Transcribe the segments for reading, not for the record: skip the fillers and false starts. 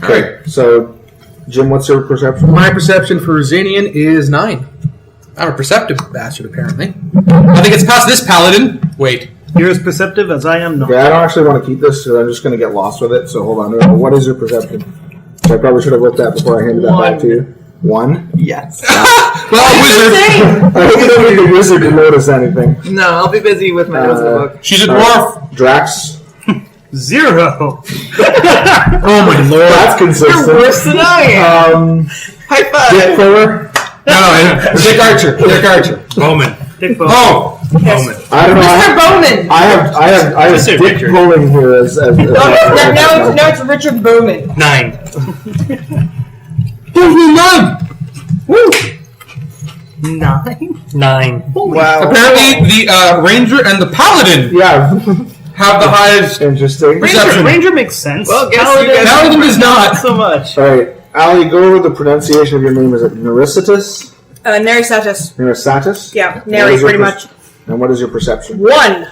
Okay, so Jim, what's your perception? My perception for Xanian is 9. I'm a perceptive bastard, apparently. I think it's past this paladin. Wait. You're as perceptive as I am not. Okay, I don't actually want to keep this because I'm just going to get lost with it, so hold on. What is your perception? So I probably should have looked at before I handed that back to you. 1? Yes. Well, wizard. I think you don't need a wizard to notice anything. No, I'll be busy with my notes in the book. She's a dwarf. Drax. 0. Oh my lord. That's consistent. You're worse than I am. High five. Dick Fuller. No, Dick Archer. Dick Archer. Bowman. Dick Bowman. Oh! Yes. Bowman. I don't know. Mr. Bowman. I have Dick Richard. pulling here as Now it's Richard Bowman. 9. Woo! 9? 9. Wow. Apparently, the Ranger and the Paladin have the highest Interesting. perception. Ranger makes sense. Well, guess you guys Paladin does not. so much. Alright, Alli, go over the pronunciation of your name. Is it Nerisatis? Nerisatis. Nerisatis? Yeah, Neri, pretty much. And what is your perception? 1.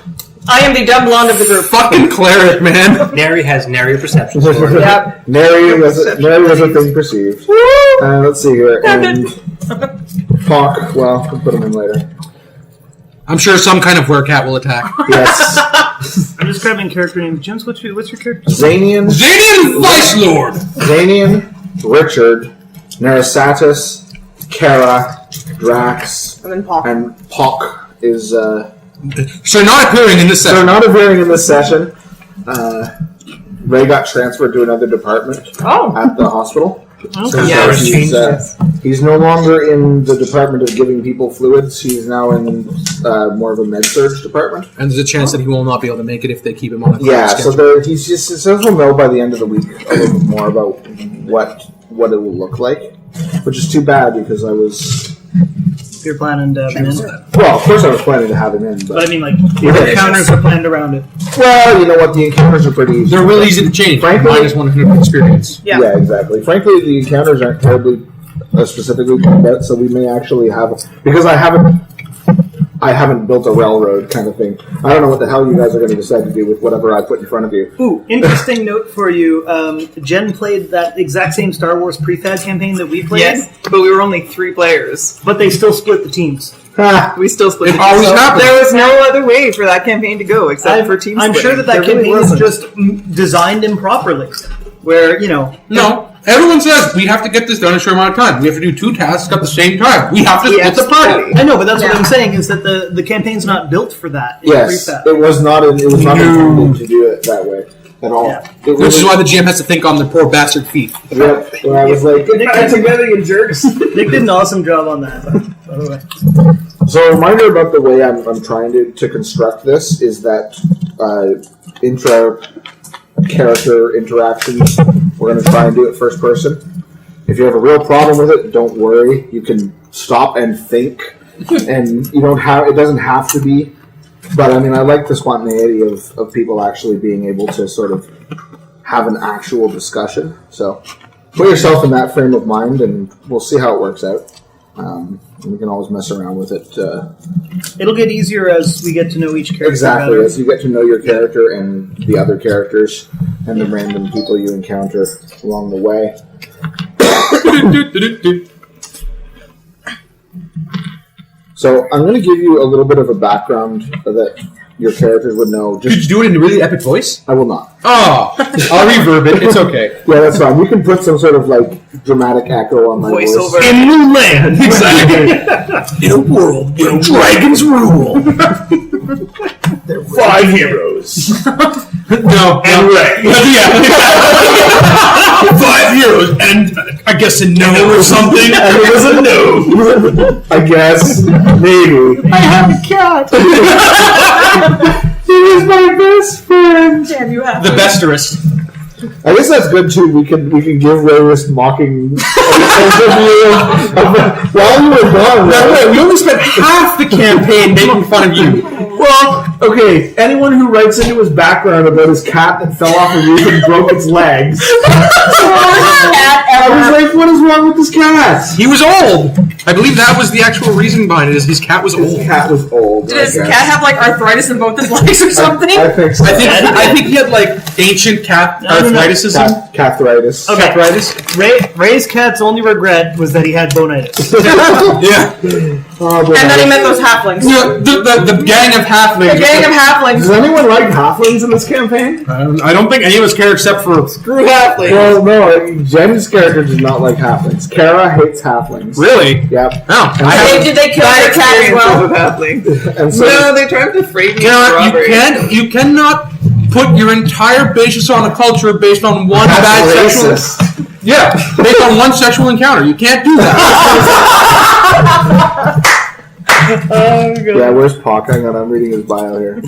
I am the dumb blonde of the group. Fucking cleric, man. Neri has Neri perception. Yep. Neri was a thing perceived. Let's see here. And Hawk, well, we'll put him in later. I'm sure some kind of werecat will attack. Yes. I'm just grabbing character name. James, what's your character? Xanian. Xanian Vicelord! Xanian, Richard, Nerisatis, Kara, Drax, And then Paul. and Hawk is... So not appearing in this So session. not appearing in this session. Ray got transferred to another department at the hospital. So he's no longer in the department of giving people fluids. He's now in more of a med-surg department. And there's a chance that he will not be able to make it if they keep him on a Yeah, schedule. so he'll know by the end of the week a little bit more about what it will look like, which is too bad because I was... You're planning to have him in. Well, of course I was planning to have him in, But I mean, like, Yeah. the encounters are planned around it. well, you know what? The encounters are pretty easy. They're really easy to change. Frankly- Minus 100 experience. Yeah. Yeah, exactly. Frankly, the encounters aren't terribly specifically planned out, so we may actually have because I haven't built a railroad kind of thing. I don't know what the hell you guys are going to decide to do with whatever I put in front of you. Ooh, interesting note for you. Jen played that exact same Star Wars prefab campaign that we played. Yes, but we were only 3 players. But they still split the teams. We still split. It always happens. There was no other way for that campaign to go except for team I'm splitting. sure that There really campaign is wasn't. just designed improperly. Where, No. Everyone says we have to get this done in a short amount of time. We have to do 2 tasks at the same time. We have to split the party. I know, but that's what I'm saying is that the campaign's not built for that. in Yes, prefab. it was not intended to do it that way at all. Yeah. Which is why the GM has to think on their poor bastard feet. Yep. Where I was like, get that together, you jerks. Nick did an awesome job on that, by the way. So a reminder about the way I'm trying to construct this is that intra-character interactions, we're going to try and do it first person. If you have a real problem with it, don't worry. You can stop and think, and it doesn't have to be. But I mean, I like the spontaneity of people actually being able to sort of have an actual discussion. So put yourself in that frame of mind, and we'll see how it works out. We can always mess around with it. It'll get easier as we get to know each character Exactly, better. as you get to know your character and the other characters and the random people you encounter along the way. So I'm going to give you a little bit of a background that your characters would know. Did you do it in a really epic voice? I will not. Oh, I'll reverb it. It's okay. Yeah, that's fine. You can put some sort of dramatic echo on my Voiceover. voice. In New Land! Exactly. In a world where dragons rule. 5 heroes. No. Ray. Yeah. 5 heroes and I guess a gnome or something. And it was a no. I guess. Maybe. I have a cat! He was my best friend. Damn, you have The besterest. I guess that's good too. We can give Ray this mocking overview while you were gone. That's right. We only spent half the campaign making fun of you. Well, Okay, anyone who writes into his background about his cat that fell off a roof and broke its legs. I was like, what is wrong with this cat? He was old. I believe that was the actual reason behind it. Is his cat was old. His cat was old. Did his cat have like arthritis in both his legs or something? I think so. I think he had like ancient cat arthritis. Cathritis. Okay. Arthritis. Ray's cat's only regret was that he had bonitis. Yeah. Oh, boy. And then he met those halflings. The gang of halflings. The gang of halflings. Does anyone like halflings in this campaign? I don't think any of us care except for Screw halflings. Well, no. Jen's character does not like halflings. Kara hates halflings. really. Yep. Oh, Did they kill their cat as well? And so No, they tried to frame me strawberries. you cannot put your entire basis on a culture based on one bad that's sexual. racist. Yeah, based on one sexual encounter. You can't do that. Yeah, where's Pac? Hang on, I'm reading his bio here.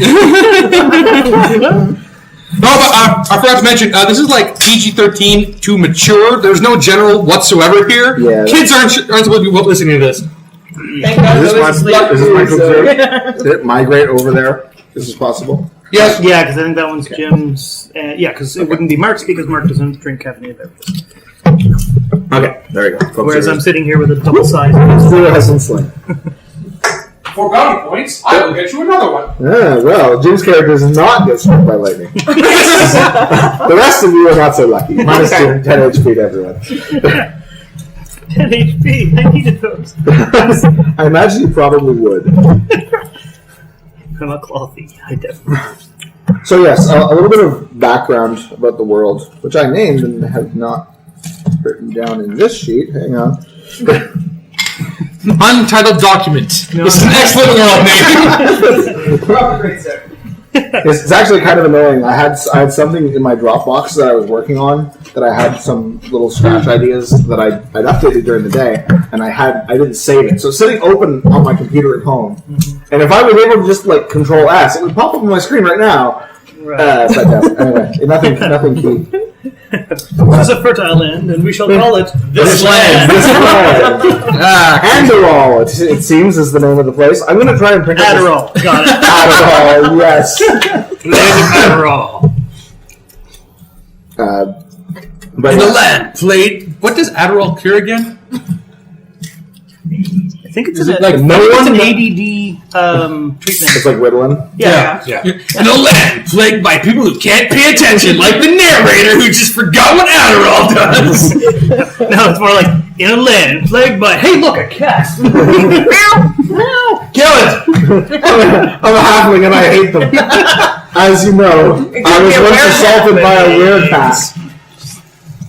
No, but I forgot to mention, this is like PG-13 to mature. There's no general whatsoever here. Yeah. Kids aren't supposed to be listening to this. Thank God Is nobody's asleep. this my concern? Did it migrate over there? This is possible. Yes. Yeah, because I think that one's Jim's. Yeah, because it wouldn't be Marc's because Marc doesn't drink caffeinated beverages. Okay, there you go. Whereas I'm sitting here with a double size. Fluorescent sling. For bounty points, I will get you another one. Yeah, well, Jim's character does not get struck by lightning. The rest of you are not so lucky. Minus 10 HP to everyone. 10 HP. I needed those. I imagine you probably would. I'm a clothy. I definitely. So yes, a little bit of background about the world, which I named and have not written down in this sheet. Hang on. Untitled document. No. This is an excellent world name. It's actually kind of annoying. I had something in my Dropbox that I was working on that I had some little scratch ideas that I'd updated during the day, and I didn't save it. So it's sitting open on my computer at home, and if I was able to just like Control S, it would pop up on my screen right now. Right. But anyway, nothing key. This is a fertile land, and we shall call it this land. This land. Ah, Adderall, it seems, is the name of the place. I'm going to try and print out Adderall. Got it. Adderall, yes. Adderall. But in the yes. land played. What does Adderall cure again? I think it's Is an it like ADD treatment. It's like Ritalin. Yeah. In a land plagued by people who can't pay attention, like the narrator who just forgot what Adderall does. No, it's more like in a land plagued by. Hey, look, a cat. Kill it! I'm a halfling and I hate them. As you know, I was once assaulted by a werecat.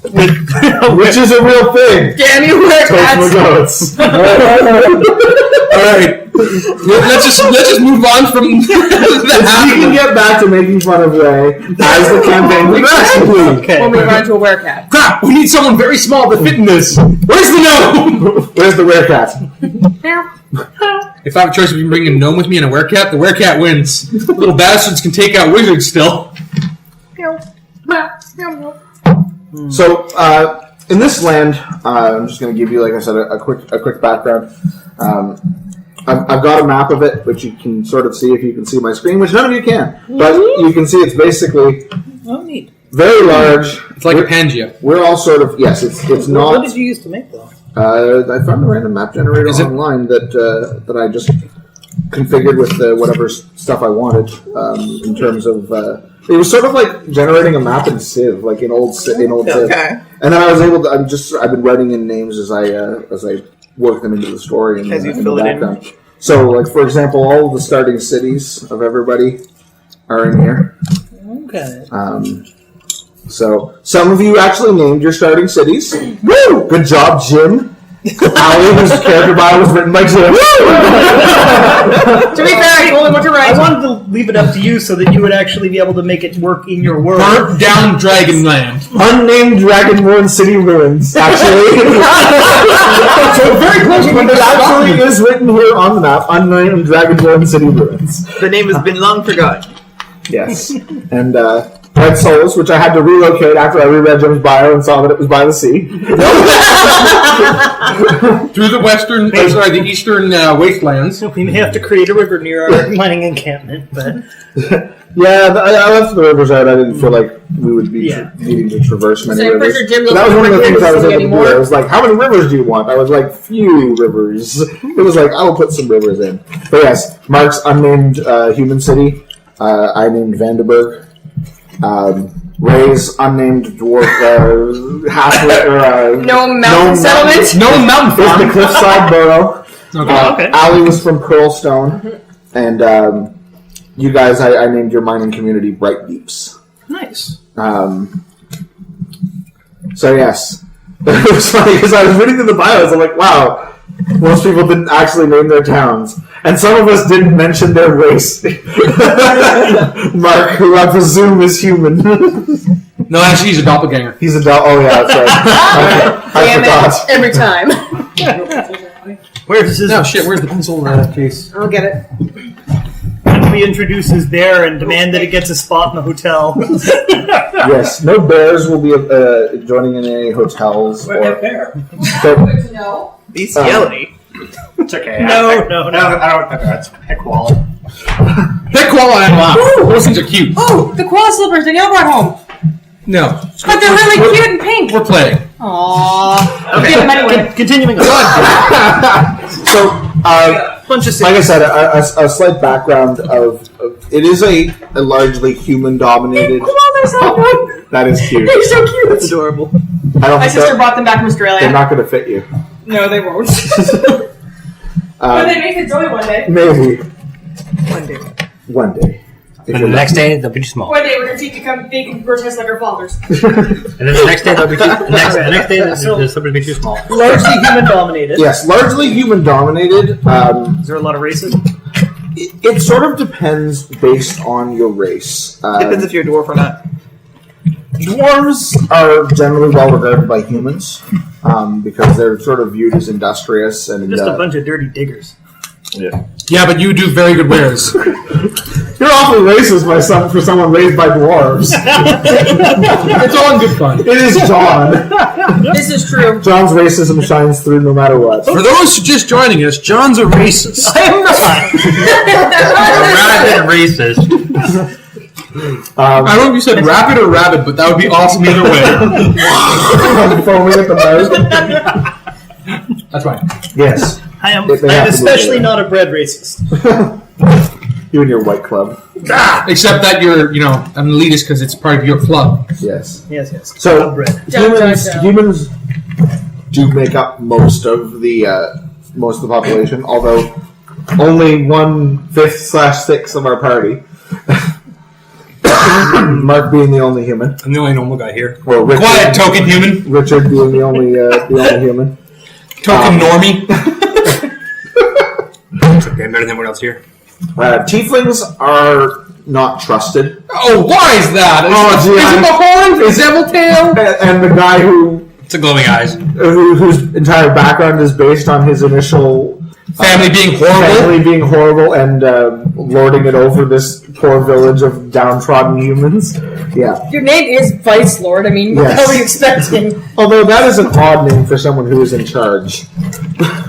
Which is a real thing. Damn you, werecats! Goats. All right, let's just move on from We can get back to making fun of Ray as the campaign progresses. Okay. When we run into a werecat. crap. We need someone very small to fit in this. Where's the gnome? Where's the werecat? If I have a choice between bringing a gnome with me and a werecat, the werecat wins. Little bastards can take out wizards still. So, in this land, I'm just going to give you, like I said, a quick background. I've got a map of it, which you can sort of see if you can see my screen, which none of you can. But you can see it's basically very large. It's like a Pangea. We're all sort of, yes, it's not. What did you use to make that? I found a random map generator online that I just configured with whatever stuff I wanted in terms of. It was sort of like generating a map in Civ, like in old Civ. Okay. And then I was able to. I've been writing in names as I work them into the story and As you and fill the it in. background. So, like for example, all of the starting cities of everybody are in here. Okay. So some of you actually named your starting cities. Woo! Good job, Jim. Alli, whose character bio was written by Jim. To be fair, he only went to I write. wanted to leave it up to you so that you would actually be able to make it work in your world. Burnt down Dragonland. Unnamed Dragonborn city ruins, actually. So very close, but it actually is written here on the map. Unnamed Dragonborn city ruins. The name has been long forgotten. Yes, and Red Souls, which I had to relocate after I reread Jim's bio and saw that it was by the sea. Through the eastern wastelands. We may have to create a river near our mining encampment, but Yeah, I left the rivers out. I didn't feel like we would be needing to traverse many So rivers. pretty sure Jim But that was one of the things I was able to do. anymore. I was like, how many rivers do you want? I was like, few rivers. It was like, I will put some rivers in. But yes, Marc's unnamed human city. I named Vandenberg. Ray's unnamed dwarf No mountain settlement. No mountain It's farm. the Cliffside Borough. Okay. Alli was from Pearlstone. And you guys, I named your mining community Bright Deeps. nice. So yes, it was funny because I was reading through the bios. I'm like, wow, most people didn't actually name their towns, and some of us didn't mention their race. Marc, who I presume is human, No, actually, he's a doppelganger. he's a dog. Oh yeah, that's right. I Damn forgot. it! Every time. Where's his? No, shit, where's the pencil case? I'll get it. We introduce his bear and demand that it gets a spot in the hotel. Yes, no bears will be joining in any hotels. bear? So, No. Bestiality. It's okay. No. I don't. That's heck quality. That koala and laugh. Those things are cute. Oh, the koala slippers Danielle brought home. No. But they're really cute and pink. We're playing. Aww. Okay. Get them anyway. Continuing on. so Bunch of like I said, a slight background of it is a largely human-dominated. Koalas are good. That is cute. They're so cute. It's adorable. I don't My think sister they're, brought them back from Australia. they're not going to fit you. No, they won't. But they may fit Zoe one day. Maybe One day. one day. If And you're the next day, they'll be too small. One day we're going to see you become big and grotesque like our fathers. And then the next day, they'll be too. The next day, the slippers will be too small. Largely human dominated. Yes, largely human-dominated. Is there a lot of racism? It sort of depends based on your race. Depends if you're a dwarf or not. Dwarves are generally well regarded by humans because they're sort of viewed as industrious and Just a bunch of dirty diggers. Yeah, but you do very good wares. You're awfully racist for someone raised by dwarves. It's all in good fun. It is John. This is true. John's racism shines through no matter what. For those just joining us, John's a racist. I am not. Rather than racist. I don't know if you said rapid or rabbit, but that would be awesome either way. Foaming at the mouth. That's fine. Yes. I'm They have to move especially there. not a bread racist. You and your white club. Except that you're, an elitist because it's part of your club. Yes. Yes. So Not bread. humans do make up most of the population, although only 1/5/6 of our party. Marc being the only human. I'm the only normal guy here. Well, Richard, Quiet, token human. Richard being the only human. Token normie. It's okay, I'm better than everyone else here. Tieflings are not trusted. Oh, why is that? Oh, gee, is it the horn? Is Devil Tail? And the guy It's a glowing eyes. whose entire background is based on his initial Family being horrible. and lording it over this poor village of downtrodden humans. Yeah. Your name is Vicelord. I mean, Yes. what were you expecting? Although that is an odd name for someone who is in charge.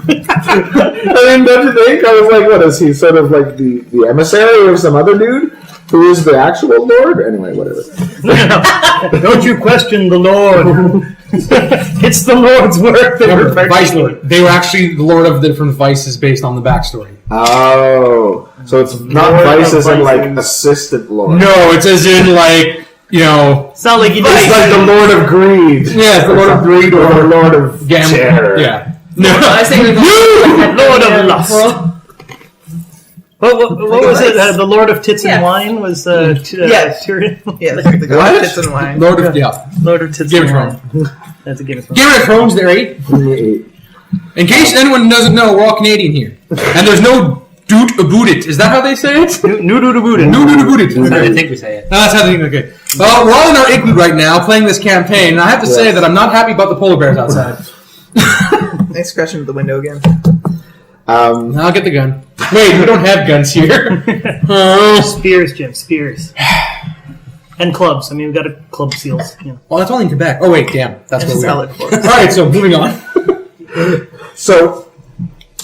I mean, don't you think? I was like, what is he? Sort of like the emissary of some other dude? Who is the actual lord? Anyway, whatever. Don't you question the Lord. It's the Lord's work. Vicelord. They were actually the lord of the different vices based on the backstory. Oh. So it's not Lord vice of as in like vices. assistant lord. No, it's as in like, It's not like you It's like the Lord of Greed. Yeah, it's the Lord of Greed or the Lord of Gambling. Terror. Yeah. No, I was thinking Lord of Lust. What was it? The Lord of Tits and Yeah. Wine was Yes. Tyrion. Yeah, the god of tits and wine. Lord of Lord of Tits Game of and Wine. That's a Game of Thrones. Game of Thrones, they're 8. In case anyone doesn't know, we're all Canadian here. And there's no doot about it. Is that how they say it? Nudu about it. No doot about it. That's how Okay. they think we say it. No, that's how they think. Okay. Well, we're all in our igloo right now, playing this campaign, and I have to say that I'm not happy about the polar bears outside. Nice scratching at the window again. I'll get the gun. Wait, we don't have guns here. Spears, Jim. Spears. And clubs. I mean, we've got a club seals. You know. Well, that's only in Quebec. Oh wait, damn, that's And what we salad forks. All right, so moving on. So,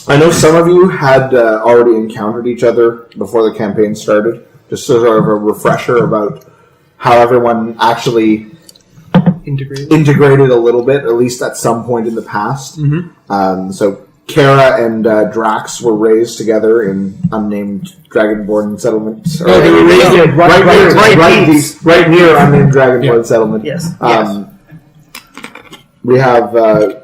I know some of you had already encountered each other before the campaign started. Just sort of a refresher about how everyone actually integrated a little bit, at least at some point in the past. Mm-hmm. So, Kara and Drax were raised together in unnamed Dragonborn settlement. No, they were raised in right near unnamed Dragonborn settlement. Yes. We have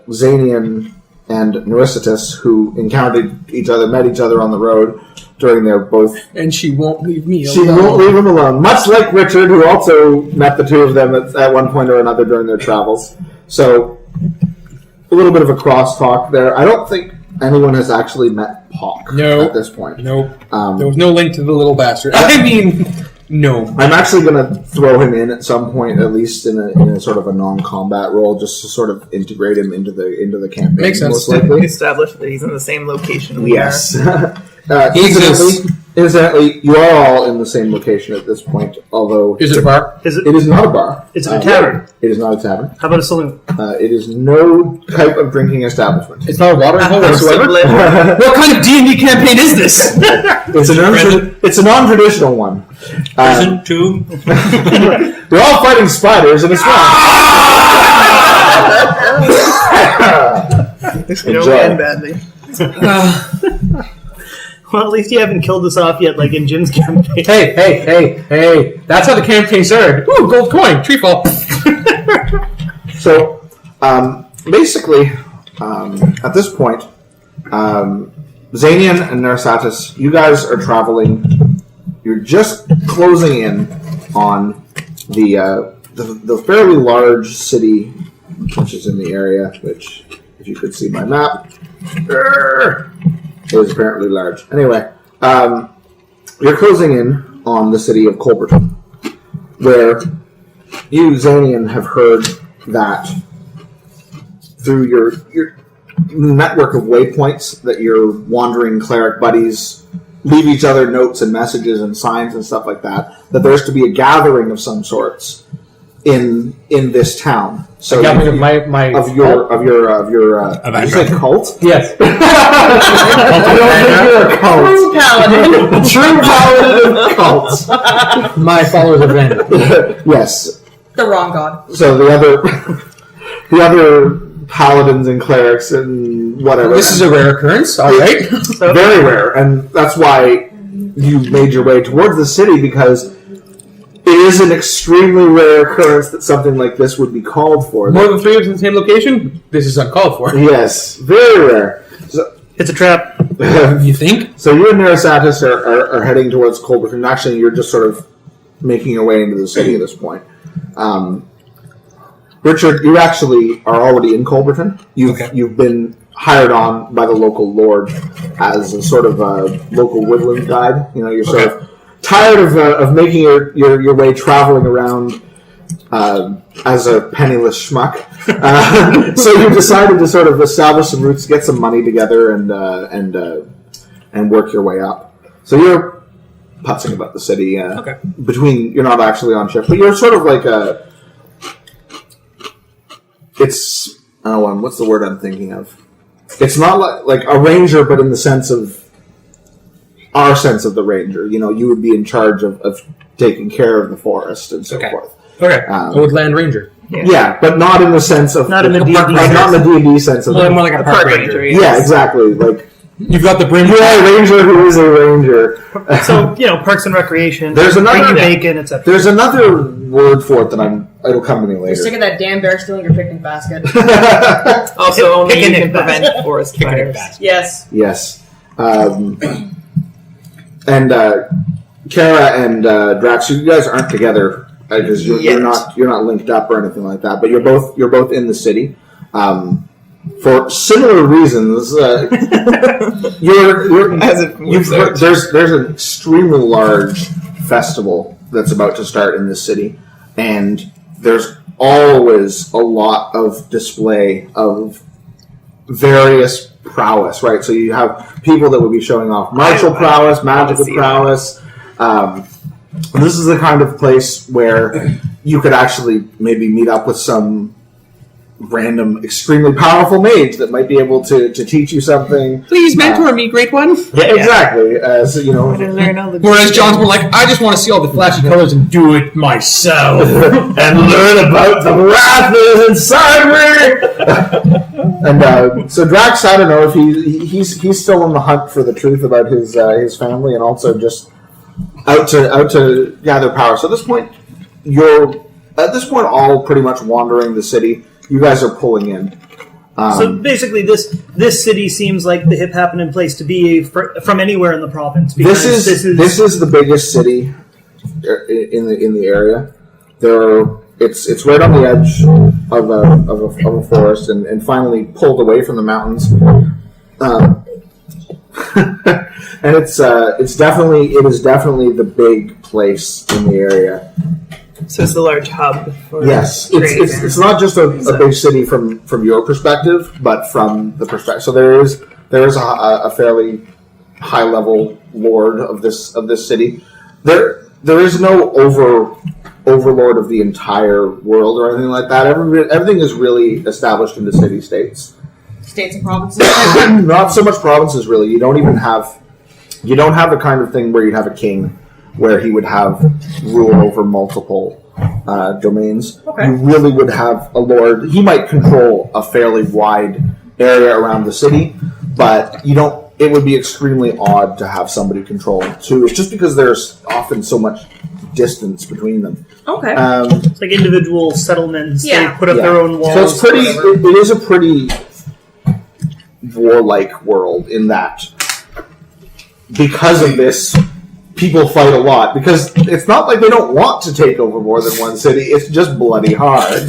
Xanian and Nerisatis, who encountered each other, met each other on the road during their both. And she won't leave me alone. She won't leave him alone. Much like Richard, who also met the two of them at one point or another during their travels. So, a little bit of a crosstalk there. I don't think anyone has actually met Pock at this point. Nope. There was no link to the little bastard. I mean, no. I'm actually going to throw him in at some point, at least in a sort of a non-combat role, just to sort of integrate him into the campaign. Makes sense. Most likely. Establish that he's in the same location we Yes. He exists. Incidentally, you are all in the same location at this point, although... Is it a bar? Is it? It is not a bar. Is it a tavern? It is not a tavern. How about a saloon? It is no type of drinking establishment. It's not a watering hole whatsoever? are. What kind of D&D campaign is this? It's a non-traditional one. Prison 2. They're all fighting spiders in a swamp. This could Enjoy. only end badly. Well, at least you haven't killed us off yet, like in Jim's campaign. Hey. That's how the campaign started. Ooh, gold coin. Tree fall. So, basically, at this point, Xanian and Nerisatis, you guys are traveling. You're just closing in on the fairly large city, which is in the area. Which, if you could see my map, is apparently large. Anyway, you're closing in on the city of Colberton, where you, Xanian, have heard that through your network of waypoints that your wandering cleric buddies leave each other notes and messages and signs and stuff like that, that there's to be a gathering of some sorts in this town. So of your you said cult? Yes. I don't think you're a cult. Paladin. True paladin of cults. My followers are random. Yes. The wrong god. So the other paladins and clerics and whatever. This is a rare occurrence, alright. Very rare, and that's why you made your way towards the city, because it is an extremely rare occurrence that something like this would be called for. More than 3 of us in the same location? This is uncalled for. Yes, very rare. So, It's a trap. You think? so you and Nerisatis are heading towards Colberton. Actually, you're just sort of making your way into the city at this point. Richard, you actually are already in Colberton. You've been hired on by the local lord as a sort of a local woodland guide. You know, you're sort of tired of making your way traveling around as a penniless schmuck. So you decided to sort of establish some roots, get some money together, and work your way up. So you're putzing about the city. You're not actually on shift, but you're sort of like a. What's the word I'm thinking of? It's not like a ranger, but in the sense of our sense of the ranger. You know, you would be in charge of taking care of the forest and so forth. Okay. Woodland Ranger. Yeah, but not in the sense of Not in the D&D not in the D&D sense of More like a park ranger. Yeah, exactly. Like You've got the brim. you're a ranger who is a ranger. So, Parks and Recreation, There's another- bringing bacon, etc. There's another word for it that it'll come to me You're sick later. of that damn bear stealing your picnic basket. Also, only you Picnic can prevent forest fires. Yes. Yes. And Kara and Drax, you guys aren't together because you're not linked up or anything like that. But you're both in the city. For similar reasons, there's an extremely large festival that's about to start in this city, and there's always a lot of display of various prowess, right? So you have people that would be showing off martial prowess, magical prowess, this is the kind of place where you could actually maybe meet up with some random, extremely powerful mage that might be able to teach you something. Please mentor me, Great One. Yeah, exactly. So, you know, Whereas John's more like, I just want to see all the flashy colors and do it myself. and learn about the wrath inside me. And so Drax, I don't know if he's still on the hunt for the truth about his family, and also just out to gather power. So at this point, you're all pretty much wandering the city. You guys are pulling in. So basically, this city seems like the hip happening place to be from anywhere in the province. This is the biggest city in the area. It's right on the edge of a forest, and finally pulled away from the mountains. And it is definitely the big place in the area. So it's the large hub. For yes, it's not just a big city from your perspective, but from the perspective. So there is a fairly high level lord of this city. There is no overlord of the entire world or anything like that. Everything is really established into city states. States and provinces. Not so much provinces, really. You don't have the kind of thing where you'd have a king, where he would have rule over multiple domains. Okay. You really would have a lord. He might control a fairly wide area around the city, but you don't. It would be extremely odd to have somebody control two. It's just because there's often so much distance between them. Okay. It's like individual settlements. Yeah. They put up their own walls. So it's pretty. It is a pretty warlike world in that. Because of this, people fight a lot. Because it's not like they don't want to take over more than one city. It's just bloody hard.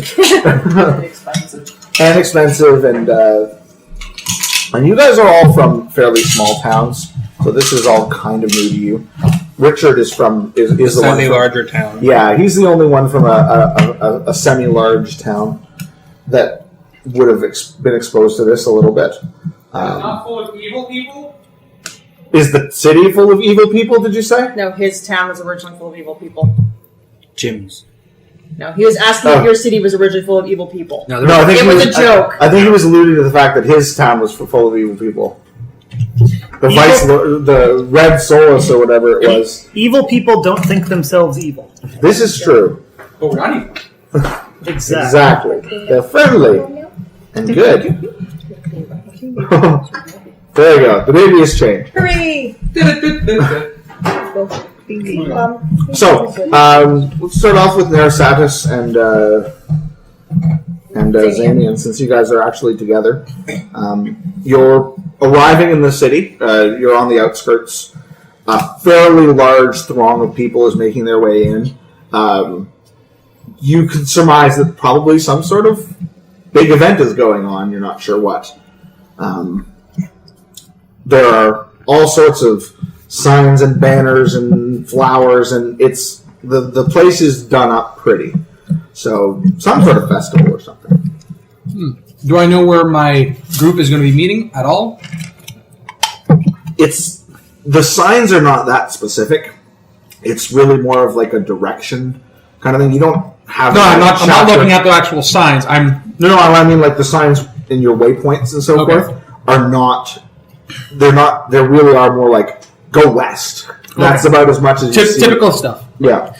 And expensive. And you guys are all from fairly small towns. So this is all kind of new to you. Richard is the one Slightly larger town. Yeah, he's the only one from a semi-large town that would have been exposed to this a little bit. Not full of evil people? Is the city full of evil people, did you say? No, his town was originally full of evil people. Gyms. No, he was asking if your city was originally full of evil people. No, I think it was a joke. I think he was alluding to the fact that his town was full of evil people. The Red Solus or whatever it was. Evil people don't think themselves evil. This is true. But we're not evil. Exactly. They're friendly and good. There you go. The baby has changed. Hooray! So, let's start off with Nerisatis and Xanian, since you guys are actually together. You're arriving in the city. You're on the outskirts. A fairly large throng of people is making their way in. You can surmise that probably some sort of big event is going on. You're not sure what. There are all sorts of signs and banners and flowers, and it's the place is done up pretty. So some sort of festival or something. Do I know where my group is going to be meeting at all? The signs are not that specific. It's really more of like a direction kind of thing. You don't have. No, I'm not looking at the actual signs. I mean like the signs in your waypoints and so forth are not. They really are more like go west. That's about as much as you see. Typical stuff. Yeah.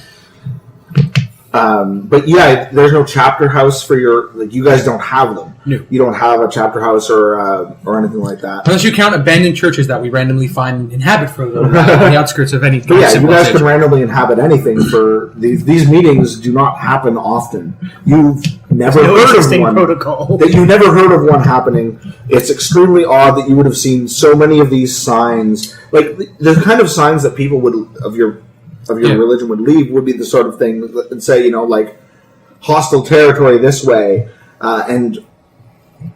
But yeah, there's no chapter house for you guys don't have them. No. You don't have a chapter house or anything like that. Unless you count abandoned churches that we randomly find and inhabit for on the outskirts of any. But yeah, you guys can randomly inhabit anything for these meetings. Do not happen often. You've never heard of one. Protocol. That you never heard of one happening. It's extremely odd that you would have seen so many of these signs. Like the kind of signs that people would of your religion would leave would be the sort of thing that say, like hostile territory this way, and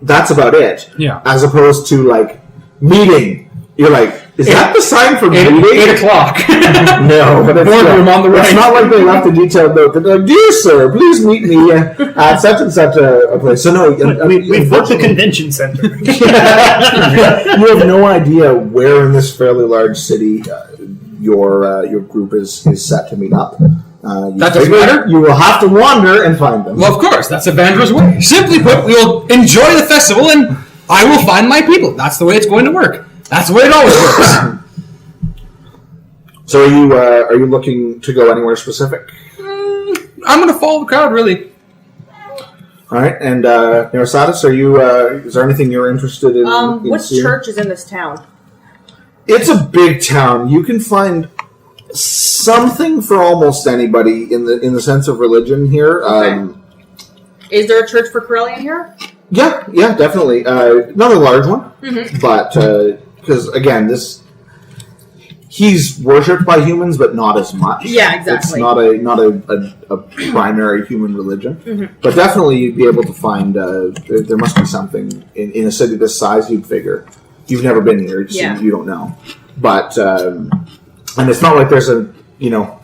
that's about it. Yeah. As opposed to like meeting. You're like, is that the sign for meeting? 8 o'clock. No, but Boardroom on the right. It's not like they left a detailed note that like, dear sir, please meet me at such and such a place. So no, we've booked the convention center. You have no idea where in this fairly large city your group is set to meet up. That doesn't matter. You will have to wander and find them. Well, of course, that's a Vandra's way. Simply put, we will enjoy the festival, and I will find my people. That's the way it's going to work. That's the way it always works. So are you looking to go anywhere specific? I'm going to follow the crowd, really. All right, and Nerisatis, are you? Is there anything you're interested in? Which seeing? church is in this town? It's a big town. You can find something for almost anybody in the sense of religion here. Okay. Is there a church for Corellian here? Yeah, definitely. Not a large one, but because again, he's worshipped by humans, but not as much. Yeah, exactly. It's not a primary human religion, but definitely you'd be able to find. There must be something in a city this size. You'd figure. You've never been here, so you don't know. But and it's not like there's a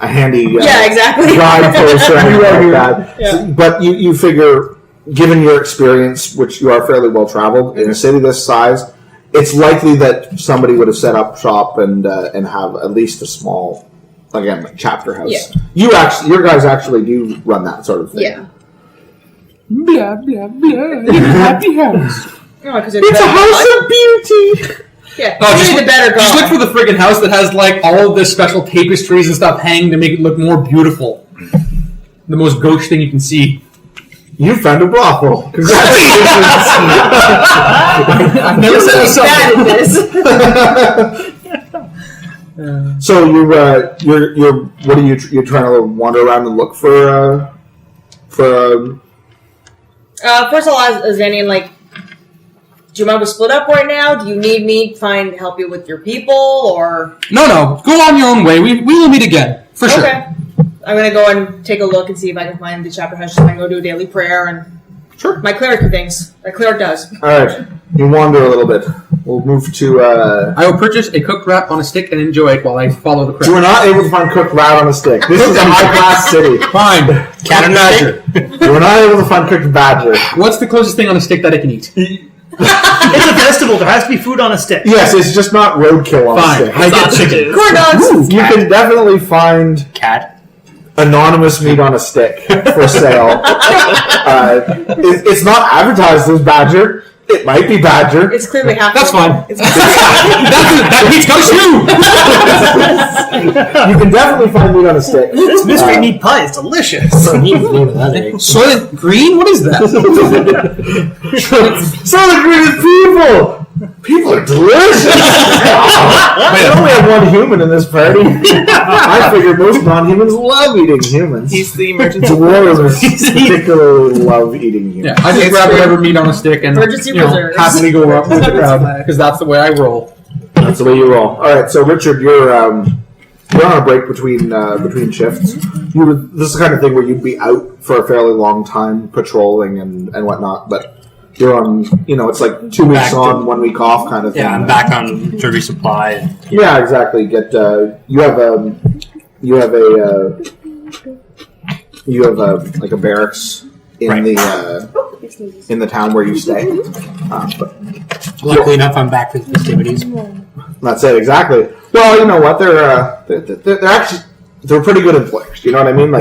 handy exactly guidepost or anything like that. Yeah. So, but you figure, given your experience, which you are fairly well traveled in a city this size, it's likely that somebody would have set up shop and have at least a small, again, like chapter house. Yeah. Your guys actually do run that sort of thing. Yeah. Blah, blah, blah. Happy house. No, because It's a house of beauty. Yeah, just look for the friggin' house that has like all of this special tapestries and stuff hanging to make it look more beautiful. The most gauche thing you can see. You found a brothel. Congratulations. I never said this. So you're what are you're trying to wander around and look for? First of all, as Xanian, do you want to split up right now? Do you need me to help you with your people, or? No. Go on your own way. We will meet again. For sure. Okay. I'm going to go and take a look and see if I can find the chapter house. I can go do a daily prayer and my cleric things. My cleric does. Alright. You wander a little bit. We'll move to I will purchase a cooked rat on a stick and enjoy it while I follow the crowd. You are not able to find cooked rat on a stick. This is a high-class city. Fine. Cat and badger. You are not able to find cooked badger. What's the closest thing on a stick that I can eat? It's a festival. There has to be food on a stick. Yes, it's just not roadkill on a Fine. stick. I get chicken. Corn dogs! You can definitely find Cat. anonymous meat on a stick for sale. It's not advertised as badger. It might be badger. It's clearly half. That's fine. It's That meat's goes to You can definitely find meat on a stick. It's mystery meat pie. It's delicious. Soylent green? What is that? Soylent Green is people! People are delicious! I only have one human in this party. I figured most non-humans love eating humans. He's the emergency. Dwarves particularly love eating humans. Yeah, I just grab whatever meat on a stick and Emergency reserves. happily go up with the crowd because that's the way I roll. That's the way you roll. Alright, so Richard, you're on a break between shifts. This is the kind of thing where you'd be out for a fairly long time patrolling and whatnot, but you're on, it's like 2 weeks on, 1 week off kind of thing. Yeah, I'm back on to resupply. Yeah, exactly. You have a barracks in the town where you stay. Luckily enough, I'm back for the festivities. That's it, exactly. Well, you know what? They're pretty good employers. You know what I mean?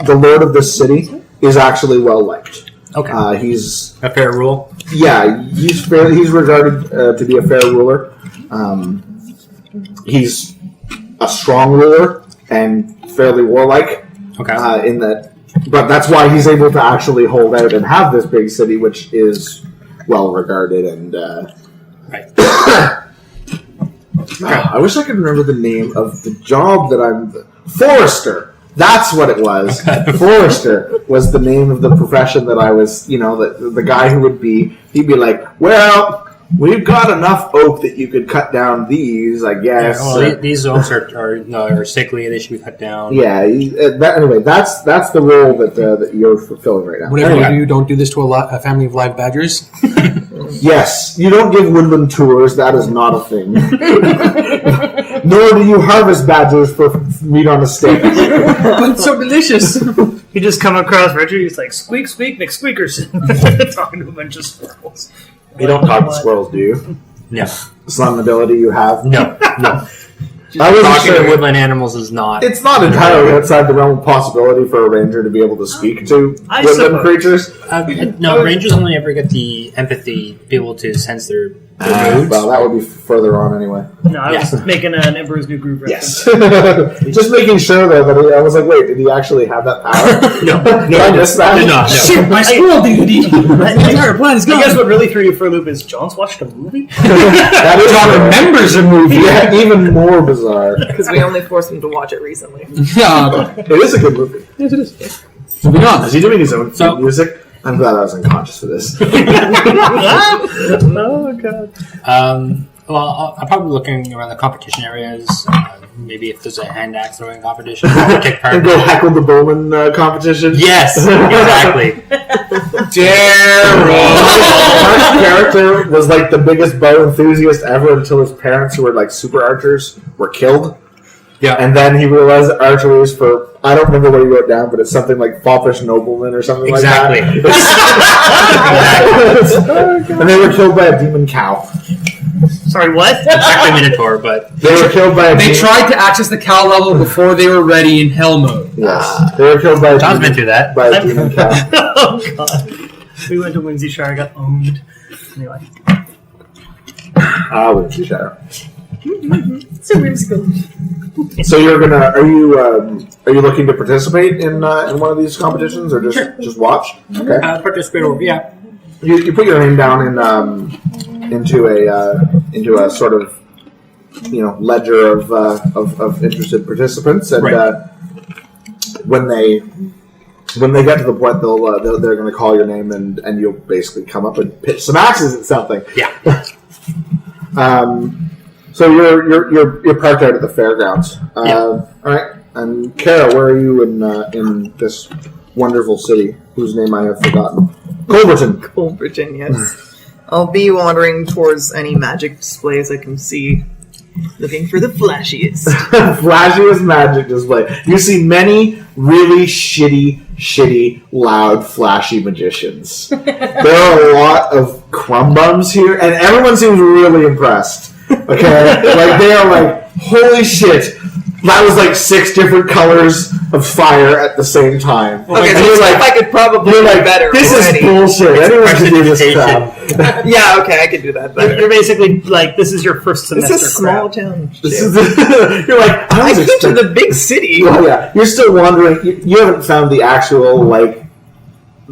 The lord of this city is actually well liked. Okay. He's A fair rule. Yeah, he's regarded to be a fair ruler. He's a strong ruler and fairly warlike. Okay. But that's why he's able to actually hold out and have this big city, which is well regarded and. Right. I wish I could remember the name of the job that Forester. That's what it was. Forester was the name of the profession that I was, the guy who he'd be like, well, we've got enough oak that you could cut down these, I guess. Yeah, well, these oaks are sickly. They should be cut down. Yeah. Anyway, that's the role that you're fulfilling right now. Whatever you do, don't do this to a family of live badgers. Yes, you don't give woodland tours. That is not a thing. Nor do you harvest badgers for meat on a stick. But it's so delicious. You just come across Richard, he's like, squeak, squeak, McSqueakers. Talking to a bunch of squirrels. You don't talk to squirrels, do you? Yeah. slum ability you have? No. I wasn't Talking to sure. woodland animals is not. It's not entirely outside the realm of possibility for a ranger to be able to speak to I woodland suppose. creatures. No, rangers only ever get the empathy to be able to sense their moods. Well, that would be further on anyway. No, I was making an Emperor's New Groove reference. Yes. Just making sure, though, that I was like, wait, did he actually have that power? No, I missed that? did not. No. Shit, my squirrel DVD. The entire plan is I gone. guess what really threw you for a loop is John's watched a movie? That is John remembers a movie. Yeah, even more bizarre. Because we only forced him to watch it recently. Yeah. It is a good movie. Yes, it is. Moving on. Is he doing his own So- music? I'm glad I was unconscious for this. Oh, God. Well, I'm probably looking around the competition areas. Maybe if there's a hand axe throwing competition, take part. And go heckle the Bowman competition. Yes, exactly. Marc's character was like the biggest bow enthusiast ever until his parents, who were like super archers, were killed. Yeah. And then he realized that archery is for, I don't remember what he wrote down, but it's something like foppish nobleman or something Exactly. like that. And they were killed by a demon cow. Sorry, what? Exactly Minotaur, but They were killed by a They demon. tried to access the cow level before they were ready in hell mode. Yes. They were killed by a John's demon, been through that. by a demon cow. Oh, God. We went to Windsyshire, I got owned. Anyway. Winchester. So whimsical. So you're gonna are you looking to participate in one of these competitions or just watch? Okay. participate over. Yeah. You put your name down in into a sort of ledger of interested participants, and when they get to the point they're going to call your name and you'll basically come up and pitch some axes at something. Yeah. So you're parked out at the fairgrounds. All right. And Kara, where are you in this wonderful city whose name I have forgotten? Culverton. Yes. I'll be wandering towards any magic displays I can see, looking for the flashiest. Flashiest magic display. You see many really shitty, loud, flashy magicians. There are a lot of crumbums here, and everyone seems really impressed. Okay? Like, they are like, holy shit, that was like 6 different colors of fire at the same time. Okay, And so you're it's like, like I could probably you're do like, better this already. is bullshit. Anyone can do this Prestidigitation. crap. Yeah, okay, I could do that better. You're basically like, this is your first This semester. is small crap. town This shit. is you're like, I was came to expecting- the big city. Well, yeah, you're still wondering. You haven't found the actual like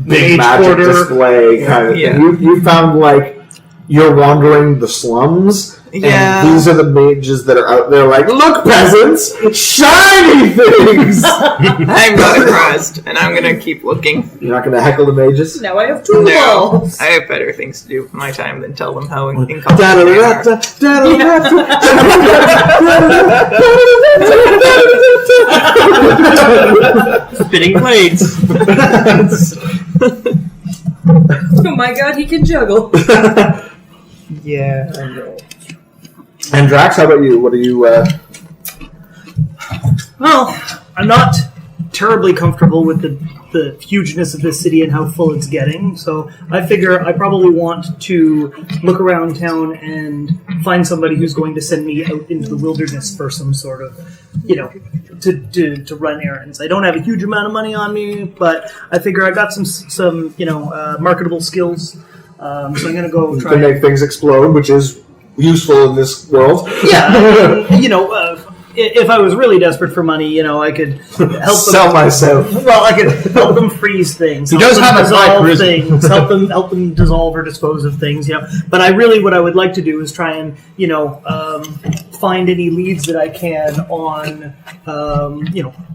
big Mage magic quarter. display kind of Yeah. thing. You found like you're wandering the slums. Yeah. And these are the mages that are out there like, look, peasants, shiny things. I'm not impressed, and I'm gonna keep looking. You're not going to heckle the mages? Now I have 2 No, walls. I have better things to do with my time than tell them how incompetent they are. Spinning blades. Oh my god, he can juggle. Yeah, I know. And Drax, how about you? What are you? Well, I'm not terribly comfortable with the hugeness of this city and how full it's getting, so I figure I probably want to look around town and find somebody who's going to send me out into the wilderness for some sort of, to run errands. I don't have a huge amount of money on me, but I figure I got some marketable skills, so I'm going to go try to make things explode, which is useful in this world. Yeah, if I was really desperate for money, I could help them. Sell myself. Well, I could help them freeze things. He help does them have a high dissolve charisma. things. help them dissolve or dispose of things. But what I would like to do is try and find any leads that I can on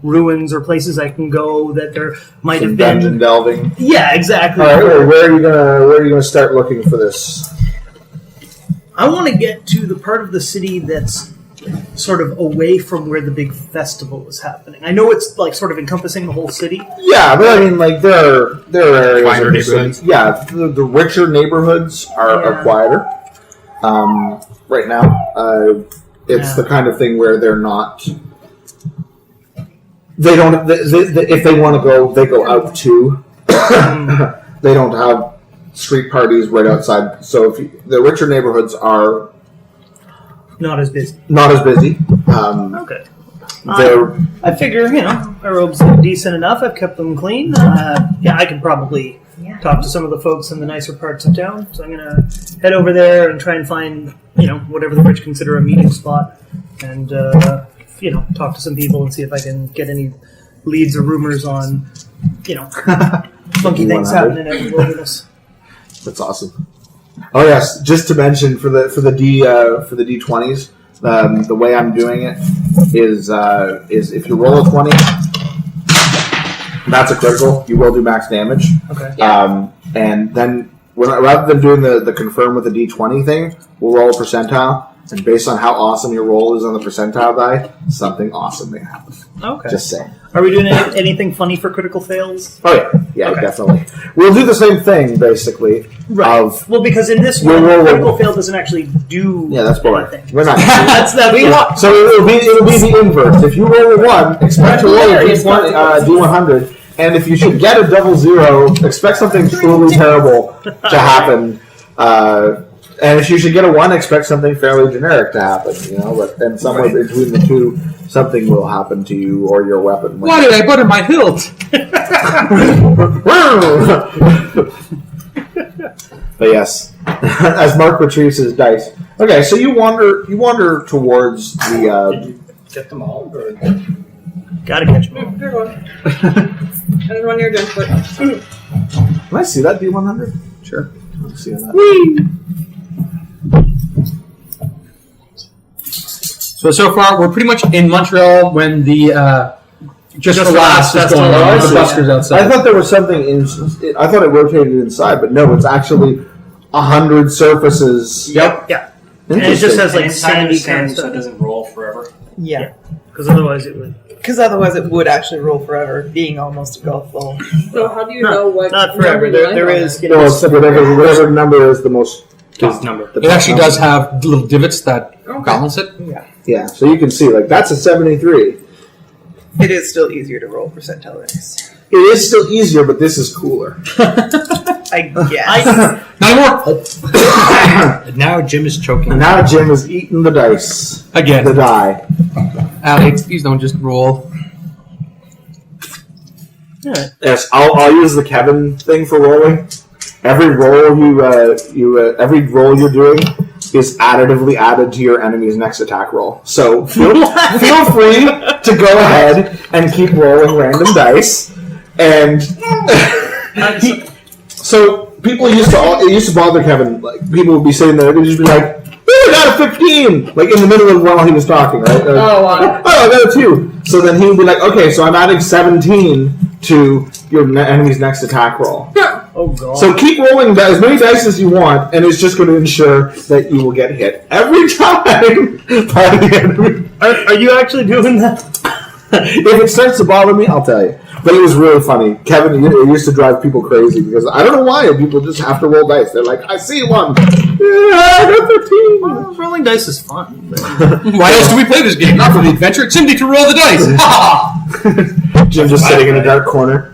ruins or places I can go that there might Some have dungeon been. delving. Yeah, exactly. All right, well, where are you gonna start looking for this? I want to get to the part of the city that's sort of away from where the big festival is happening. I know it's like sort of encompassing the whole city. Yeah, but I mean, like there are areas Quieter of the city- neighborhoods. Yeah, the richer neighborhoods are quieter. Right now, it's the kind of thing where they're not. They don't. If they want to go, they go out too. They don't have street parties right outside. So the richer neighborhoods are Not as busy. Not as busy. Okay. They're I figure, my robes are decent enough. I've kept them clean. I could probably talk to some of the folks in the nicer parts of town. So I'm going to head over there and try and find, whatever the rich consider a meeting spot. And, talk to some people and see if I can get any leads or rumors on, funky things happening in the wilderness. That's awesome. Oh yes, just to mention for the D20s, the way I'm doing it is if you roll a 20, that's a critical. You will do max damage. Okay. And then rather than doing the confirm with the D20 thing, we'll roll a percentile. And based on how awesome your roll is on the percentile die, something awesome may happen. Okay. Just saying. Are we doing anything funny for critical fails? Oh yeah, Okay. definitely. We'll do the same thing basically. Right. Well, because in this one, critical fail doesn't actually do. Yeah, that's boring. anything. We're not. That's So it'll be the inverse. If you roll a 1, expect to roll a D100, and if you should get a double 0, expect something truly terrible to happen. And if you should get a 1, expect something fairly generic to happen. But then somewhere between the two, something will happen to you or your weapon. Why did I butter my hilt? But yes, as Marc retrieves his dice. Okay, so you wander towards the. Get them all? Or... Gotta catch them. Here, go. There's one near Gunfoot. Can I see that D100? Sure. Let's see that. So far, we're pretty much in Montreal when the Just for Laughs is going on. The buskers outside. I thought there was something I thought it rotated inside, but no, it's actually 100 surfaces. Yep. Yeah. And it just has like sandy sand, kind of so it stuff. doesn't roll forever. Yeah. Because otherwise it would. Because otherwise it would actually roll forever, being almost a golf ball. So how do you know what Not forever. number to There land is. No, it's whatever number is the most. Top number. The It actually top does number. have little divots that balance it. Yeah, so you can see, that's a 73. It is still easier to roll percentile dice. It is still easier, but this is cooler. I guess. Not anymore. Now Jim is choking. And now Jim is eating the dice. Again. The die. Alli, please don't just roll. Yeah. Yes, I'll use the Kevin thing for rolling. Every roll every roll you're doing is additively added to your enemy's next attack roll. So feel free to go ahead and keep rolling random dice. And so people it used to bother Kevin. Like people would be sitting there, they'd just be like, "Oh, I got a 15!" Like in the middle of while he was talking, right? Oh, wow. Oh, I got a 2. So then he would be like, "Okay, so I'm adding 17 to your enemy's next attack roll." Oh god. So keep rolling as many dice as you want, and it's just going to ensure that you will get hit every time by the enemy. Are you actually doing that? If it starts to bother me, I'll tell you. But it was really funny. Kevin, it used to drive people crazy because I don't know why people just have to roll dice. They're like, I see one. I got 13. Well, rolling dice is fun. Why else do we play this game? Not for the adventure. It's simply to roll the dice. Jim just sitting in a dark corner.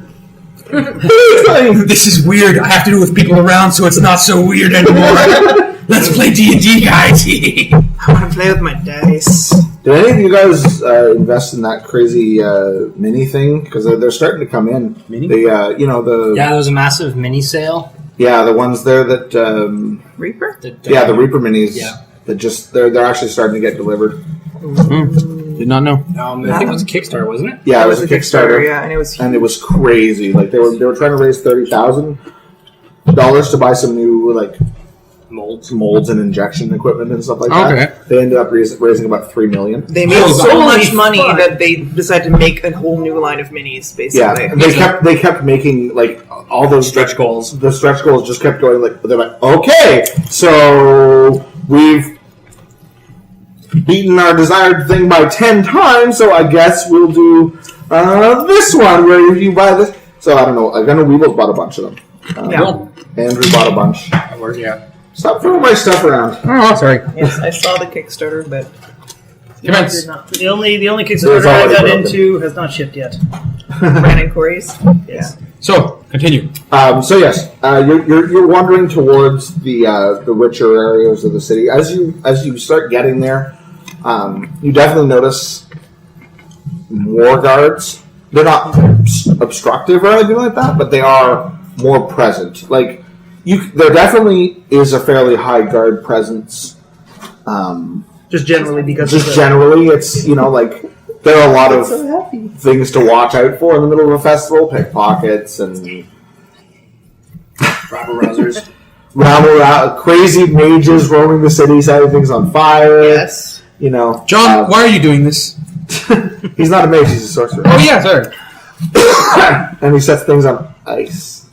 This is weird. I have to do it with people around, so it's not so weird anymore. Let's play D&D, guys. I want to play with my dice. Did any of you guys invest in that crazy mini thing? Because they're starting to come in. Mini? Yeah, there was a massive mini sale. Yeah, the ones there that Reaper? the Reaper minis. Yeah. That they're actually starting to get delivered. Did not know. I think it was a Kickstarter, wasn't it? Yeah, it was a Kickstarter. Yeah, and it was huge. And it was crazy. Like they were trying to raise $30,000 to buy some new molds and injection equipment and stuff like that. Okay. They ended up raising about $3 million. They made Holy so much fuck. money that they decided to make a whole new line of minis, basically. Yeah, they kept making all those Stretch goals. The stretch goals just kept going. They're like, okay, so we've beaten our desired thing by 10 times, so I guess we'll do this one where you buy this. So I don't know. I know Weevil's bought a bunch of them. Andrew bought a bunch. Yeah. Stop throwing my stuff around. Oh, sorry. Yes, I saw the Kickstarter, but Commence. The only Kickstarter I got into has not shipped yet. ran inquiries. Yes. So, continue. So yes, you're wandering towards the richer areas of the city. As you start getting there, you definitely notice more guards. They're not obstructive or anything like that, but they are more present. Like there definitely is a fairly high guard presence. Just generally because generally, it's like there are a lot of things to watch out for in the middle of a festival: pickpockets and Rabble-rousers. Crazy mages roaming the city, setting things on fire. Yes. John, why are you doing this? He's not a mage; he's a sorcerer. Oh yeah, sorry. And he sets things on ice.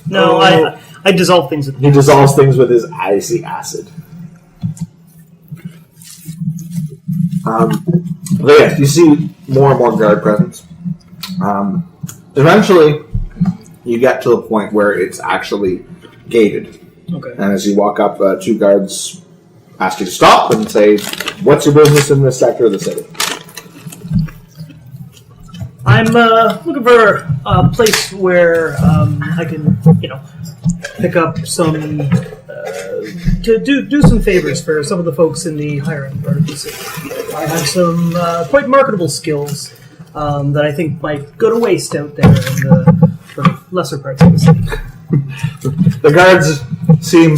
No, I dissolve things with He dissolves things with his icy acid. But yeah, you see more and more guard presence. Eventually, you get to the point where it's actually gated. Okay. And as you walk up, two guards ask you to stop and say, "What's your business in this sector of the city?" I'm looking for a place where I can, pick up some to do some favors for some of the folks in the hiring part of the city. I have some quite marketable skills that I think might go to waste out there in the sort of lesser parts of the city. The guards seem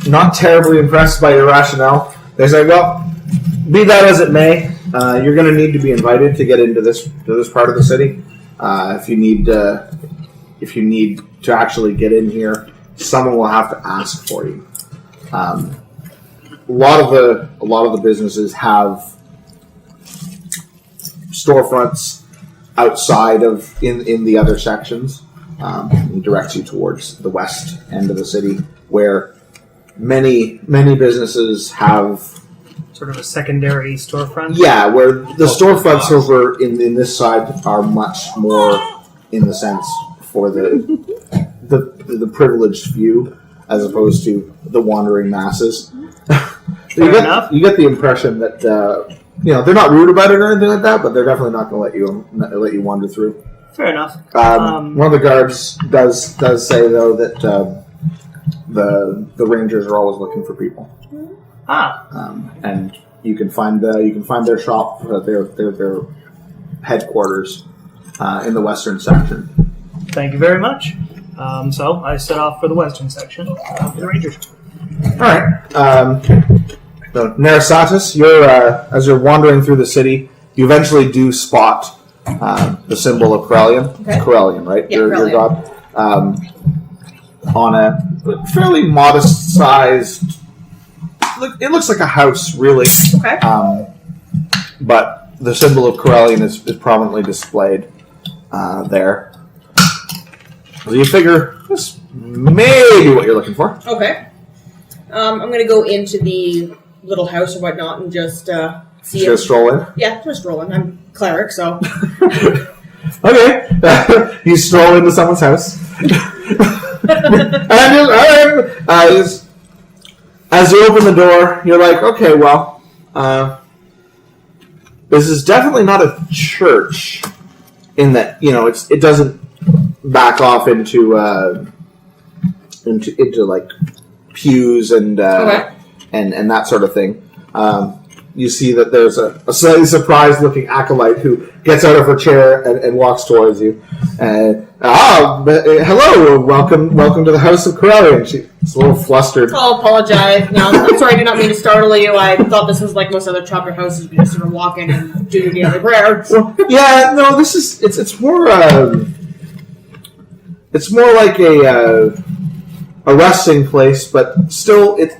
not terribly impressed by your rationale. They say, "Well, be that as it may, you're going to need to be invited to get into this part of the city. If you need to actually get in here, someone will have to ask for you." A lot of the businesses have storefronts outside of in the other sections. He directs you towards the west end of the city, where many businesses have Sort of a secondary storefront. Yeah, where the storefronts over in this side are much more in the sense for the privileged few, as opposed to the wandering masses. You get the impression that they're not rude about it or anything like that, but they're definitely not going to let you wander through. Fair enough. One of the guards does say though that the rangers are always looking for people. And you can find their shop, their headquarters in the western section. Thank you very much. So I set off for the western section for the Rangers. All right. So Nerisatis, as you're wandering through the city, you eventually do spot the symbol of Corellian. Okay. It's Corellian, right? Yeah, your god. On a fairly modest-sized. It looks like a house, really. Okay. But the symbol of Corellian is prominently displayed there. So you figure this may be what you're looking for. Okay. I'm going to go into the little house or whatnot and just see Just stroll in? Yeah, just rolling. I'm cleric, so. Okay. You stroll into someone's house. As you open the door, you're like, okay, well, this is definitely not a church in that, it doesn't back off into like pews and and that sort of thing. You see that there's a slightly surprised-looking acolyte who gets out of her chair and walks towards you. Hello, welcome to the House of Corellian. She's a little flustered. I'll apologize. No, I'm sorry, I did not mean to startle you. I thought this was like most other chopper houses. You just sort of walk in and do your daily prayers. Yeah, no, this is it's more like a resting place, but still it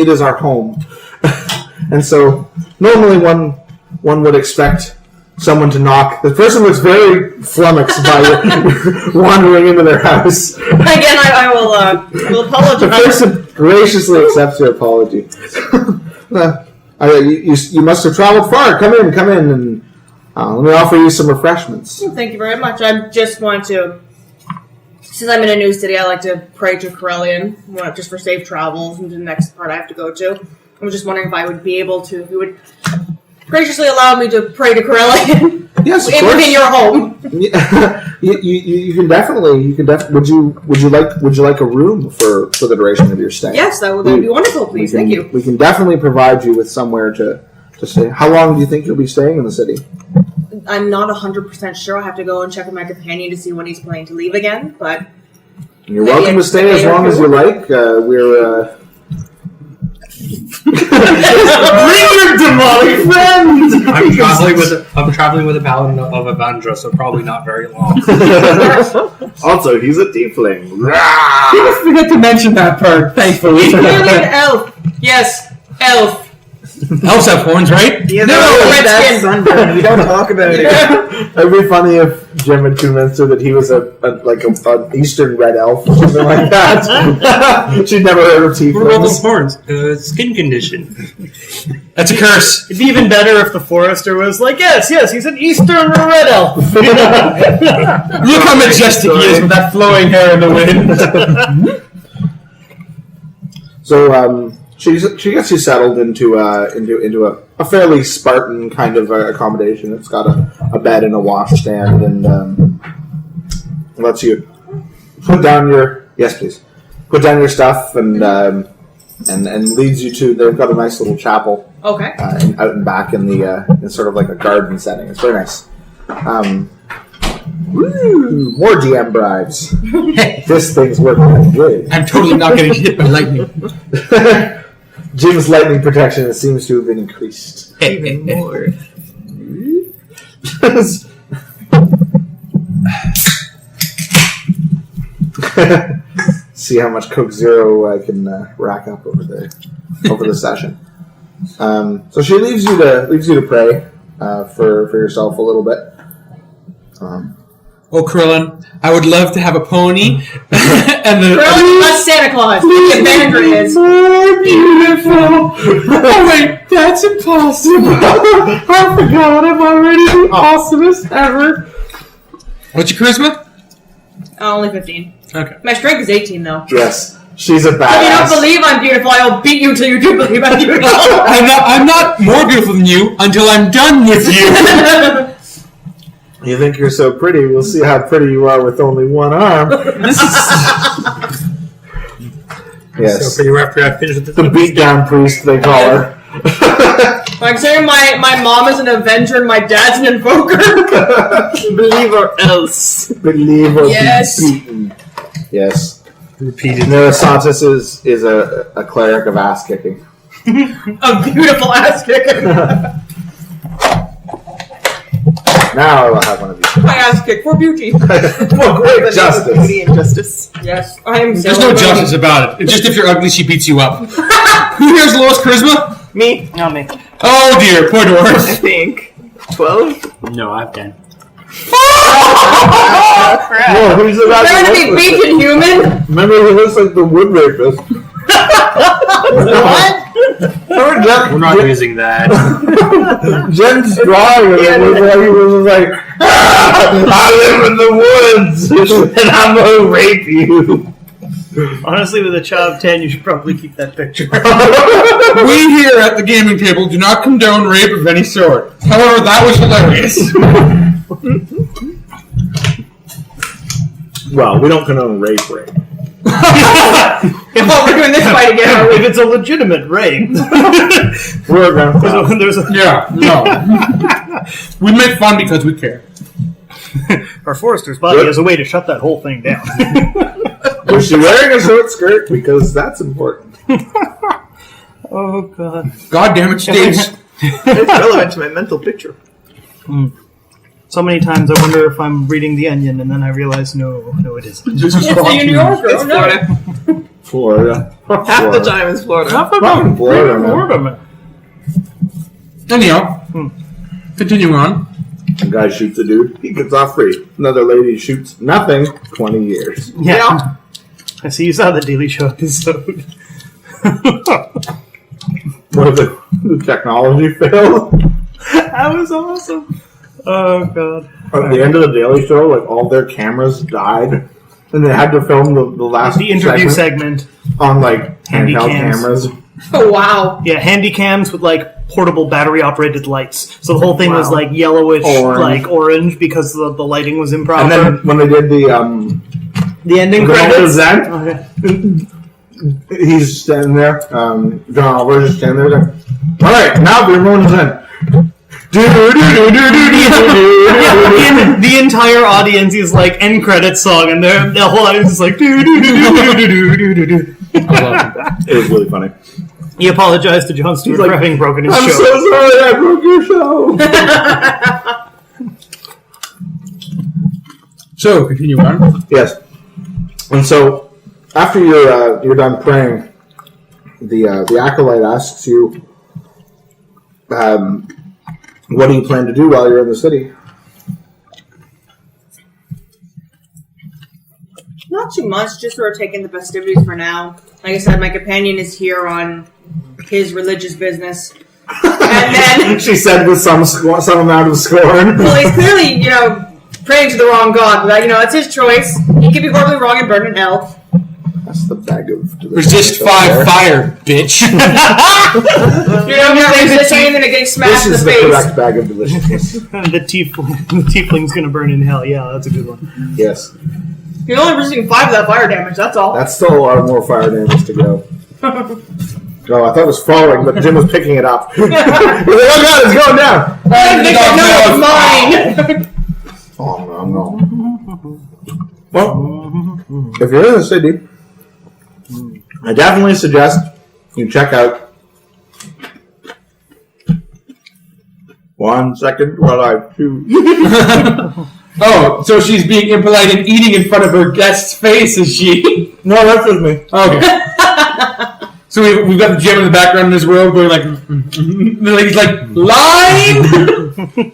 is our home. And so normally one would expect someone to knock. The person looks very flummoxed by you wandering into their house. Again, I will apologize. The person graciously accepts your apology. You must have traveled far. Come in, and let me offer you some refreshments. Thank you very much. I just want to, since I'm in a new city, I like to pray to Corellian, just for safe travels into the next part I have to go to. I was just wondering if I would be able to, if you would graciously allow me to pray to Corellian Yes, of course. within your home. You can definitely. Would you like a room for the duration of your stay? Yes, that would be wonderful, please. Thank you. We can definitely provide you with somewhere to stay. How long do you think you'll be staying in the city? I'm not 100% sure. I'll have to go and check with my companion to see when he's planning to leave again, but... You're welcome to stay as long as you like. We're... Bring your demonic friend! I'm traveling with a paladin of Avandra, so probably not very long. Also, he's a tiefling. I forgot to mention that part, thankfully. He's clearly an elf. Yes, elf. Elves have horns, right? Yeah, red that's skin. sunburn. We don't talk about it. It'd be funny if Jim had convinced her that he was an Eastern red elf or something like that. She'd never heard of What about those tieflings. horns? Skin condition. That's a curse. It'd be even better if the forester was like, yes, he's an Eastern red elf. Look how majestic he is with that flowing hair in the wind. So, she gets you settled into a fairly Spartan kind of accommodation. It's got a bed and a washstand, and lets you put down your stuff, and leads you to. They've got a nice little chapel Okay. out and back in in sort of like a garden setting. It's very nice. Woo, more GM bribes. This thing's working good. I'm totally not getting hit by lightning. Jim's lightning protection seems to have been increased. Even more. See how much Coke Zero I can rack up over the session. So she leaves you to pray for yourself a little bit. Oh, Krillin, I would love to have a pony. And the Krillin, not Santa Claus. The Avenger is. so beautiful. Oh wait, that's impossible. I forgot I'm already the awesomest ever. What's your charisma? Only 15. Okay. My strength is 18, though. Yes, she's a If you don't badass. believe I'm beautiful, I'll beat you till you do believe I'm beautiful. I'm not more beautiful than you until I'm done with you. You think you're so pretty? We'll see how pretty you are with only one arm. Yes, So pretty rough after I finish with the beatdown priest they call her. Considering my mom is an Avenger and my dad's an Invoker. Believe or else. Believe or Yes. be beaten. Yes. repeated. Nerisatis is a cleric of ass kicking. A beautiful ass kicker. Now I will have one of these. My ass kick for beauty. For great justice. Beauty and justice. Yes, I am. There's no justice about it. It's just if you're ugly, she beats you up. Who here's the lowest charisma? Me? Not me. Oh dear, poor I dwarf. think. 12? No, I've done. Oh, crap. No, who's about Trying to be look like beaten, human. Remember, he looks like the wood rapist. What? We're not using that. Jen's drawing of it was like he was like, I live in the woods and I'm gonna rape you. Honestly, with a child of 10, you should probably keep that picture. We here at the gaming table do not condone rape of any sort. However, that was hilarious. Well, we don't condone rape. Oh, we're doing this fight again. If it's a legitimate rape. We're gonna There's a, Yeah, no. We make fun because we care. our forester's body has a way to shut that whole thing down. Was she wearing a short skirt? Because that's important. Oh, God. God damn it, Staves. It's relevant to my mental picture. So many times I wonder if I'm reading The Onion, and then I realize, no, it isn't. It's a New Yorker. It's Oh, no. Florida. Florida. Half the time it's Florida. Fucking Florida, man. Florida, man. Anyhow, continuing on. A guy shoots a dude, he gets off free. Another lady shoots nothing, 20 years. Yeah. I see you saw the Daily Show episode. What if the technology failed? That was awesome. Oh, God. At the end of the Daily Show, like all their cameras died, and they had to film the last The interview segment. on like Handy handheld cams. cameras. Oh, wow. Yeah, handy cams with, like, portable battery-operated lights. So the whole thing was Wow. like yellowish, Orange. like orange, because the lighting was improper. And then when they did the ending the credits. event, Okay. he's standing there. John Oliver's just standing there. Like, all right, now the remote is in. The entire audience is like end credits song, and the whole audience is like do do do do do do do do. It was really funny. He apologized to Jon Stewart for having broken his I'm show. so sorry I broke your show. So, continue on. Yes. And so, after you're done praying, the acolyte asks you, what do you plan to do while you're in the city? Not too much, just sort of taking the festivities for now. Like I said, my companion is here on his religious business. And then, She said with some amount of scorn. well, he's clearly, praying to the wrong god, but, that's his choice. He could be horribly wrong and burn in hell. That's the bag of... Resist 5 fire, bitch. You're resisting and then getting smashed in This the is the face. correct bag of deliciousness. the tiefling's gonna burn in hell. Yeah, that's a good one. Yes. You're only resisting 5 of that fire damage, that's all. That's still a lot more fire damage to go. Oh, I thought it was falling, but Jim was picking it up. He's like, oh god, it's going down! No, it's mine! Oh, no. Well, if you're in the city, I definitely suggest you check out. 1 second while I choose. Oh, so she's being impolite and eating in front of her guest's face, is she? No, that's just me. Okay. So we've got the gem in the background in this world going like, the lady's like, line!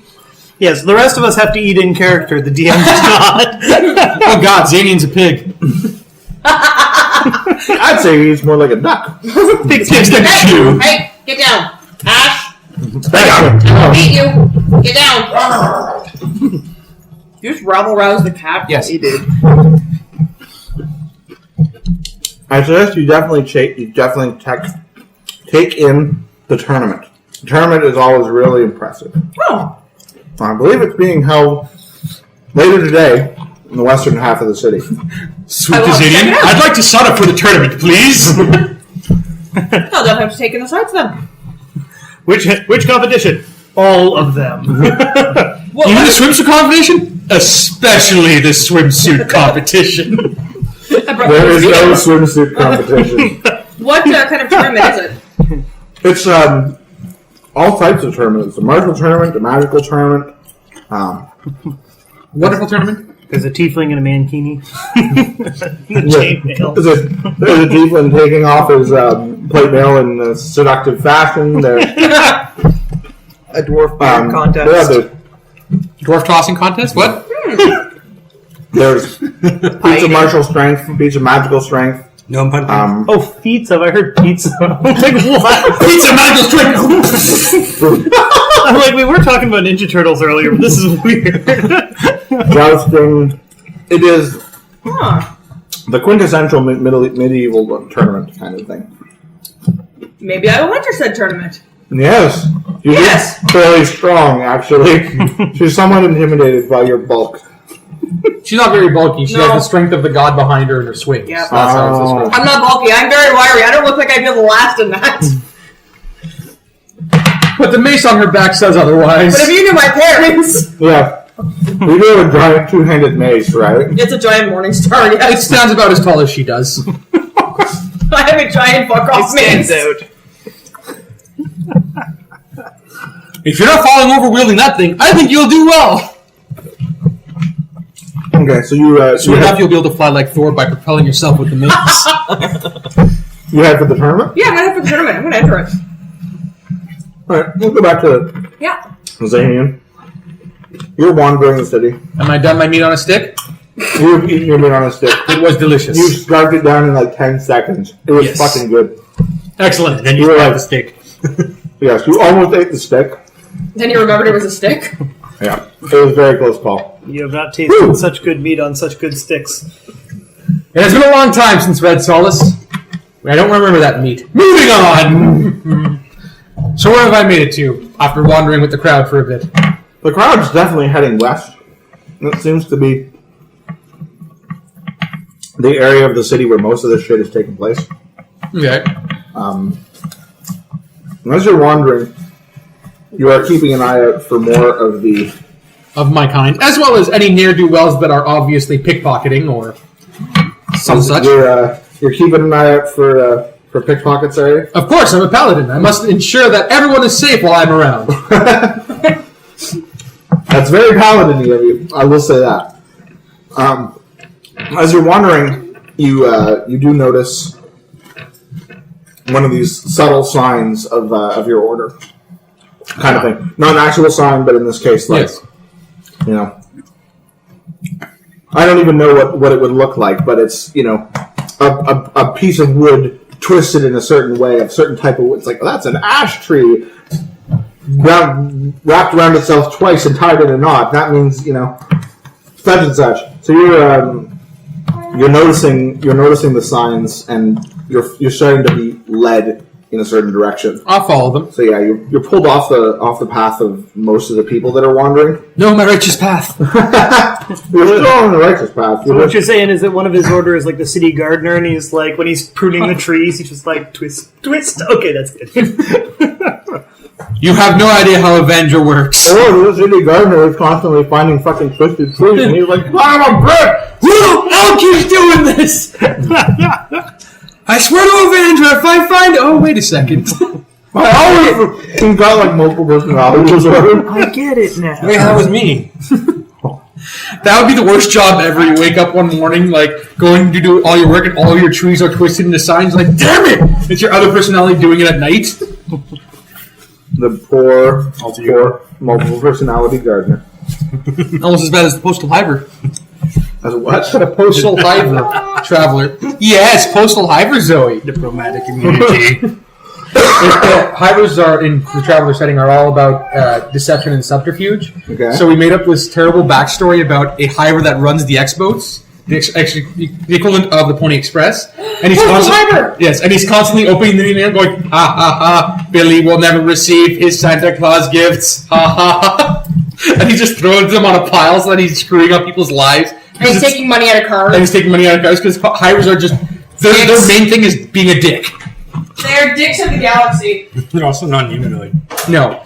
Yes, the rest of us have to eat in character. The DM does not. Oh god, Xanian's a pig. I'd say he's more like a duck. Pig's Hey, get down. Ash, I'll beat you. Get down. You just rabble rouse the cat? Yes, he did. I suggest you definitely take in the tournament. The tournament is always really impressive. Oh. I believe it's being held later today in the western half of the city. Sweet I want to check Xanian, it out. I'd like to sign up for the tournament, please. I'll definitely have to take in the sights then. Which competition? All of them. Even the swimsuit competition? Especially the swimsuit competition. There is no swimsuit competition. What kind of tournament is it? It's all types of tournaments. A martial tournament, a magical tournament. Wonderful tournament. There's a tiefling and a mankini. There's a tiefling taking off his plate mail in a seductive fashion. There's A dwarf beer contest. Dwarf tossing contest? What? There's feats of martial strength, feats of magical strength. No, I'm punting. Oh, pizza! I heard pizza. I'm like, what? Pizza magical strength! I'm like, we were talking about Ninja Turtles earlier, but this is weird. Jousting. It is Huh. the quintessential medieval tournament kind of thing. Maybe I will enter said tournament. Yes. You Yes. look fairly strong, actually. She's somewhat intimidated by your bulk. She's not very bulky. She No. has the strength of the god behind her in her swings. Yep. That's how it's described. I'm not bulky. I'm very wiry. I don't look like I'd be able to last in that. But the mace on her back says otherwise. But if you knew my parents, Yeah. You do have a giant two-handed mace, right? it's a giant morning star. It Yes, stands about as tall as she does. I have a giant fuck It off stands mace. out. If you're not falling over wielding that thing, I think you'll do well. Okay, so you Soon enough, you'll be able to fly like Thor by propelling yourself with the mace. you head for the tournament? Yeah, I'm gonna head for the tournament. I'm gonna enter it. Alright, we'll go back to Yeah. Xanian. You're wandering the city. Am I done my meat on a stick? You've eaten your meat on a stick. It was delicious. You scarfed it down in like 10 seconds. It was Yes. fucking good. Excellent. And then You you were grab like- the stick. Yes, you almost ate the stick. Then you remembered it was a stick. Yeah. It was a very close call. You have not tasted such good meat on such good sticks. It has been a long time since Red Solace. I don't remember that meat. Moving on! So where have I made it to after wandering with the crowd for a bit? The crowd's definitely heading west. It seems to be the area of the city where most of this shit is taking place. Okay. As you're wandering, you are keeping an eye out for more of the... Of my kind, as well as any ne'er-do-wells that are obviously pickpocketing or some such. You're keeping an eye out for pickpockets, are you? Of course, I'm a paladin. I must ensure that everyone is safe while I'm around. That's very paladin-y of you, I will say that. As you're wandering, you do notice one of these subtle signs of your order, kind of thing. Not an actual sign, but in this case, like, yes. You know, I don't even know what it would look like, but it's, you know, a piece of wood twisted in a certain way, a certain type of wood. It's like, well, that's an ash tree wrapped around itself twice and tied in a knot. That means, you know, such and such. So you're noticing the signs, and you're starting to be led in a certain direction. I'll follow them. So yeah, you're pulled off the path of most of the people that are wandering. No, my righteous path. You're still on the righteous path. So what you're saying is that one of his orders is like the city gardener, and he's like, when he's pruning the trees, he's just like, twist. Okay, that's good. You have no idea how Avenger works. Oh, the city gardener is constantly finding fucking twisted trees, and he's like, I'm a brick! Who else keeps doing this? I swear to Avenger, if I find... Oh, wait a second. I always... He's got like multiple personalities. I get it now. Wait, that was me. That would be the worst job ever. You wake up one morning, like, going to do all your work, and all your trees are twisted into signs. Like, damn it! It's your other personality doing it at night. The poor multiple personality gardener. Almost as bad as the postal hiver. As what? The postal hiver traveler. Yes, postal hiver Zoe. Diplomatic immunity. The hivers are in the traveler setting are all about deception and subterfuge. Okay. So we made up this terrible backstory about a hiver that runs the X-boats, the equivalent of the Pony Express, and he's constantly and he's constantly opening the email, going, ha ha ha, Billy will never receive his Santa Claus gifts, ha ha ha, and he just throws them on a pile so that he's screwing up people's lives. And he's taking money out of cars. And he's taking money out of cars because hivers are just their main thing is being a dick. They're dicks of the galaxy. They're also non-humanoid. No.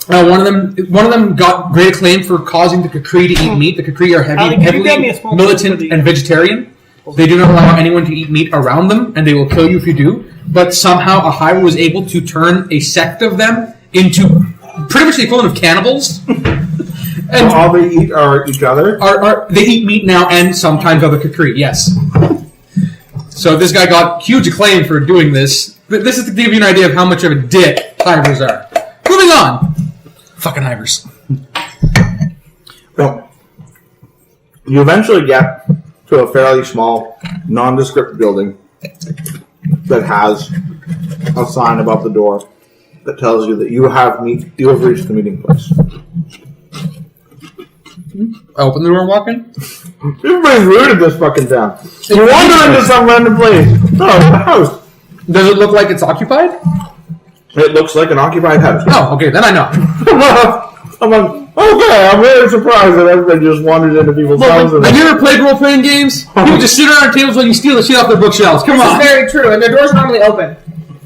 One of them got great acclaim for causing the Kukri to eat meat. The Kukri are Alli, could you grab me heavily a small militant plate for the- and vegetarian. They do not allow anyone to eat meat around them, and they will kill you if you do. But somehow a hive was able to turn a sect of them into pretty much the equivalent of cannibals. And all they eat are each other? They eat meat now and sometimes other Kukri, yes. So this guy got huge acclaim for doing this. But this is to give you an idea of how much of a dick hivers are. Moving on. Fucking hivers. Well, you eventually get to a fairly small, nondescript building that has a sign above the door that tells you that you have reached the meeting place. Open the door and walk in. Everybody's rude at this fucking town. You wander into some random place. Oh, a house. Does it look like it's occupied? It looks like an occupied house. Oh, okay, then I know. I'm like, okay, I'm really surprised that everybody just wanders into people's houses. Have you ever played role-playing games? People just sit around tables while you steal the shit off their bookshelves. Come This on. is very true, and their doors normally open.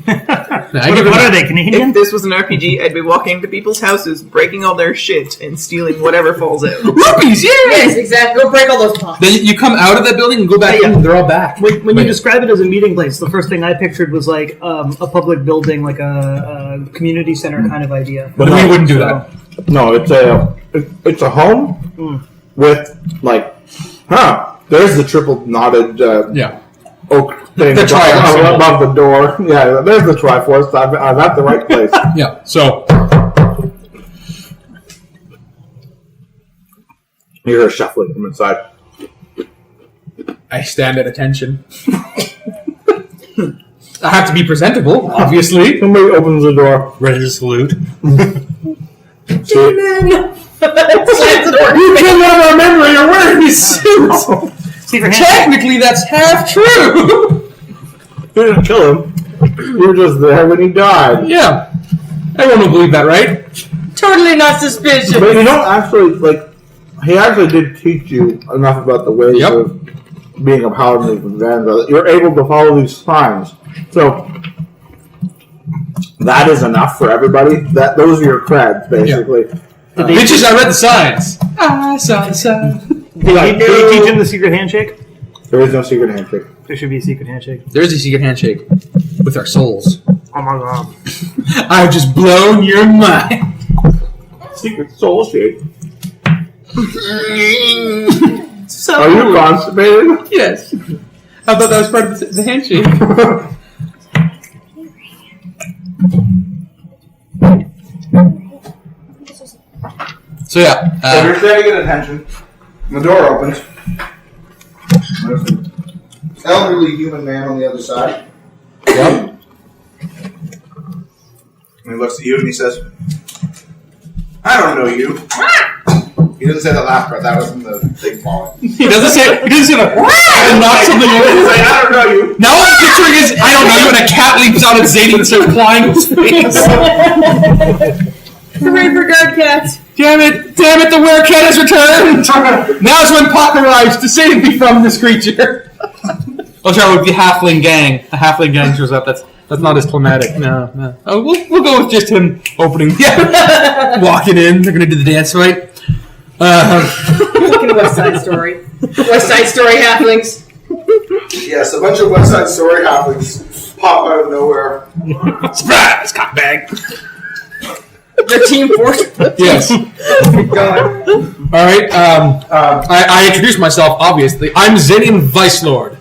What are they, Canadian? If this was an RPG, I'd be walking into people's houses, breaking all their shit, and stealing whatever falls out. Rupees, yeah! Yes, exactly. Go break all those pots. Then you come out of that building and go back in, and they're all back. When you describe it as a meeting place, the first thing I pictured was like a public building, like a community center kind of idea. But we wouldn't do that. No, it's a home with, like, there's the triple knotted oak thing The Triforce above the door. Yeah, there's the Triforce. I'm at the right place. Yeah, so... You hear a shuffling from inside. I stand at attention. I have to be presentable, obviously. Somebody opens the door. Ready to salute. You cannot remember you're wearing these suits! See your hand. Technically, that's half true! You didn't kill him. You were just there when he died. Yeah. Everyone will believe that, right? Totally not suspicious. But you don't actually, like, he actually did teach you enough about the ways Yep. of being a paladin of Vanguard. You're able to follow these signs. So, that is enough for everybody. Those are your creds, basically. Bitches, I read the signs. I saw the sign. Did you teach him the secret handshake? There is no secret handshake. There should be a secret handshake. There's a secret handshake with our souls. Oh my god. I've just blown your mind. Secret soul shake. So Are you constipated? Yes. I thought that was part of the handshake. So yeah, So you're trying to get attention. The door opens. There's an elderly human man on the other side. yep. And he looks at you and he says, I don't know you. He didn't say the last part. That was in the big ball. He doesn't say the and knock something over. I don't know you. Now what I'm picturing is I don't know you, and a cat leaps out at Xanian and starts clawing his face. hooray for guard cats. Damn it, the werecat has returned! Now's when Pac arrives to save me from this creature. Oh, sorry, with the halfling gang. The halfling gang shows up. That's not as climatic. No. Oh, we'll go with just him opening. Yeah, walking in. They're gonna do the dance fight. Fucking West Side Story. West Side Story halflings. Yes, a bunch of West Side Story halflings pop out of nowhere. Surprise, cockbag. The team force. Yes. All right. I introduced myself. Obviously, I'm Xanian Vicelord,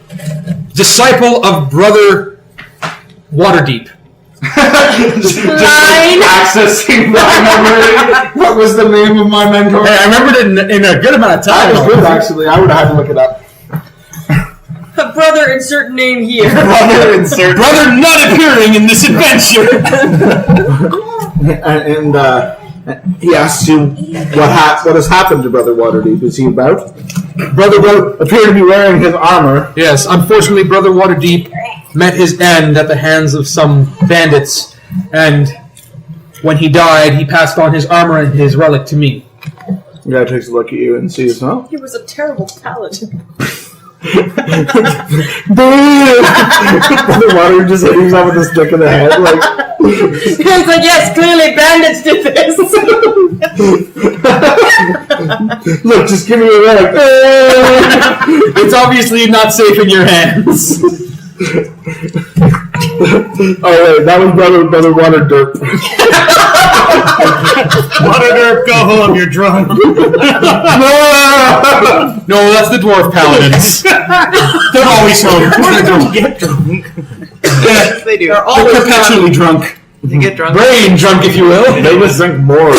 disciple of Brother Waterdeep. Accessing my memory. What was the name of my mentor? Hey, I remembered it in a good amount of time. That was good, actually. I would have had to look it up. Brother, insert name here. Brother not appearing in this adventure. And he asks you what has happened to Brother Waterdeep. Is he about? Brother appeared to be wearing his armor. Yes, unfortunately, Brother Waterdeep met his end at the hands of some bandits, and when he died, he passed on his armor and his relic to me. The guy takes a look at you and sees, no? He was a terrible paladin. Brother Water just hit himself with a stick in the head, like. It's like, yes, clearly bandits did this. Look, just give me a relic. It's obviously not safe in your hands. Oh wait, that was Brother Water Dirt. Water Derp, go home, you're drunk. No, that's the dwarf paladins. They're always home. They don't get drunk. They do. They're all They're perpetually drunk. They get drunk. Brain drunk, if you will. They just drink more.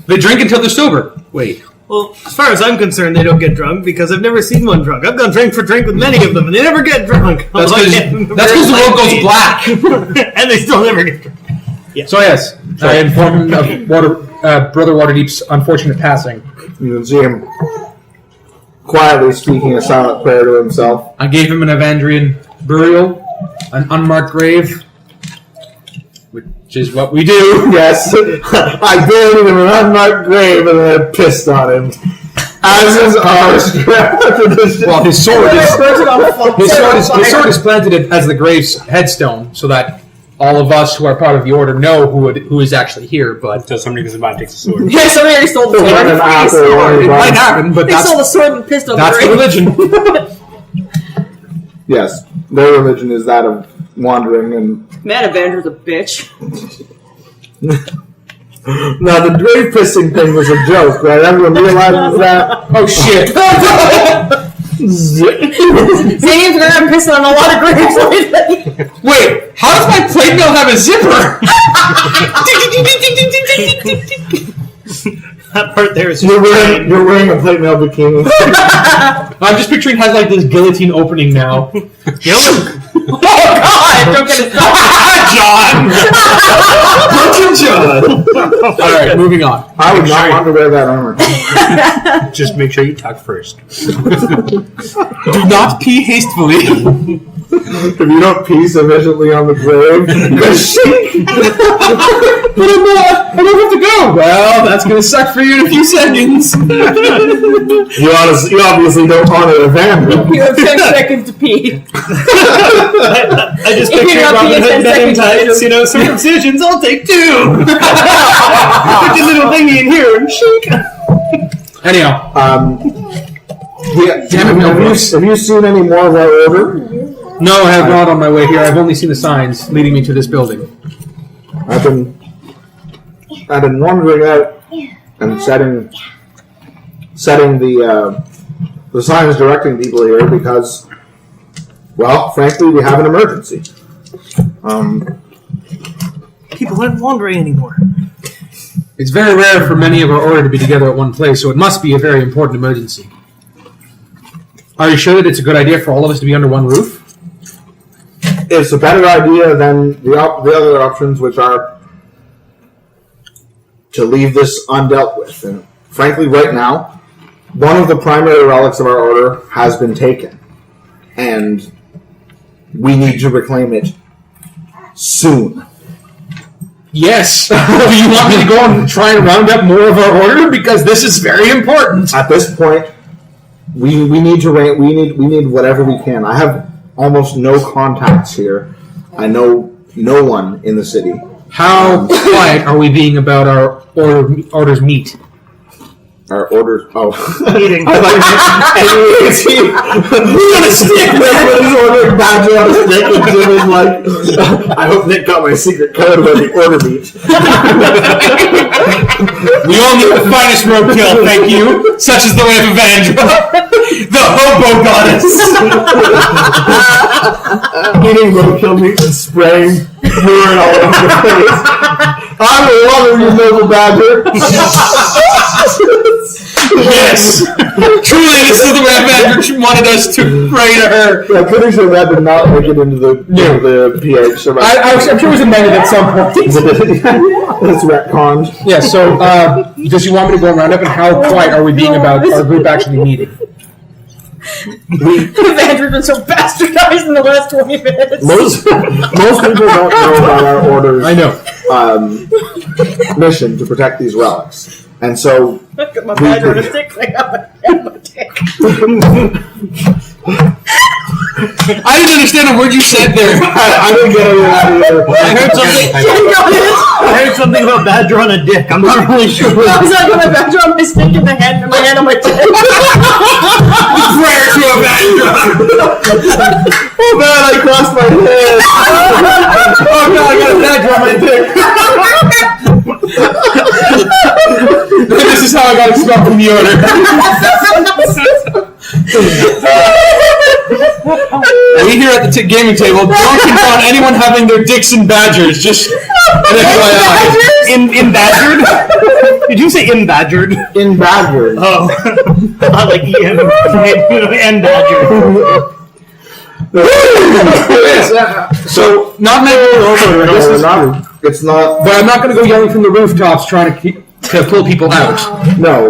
They drink until they're sober. Wait. Well, as far as I'm concerned, they don't get drunk because I've never seen one drunk. I've gone drink for drink with many of them, and they never get drunk. That's because the world goes black. And they still never get drunk. So yes, I informed him of Brother Waterdeep's unfortunate passing. You can see him quietly speaking a silent prayer to himself. I gave him an Evandrian burial, an unmarked grave, which is what we do. Yes, I buried him in an unmarked grave and then I pissed on him. As is ours. Well, his sword is planted as the grave's headstone, so that all of us who are part of the order know who is actually here. But Until somebody goes by and takes a sword. Yeah, somebody already stole the sword. An apple or it a might bunch. happen. But They stole the sword and pissed on that's the the grave. religion. Yes, their religion is that of wandering and. Man, Evander's a bitch. Now the grave pissing thing was a joke, right? Everyone realizes that. Oh shit! Xanian's gonna have pissed on a lot of graves lately. Wait, how does my plate mail have a zipper? That part there is You're wearing a plate mail bikini. I'm just picturing it has like this guillotine opening now. Oh God! Don't get it John! Alright, moving on. I would not want to wear that armor. Just make sure you tuck first. Do not pee hastefully. If you don't pee sufficiently on the grave, the shake. But I don't have to go. Well, that's going to suck for you in a few seconds. You obviously don't honor Evandro. You have 10 seconds to pee. I just If picture you're not Robin being Hood betting 10 seconds, tights, circumcisions, I'll take 2. Put your little thingy in here and shake. Anyhow. Have you seen any more of our order? No, I have not on my way here. I've only seen the signs leading me to this building. I've been wandering out and setting the signs directing people here because, well, frankly, we have an emergency. People aren't wandering anymore. It's very rare for many of our order to be together at one place, so it must be a very important emergency. Are you sure that it's a good idea for all of us to be under one roof? It's a better idea than the other options, which are to leave this undealt with. And frankly, right now, one of the primary relics of our order has been taken, and we need to reclaim it soon. Yes. Do you want me to go and try and round up more of our order? Because this is very important. At this point, we need whatever we can. I have almost no contacts here. I know no one in the city. How quiet are we being about our order's meat? Our orders. Oh, Eating. I thought we're gonna stick with his order badge on a stick, and Jim is like, I hope Nick got my secret code about the order meat. We all need the finest roadkill, thank you. Such is the way of Evandro, the hobo goddess. Eating roadkill meat and spraying urine all over the face. I'm a lover, you noble badger. Yes! Truly, this is the way Evandro wanted us to pray to her. Yeah, I'm pretty sure that did not make it into the pH. So I'm sure it was amended at some point. That's retconned. Yeah, so does you want me to go around up, and how quiet are we being about our group actually meeting? Evandro's been so bastardized in the last 20 minutes. Most people don't know about our order's mission to protect these relics. And so Look at my badger on a stick. I got my dick. I didn't understand a word you said there. I didn't get any of that either. I heard something about badger on a dick. I'm not really sure. I was like, my badger on my stick in the head and my hand on my dick. Prayer to Evandro. Oh man, I crossed my head. Oh no, I got a badger on my dick. This is how I got expelled from the order. We here at the gaming table don't condone anyone having their dicks in badgers. Just an FYI. In badgered? Did you say in badgered? In badger. Oh, I like Ian and badgered. So not many. It's not. But I'm not going to go yelling from the rooftops trying to pull people out. No.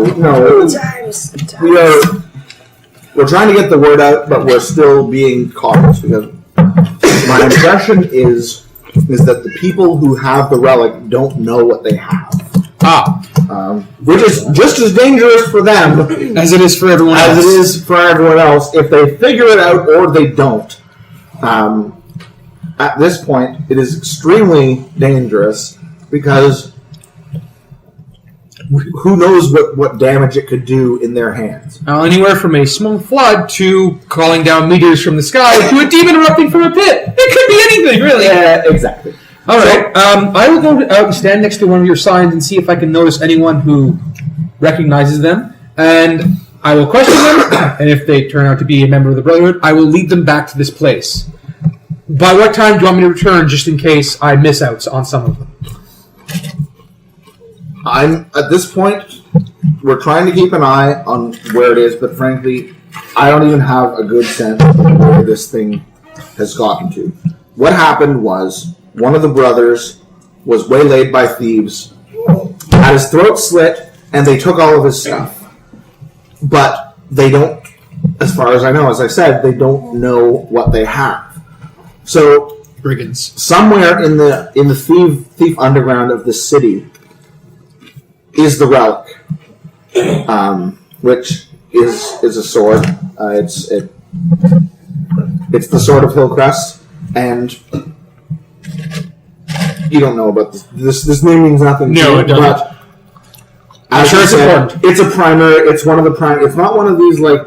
We're trying to get the word out, but we're still being cautious because my impression is that the people who have the relic don't know what they have. Which is just as dangerous for them as it is for everyone else. As it is for everyone else if they figure it out or they don't. At this point, it is extremely dangerous because who knows what damage it could do in their hands. Anywhere from a small flood to calling down meteors from the sky to a demon erupting from a pit. It could be anything, really. Yeah, exactly. All right. I will go out and stand next to one of your signs and see if I can notice anyone who recognizes them. And I will question them, and if they turn out to be a member of the Brotherhood, I will lead them back to this place. By what time do you want me to return, just in case I miss out on some of them? At this point, we're trying to keep an eye on where it is, but frankly, I don't even have a good sense of where this thing has gotten to. What happened was, one of the brothers was waylaid by thieves, had his throat slit, and they took all of his stuff. But they don't, as far as I know, as I said, they don't know what they have. So Brigands. somewhere in the thief underground of the city is the relic, which is a sword. It's the sword of Hillcrest, and you don't know about this. This name means nothing. No, to you, it doesn't. But I'm sure it's important. It's a primary. It's one of the prime. It's not one of these like,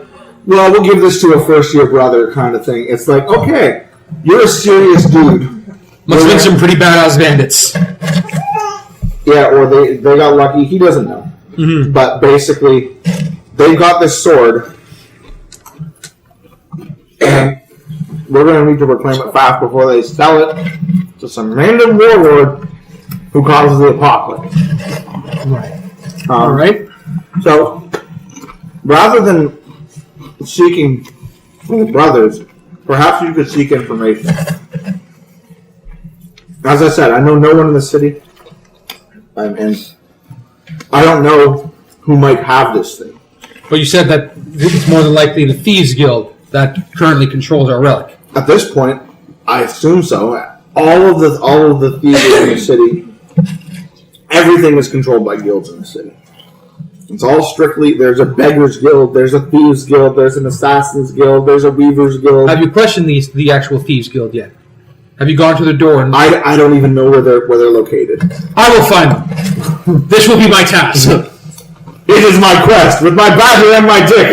well, we'll give this to a first-year brother kind of thing. It's like, okay, you're a serious dude. Must have been some pretty badass bandits. Yeah, or they got lucky. He doesn't know. Mm-hmm. But basically, they got this sword, and we're going to need to reclaim it fast before they sell it to some random warlord who causes the apocalypse. Right. All right. So, rather than seeking for the brothers, perhaps you could seek information. As I said, I know no one in the city, and I don't know who might have this thing. But you said that it's more than likely the Thieves Guild that currently controls our relic. At this point, I assume so. All of the thieves in the city, everything is controlled by guilds in the city. It's all strictly, there's a Beggar's Guild, there's a Thieves Guild, there's an Assassin's Guild, there's a Weaver's Guild. Have you questioned the actual Thieves Guild yet? Have you gone to the door? And I don't even know where they're located. I will find them. This will be my task. It is my quest, with my battery and my dick.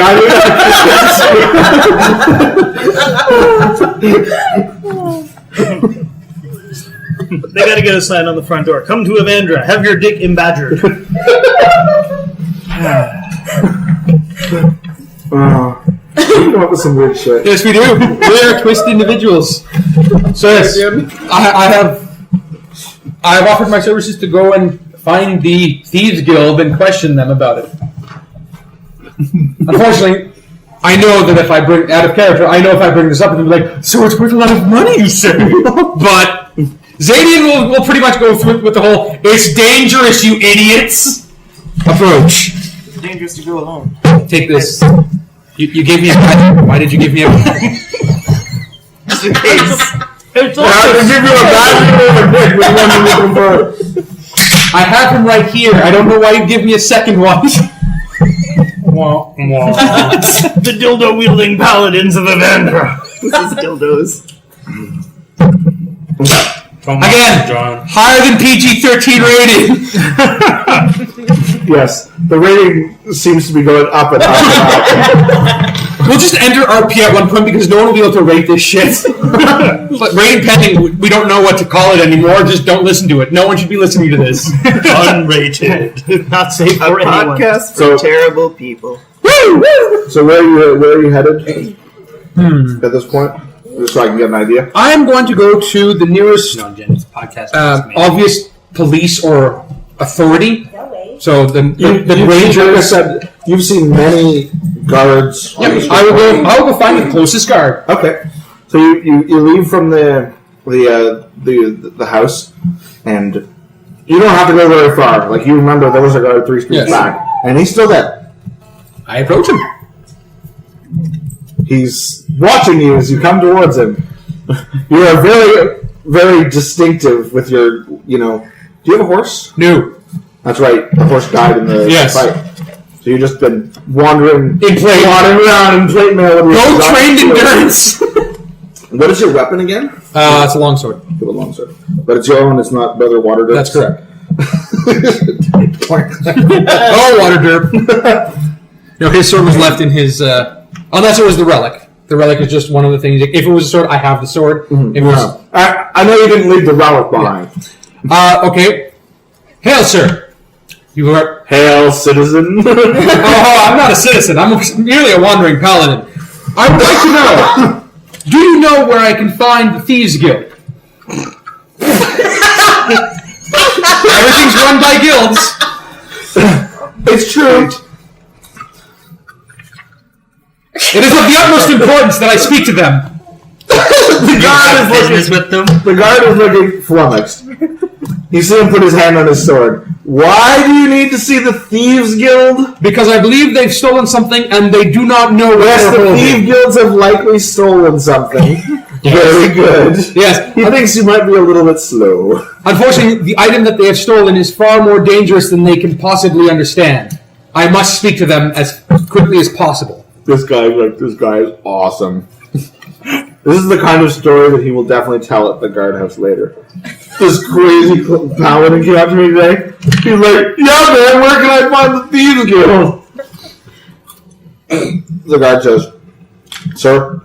They gotta get a sign on the front door. Come to Evandra. Have your dick embadgered. We come up with some weird shit. Yes, we do. We are twisted individuals. So yes, I have offered my services to go and find the Thieves Guild and question them about it. Unfortunately, I know that if I bring out of character, if I bring this up, they'll be like, "So it's worth a lot of money, sir." But Xanian will pretty much go through with the whole "it's dangerous, you idiots" approach. It's dangerous to go alone. Take this. You gave me a badge. Why did you give me a badge? Just in case. I have him right here. I don't know why you give me a second one. The dildo-wielding paladins of Evandra. This is dildos. Again, higher than PG-13 rating. Yes, the rating seems to be going up and up and up. We'll just enter RP at one point because no one will be able to rate this shit. But rating pending, we don't know what to call it anymore. Just don't listen to it. No one should be listening to this. Unrated. Not safe A for anyone. podcast for So- terrible people. So where are you headed at this point? Just so I can get an idea. I am going to go to the nearest No, Jen, it's a podcast. obvious police or authority. So the Ranger, like I rangers. said, you've seen many guards. on the street. I will go find the closest guard. Okay, so you leave from the house, and you don't have to go very far. Like you remember, there was a guard 3 streets Yes. back, and he's still there. I approach him. He's watching you as you come towards him. You are very, very distinctive with your, Do you have a horse? No. That's right. The horse died in the Yes. fight. So you've just been wandering plate. around in plate mail. With your Go exotic trained sword. endurance. What is your weapon again? It's a longsword. You have a long sword, but it's your own. It's not Brother Water. That's correct. Oh, water derp. No, his sword was left in his. Unless it was the relic. The relic is just one of the things. If it was a sword, I have the sword. It was. No. I know you didn't leave the relic behind. Okay. Hail, sir. You are. Hail, citizen. Oh, I'm not a citizen. I'm merely a wandering paladin. I would like to know. Do you know where I can find the Thieves Guild? Everything's run by guilds. It's true. It is of the utmost importance that I speak to them. The guard is looking flummoxed. You see him put his hand on his sword. Why do you need to see the Thieves Guild? Because I believe they've stolen something and they do not know where Yes, they're the holding. Thieves Guilds have likely stolen something. Very good. Yes. He thinks you might be a little bit slow. Unfortunately, the item that they have stolen is far more dangerous than they can possibly understand. I must speak to them as quickly as possible. This guy is awesome. This is the kind of story that he will definitely tell at the guardhouse later. This crazy paladin came up to me today. He's like, yeah, man, where can I find the Thieves Guild? The guard says, sir,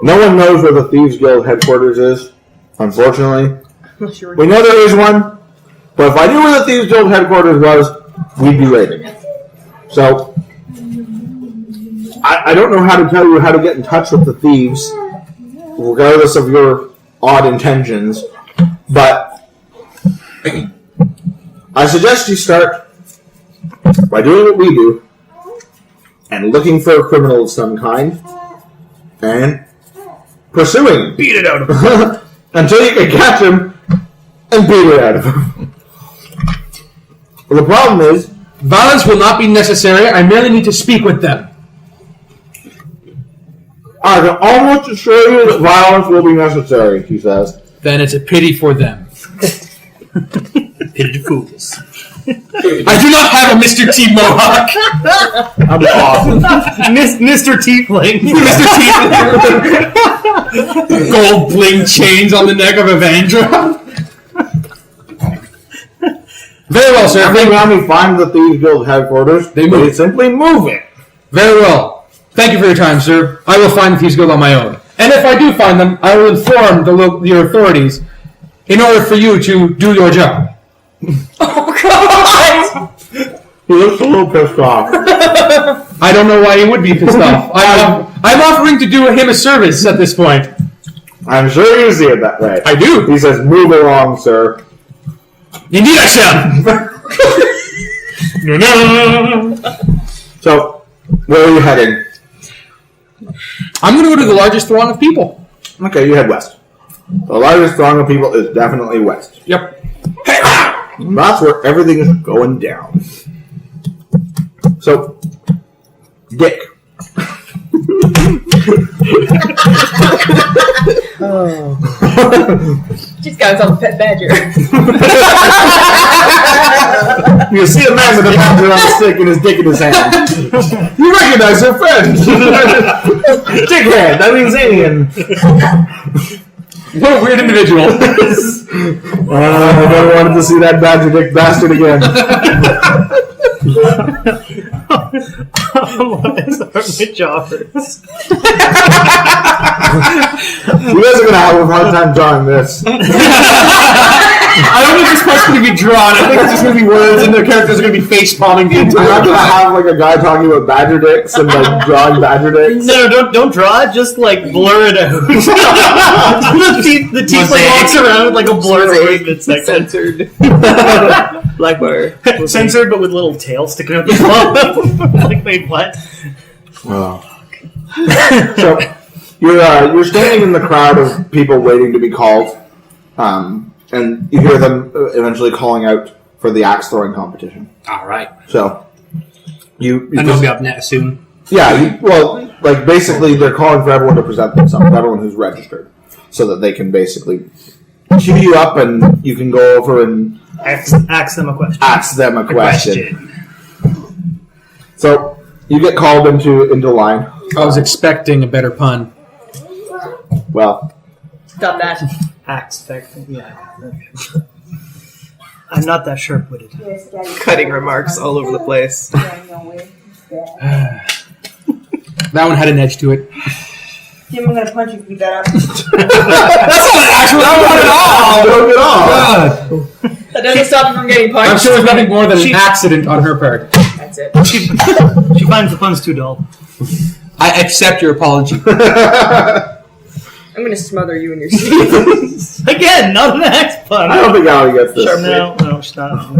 no one knows where the Thieves Guild headquarters is, unfortunately. We know there is one, but if I knew where the Thieves Guild headquarters was, we'd be raiding it. So, I don't know how to tell you how to get in touch with the thieves, regardless of your odd intentions, but I suggest you start by doing what we do and looking for a criminal of some kind and pursuing. Beat it out of him. Until you can catch him and beat it out of him. Well, the problem is, Violence will not be necessary. I merely need to speak with them. I can almost assure you that violence will be necessary, he says. Then it's a pity for them. Pity to fools. I do not have a Mr. T Mohawk. I'm awesome. Mr. Tiefling. Mr. T Gold bling chains on the neck of Evandra. Very well, sir. Every time we find the Thieves Guild headquarters, They move. we simply move it. Very well. Thank you for your time, sir. I will find the Thieves Guild on my own. And if I do find them, I will inform the authorities in order for you to do your job. Oh, God! He looks a little pissed off. I don't know why he would be pissed off. I'm offering to do him a service at this point. I'm sure you see it that way. I do. He says, move along, sir. Indeed I shall. So, where are you heading? I'm going to go to the largest throng of people. Okay, you head west. The largest throng of people is definitely west. Yep. That's where everything is going down. So, Dick. Just got himself a pet badger. You see a man with a badger on a stick and his dick in his hand. You recognize your friend. Dickhead, that means Xanian. What a weird individual. I never wanted to see that badger dick bastard again. Which offers? You guys are going to have a hard time drawing this. I don't think this part's going to be drawn. I think it's just going to be words and the characters are going to be face palming the I'm entire not going to time. have like a guy talking about badger dicks and like drawing badger dicks. No, don't draw it. Just like blur it out. the tiefling walks around with like a blur wig that's like censored. Black bar. Censored, but with little tail sticking out the bottom. Like, wait, what? Oh. So you're standing in the crowd of people waiting to be called, and you hear them eventually calling out for the axe throwing competition. All right. So you And they'll be up next soon. yeah, basically they're calling for everyone to present themselves, everyone who's registered, so that they can basically queue you up and you can go over and Ask them a question. ask them a question. So you get called into line. I was expecting a better pun. Well, Stop that. Axe effect. Yeah. I'm not that sharp-witted. Cutting remarks all over the place. That one had an edge to it. Tim, I'm gonna punch you if you beat that up. That's not an actual one at all! That doesn't stop you from getting punched. I'm sure it was nothing more than an accident on her part. That's it. She finds the puns too dull. I accept your apology. I'm gonna smother you in your sleep. Again, not an axe pun. I don't think Alli gets this. No, she's not.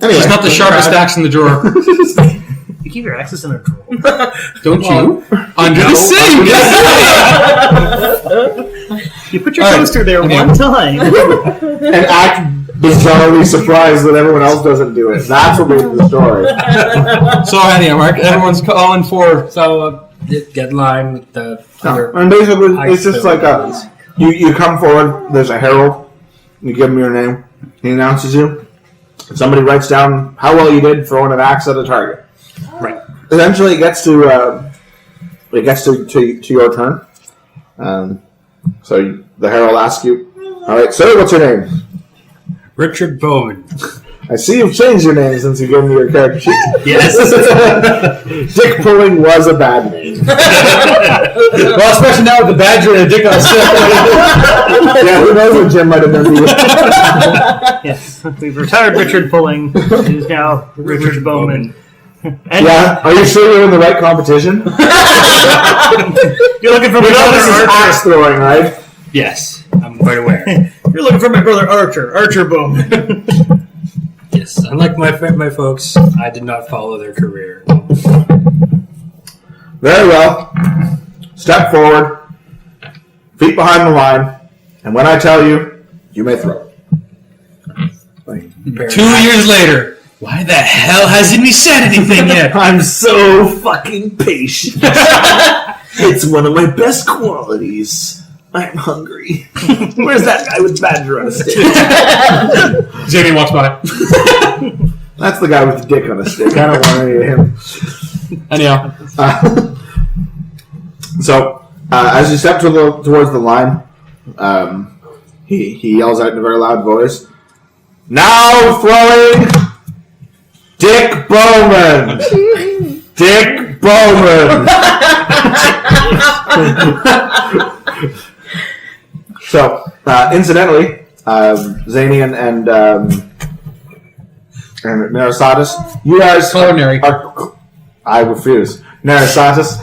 Anyway, She's not the sharpest axe in the drawer. You keep your axes in a drawer. Don't you? Under the sink! You put your All right. toaster there one time. and act bizarrely surprised that everyone else doesn't do it. That's what made the story. So, anyhow, Mark, everyone's calling for. So get in line with the other. And basically, I it's just still- like you come forward. There's a herald. You give him your name. He announces you. Somebody writes down how well you did throwing an axe at a target. Right. Eventually, it gets to your turn. So the herald asks you, "All right, sir, what's your name?" Richard Bowman. I see you've changed your name since you gave me your character sheet. Yes. Dick pulling was a bad name. Well, especially now with the badger and a dick on a stick. Yeah, who knows what Jim might have done to you. Yes, we've retired Richard Pulling. Who's now Richard Bowman. And Yeah, are you sure you're in the right competition? you're looking for my You know this is brother axe Archer. throwing, right? Yes, I'm quite aware. You're looking for my brother Archer Bowman. Yes, unlike my folks, I did not follow their career. Very well. Step forward, feet behind the line, and when I tell you, you may throw. 2 years later, why the hell hasn't he said anything yet? I'm so fucking patient. It's one of my best qualities. I'm hungry. Where's that guy with badger on a stick? Jamie walks by. That's the guy with the dick on a stick. I don't want any of him. Anyhow, So, as you step towards the line, he yells out in a very loud voice, "Now throwing Dick Bowman! Dick Bowman!" So, incidentally, Xanian and Nerisatis, you guys Culinary. are... I refuse. Nerisatis,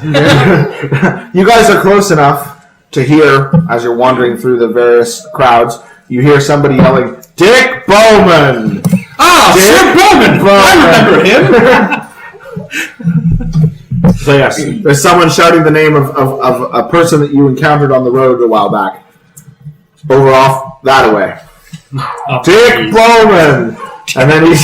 you guys are close enough to hear, as you're wandering through the various crowds, you hear somebody yelling, "Dick Bowman!" ah, Sir Bowman! I remember him. So yes, there's someone shouting the name of a person that you encountered on the road a while back. Over off that way. Dick Bowman! And then he's...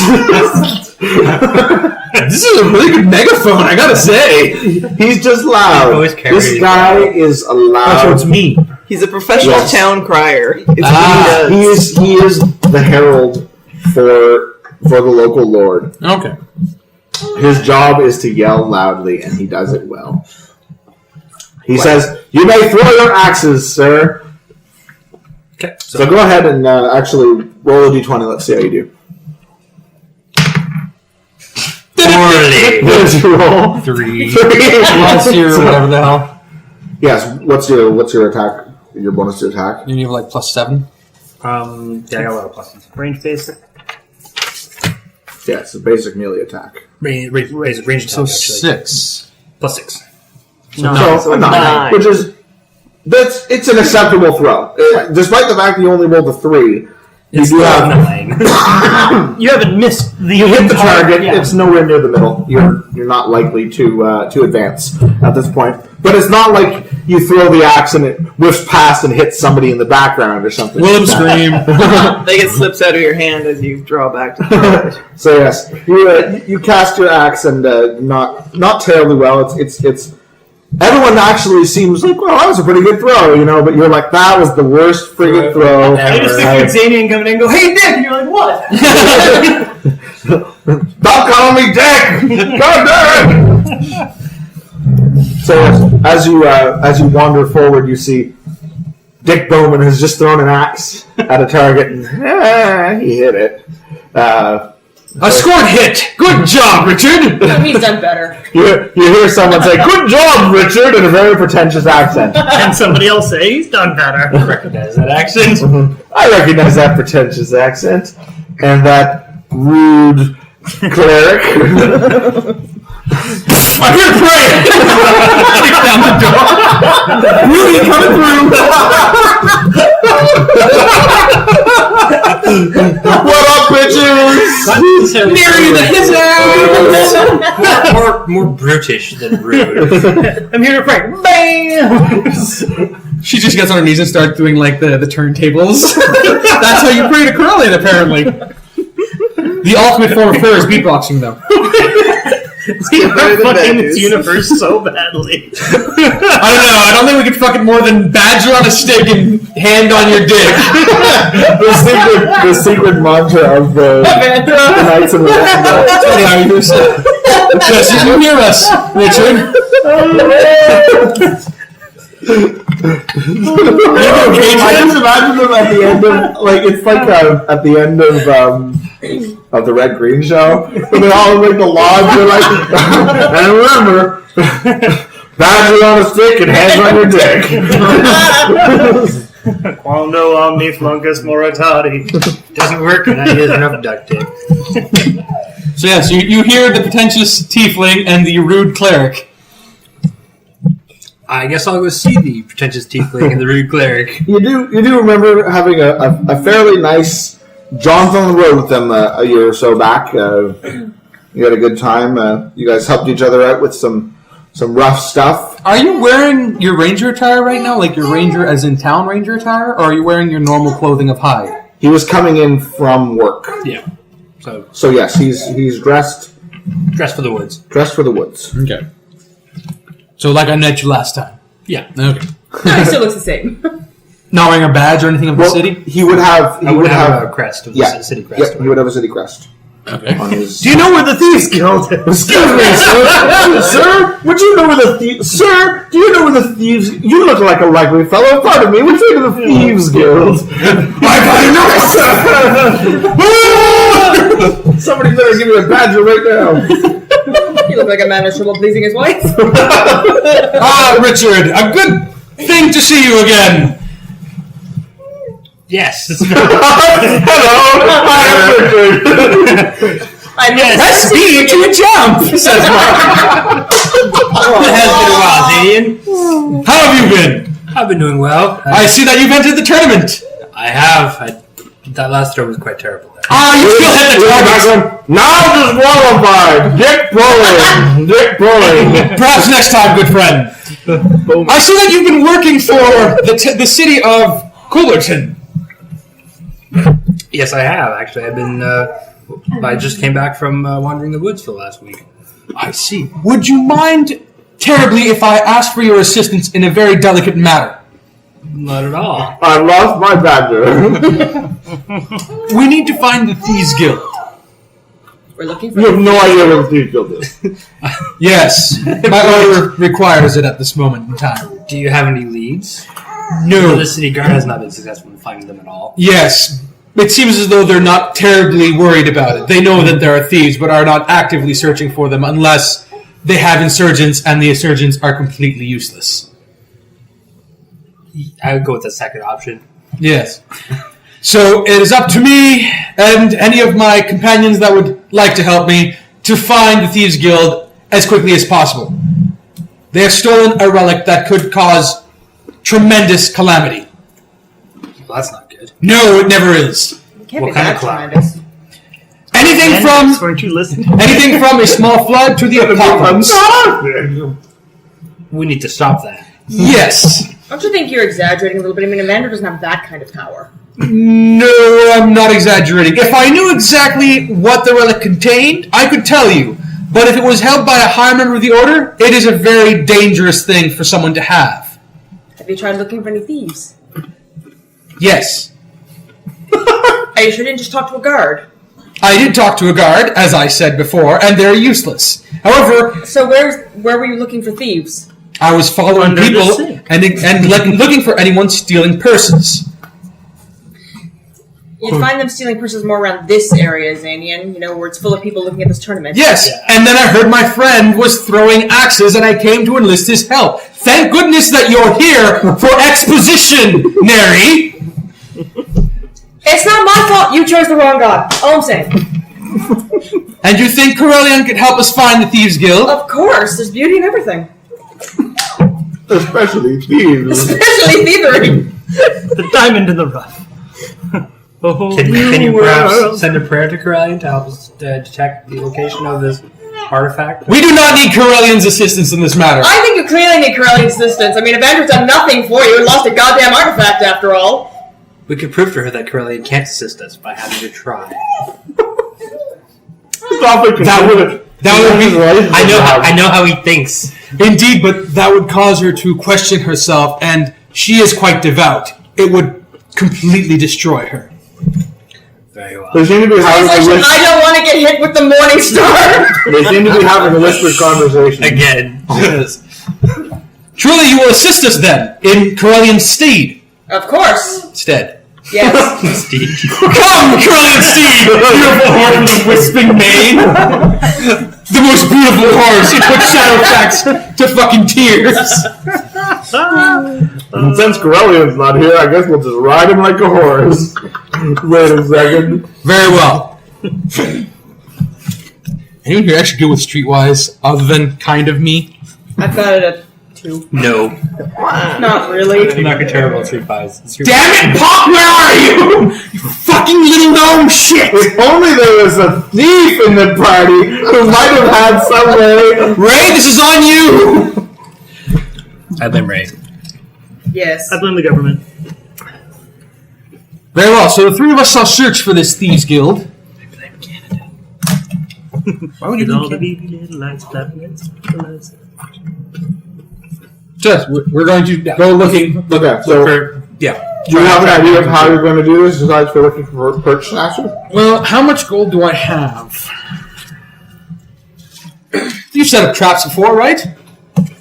This is a really good megaphone, I gotta say. he's just loud. Always carries This guy is a loud... So it's me. He's a professional Yes. town crier. It's what he he does. is the herald for the local lord. Okay. His job is to yell loudly, and he does it well. He says, "You may throw your axes, sir." Okay, So go ahead and actually roll a d20. Let's see how you do. poorly. What did you roll? 3. What's your whatever the hell. Yes. What's your attack? Your bonus to attack? You have like +7. Yeah, I got a lot of pluses. Range basic. Yeah, it's a basic melee attack. Range attack, So actually. 6. +6. So a 9, nine. which is it's an acceptable throw, despite the fact that you only rolled a 3. You It's do have 9. You haven't missed the you hit the entire- target. yeah. It's nowhere near the middle. You're not likely to advance at this point. But it's not like you throw the axe and it whiffs past and hits somebody in the background or something. Willem like that. scream. Like it slips out of your hand as you draw back to throw it. So yes, you cast your axe and not terribly well. It's everyone actually seems like, well, that was a pretty good throw, but you're like, that was the worst friggin' throw. I just think Xanian coming in and go, "Hey, Dick!" And you're like, "What?" Stop calling me Dick! God damn it! So as you wander forward, you see Dick Bowman has just thrown an axe at a target, and he hit it. A scored hit! Good job, Richard! He's done better. You hear someone say, "Good job, Richard," in a very pretentious accent. And somebody else say, "He's done better." Recognize that accent. I recognize that pretentious accent and that rude cleric. I'm here to pray! Kick down the door. Rudy coming What up, bitches? Neary the his more brutish than rude. I'm here to pray. Bam! She just gets on her knees and starts doing like the turntables. That's how you pray to Corellian, apparently. The ultimate form of prayer is beatboxing, though. We are better than fucking bad this news. universe so badly. I don't know. I don't think we could fuck it more than badger on a stick and hand on your dick. the secret mantra of the Knights of the Yes, you can hear us, Richard. I just imagine them at the end of, like, it's like at the end of the Red Green show, and they're all in, like, the lodge, they're like, and remember, badger on a stick and hands on your dick. Quando omni fluncus moritati. Doesn't work when I use enough duct tape. So yes, you hear the pretentious tiefling and the rude cleric. I guess I'll go see the pretentious tiefling and the rude cleric. You do remember having a fairly nice jaunt on the road with them a year or so back. You had a good time. You guys helped each other out with some rough stuff. Are you wearing your ranger attire right now, like your ranger as in town ranger attire, or are you wearing your normal clothing of hide? He was coming in from work. Yeah. So yes, he's dressed Dressed for the woods. dressed for the woods. Okay. So like I met you last time. Yeah. Okay. No, he still looks the same. Not wearing a badge or anything of the Well, city? he would have I would have a crest of the yeah, city crest. Yep, he would have a city crest Okay. on his. Do you know where the Thieves Guild is? Excuse me, sir. Would you know where the thieves? Sir, do you know where the thieves? You look like a likely fellow. Pardon me. Which way to the Thieves Guild? Somebody better give me a badger right now. You look like a man who's trouble pleasing his wife. Ah, Richard, a good thing to see you again. Yes. Hello, I am Richard. I mean, Press B to jump, says Marc. It has been a while, Xanian. How have you been? I've been doing well. I see that you've entered the tournament. I have. That last throw was quite terrible. Ah, you still hit the target. Now disqualified. Dick pulling. Dick pulling. Perhaps next time, good friend. I see that you've been working for the city of Cullerton. Yes, I have, actually. I've been... I just came back from wandering the woods for the last week. I see. Would you mind terribly if I asked for your assistance in a very delicate matter? Not at all. I lost my badger. We need to find the Thieves Guild. we're looking for. You have no idea where the Thieves Guild is. Yes, my order requires it at this moment in time. Do you have any leads? No. The city guard has not been successful in finding them at all. Yes, it seems as though they're not terribly worried about it. They know that there are thieves, but are not actively searching for them unless they have insurgents, and the insurgents are completely useless. I would go with the second option. Yes. So it is up to me and any of my companions that would like to help me to find the Thieves Guild as quickly as possible. They have stolen a relic that could cause tremendous calamity. Well, that's not good. No, it never is. It can't What be kind that of cloud? tremendous. Anything Weren't you listening? anything from a small flood to the apocalypse. We need to stop that. Yes. Don't you think you're exaggerating a little bit? I mean, Evander doesn't have that kind of power. No, I'm not exaggerating. If I knew exactly what the relic contained, I could tell you. But if it was held by a high member of the Order, it is a very dangerous thing for someone to have. Have you tried looking for any thieves? Yes. Are you sure you didn't just talk to a guard? I did talk to a guard, as I said before, and they're useless. However, So where were you looking for thieves? I was following Under the people sink. and looking for anyone stealing purses. You'd find them stealing purses more around this area, Xanian, you know, where it's full of people looking at this tournament. Yes, and then I heard my friend was throwing axes, and I came to enlist his help. Thank goodness that you're here for exposition, Neri. It's not my fault you chose the wrong god. All I'm saying. And you think Corellian could help us find the Thieves Guild? Of course, there's beauty in everything. Especially thieves. Especially thievery. The diamond in the rough. Can you perhaps send a prayer to Corellian to help us detect the location of this artifact? We do not need Corellian's assistance in this matter. I think you clearly need Corellian's assistance. I mean, Evander's done nothing for you and lost a goddamn artifact after all. We could prove to her that Corellian can't assist us by having to try. That would be. I know how he thinks. Indeed, but that would cause her to question herself, and she is quite devout. It would completely destroy her. Very well. They seem to be having a whisper. I don't want to get hit with the Morning Star. They seem to be having a whispered conversation. Again. Yes. Truly, you will assist us then in Corellian steed. Of course. Stead. Yes. Steve. Come, Corellian steed! Beautiful horse with a wisping mane. The most beautiful horse. He puts Shadowfax to fucking tears. And since Corellian's not here, I guess we'll just ride him like a horse. Wait a second. Very well. Anyone here actually good with Streetwise other than kind of me? I've got it at 2. No. Not really. I'm not terrible at Street Fights. Damn it, Pop, where are you? You fucking little gnome shit! If only there was a thief in the party who might have had some way. Ray, this is on you! I blame Ray. Yes. I blame the government. Very well, so the three of us shall search for this thieves guild. Why would you All do the baby little lights, flapping lights. Just, we're going to go looking. Okay, so Yeah. do you have an idea of how you're going to do this besides for looking for perch snatcher? Well, how much gold do I have? You've set up traps before, right?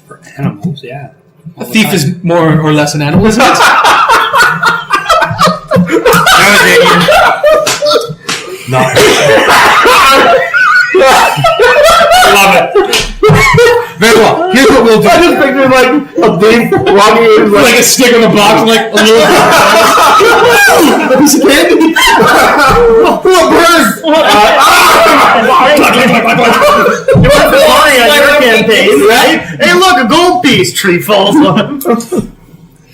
For animals, yeah. A thief is more or less an animal, isn't it? Not. Love it. Very well. Here's what we'll do. I just pictured like a thief walking in Like a stick on the box, like a little a piece of candy. Oh, a bird! You want the money on your campaign, right? Hey, look, a gold piece. Tree falls on him.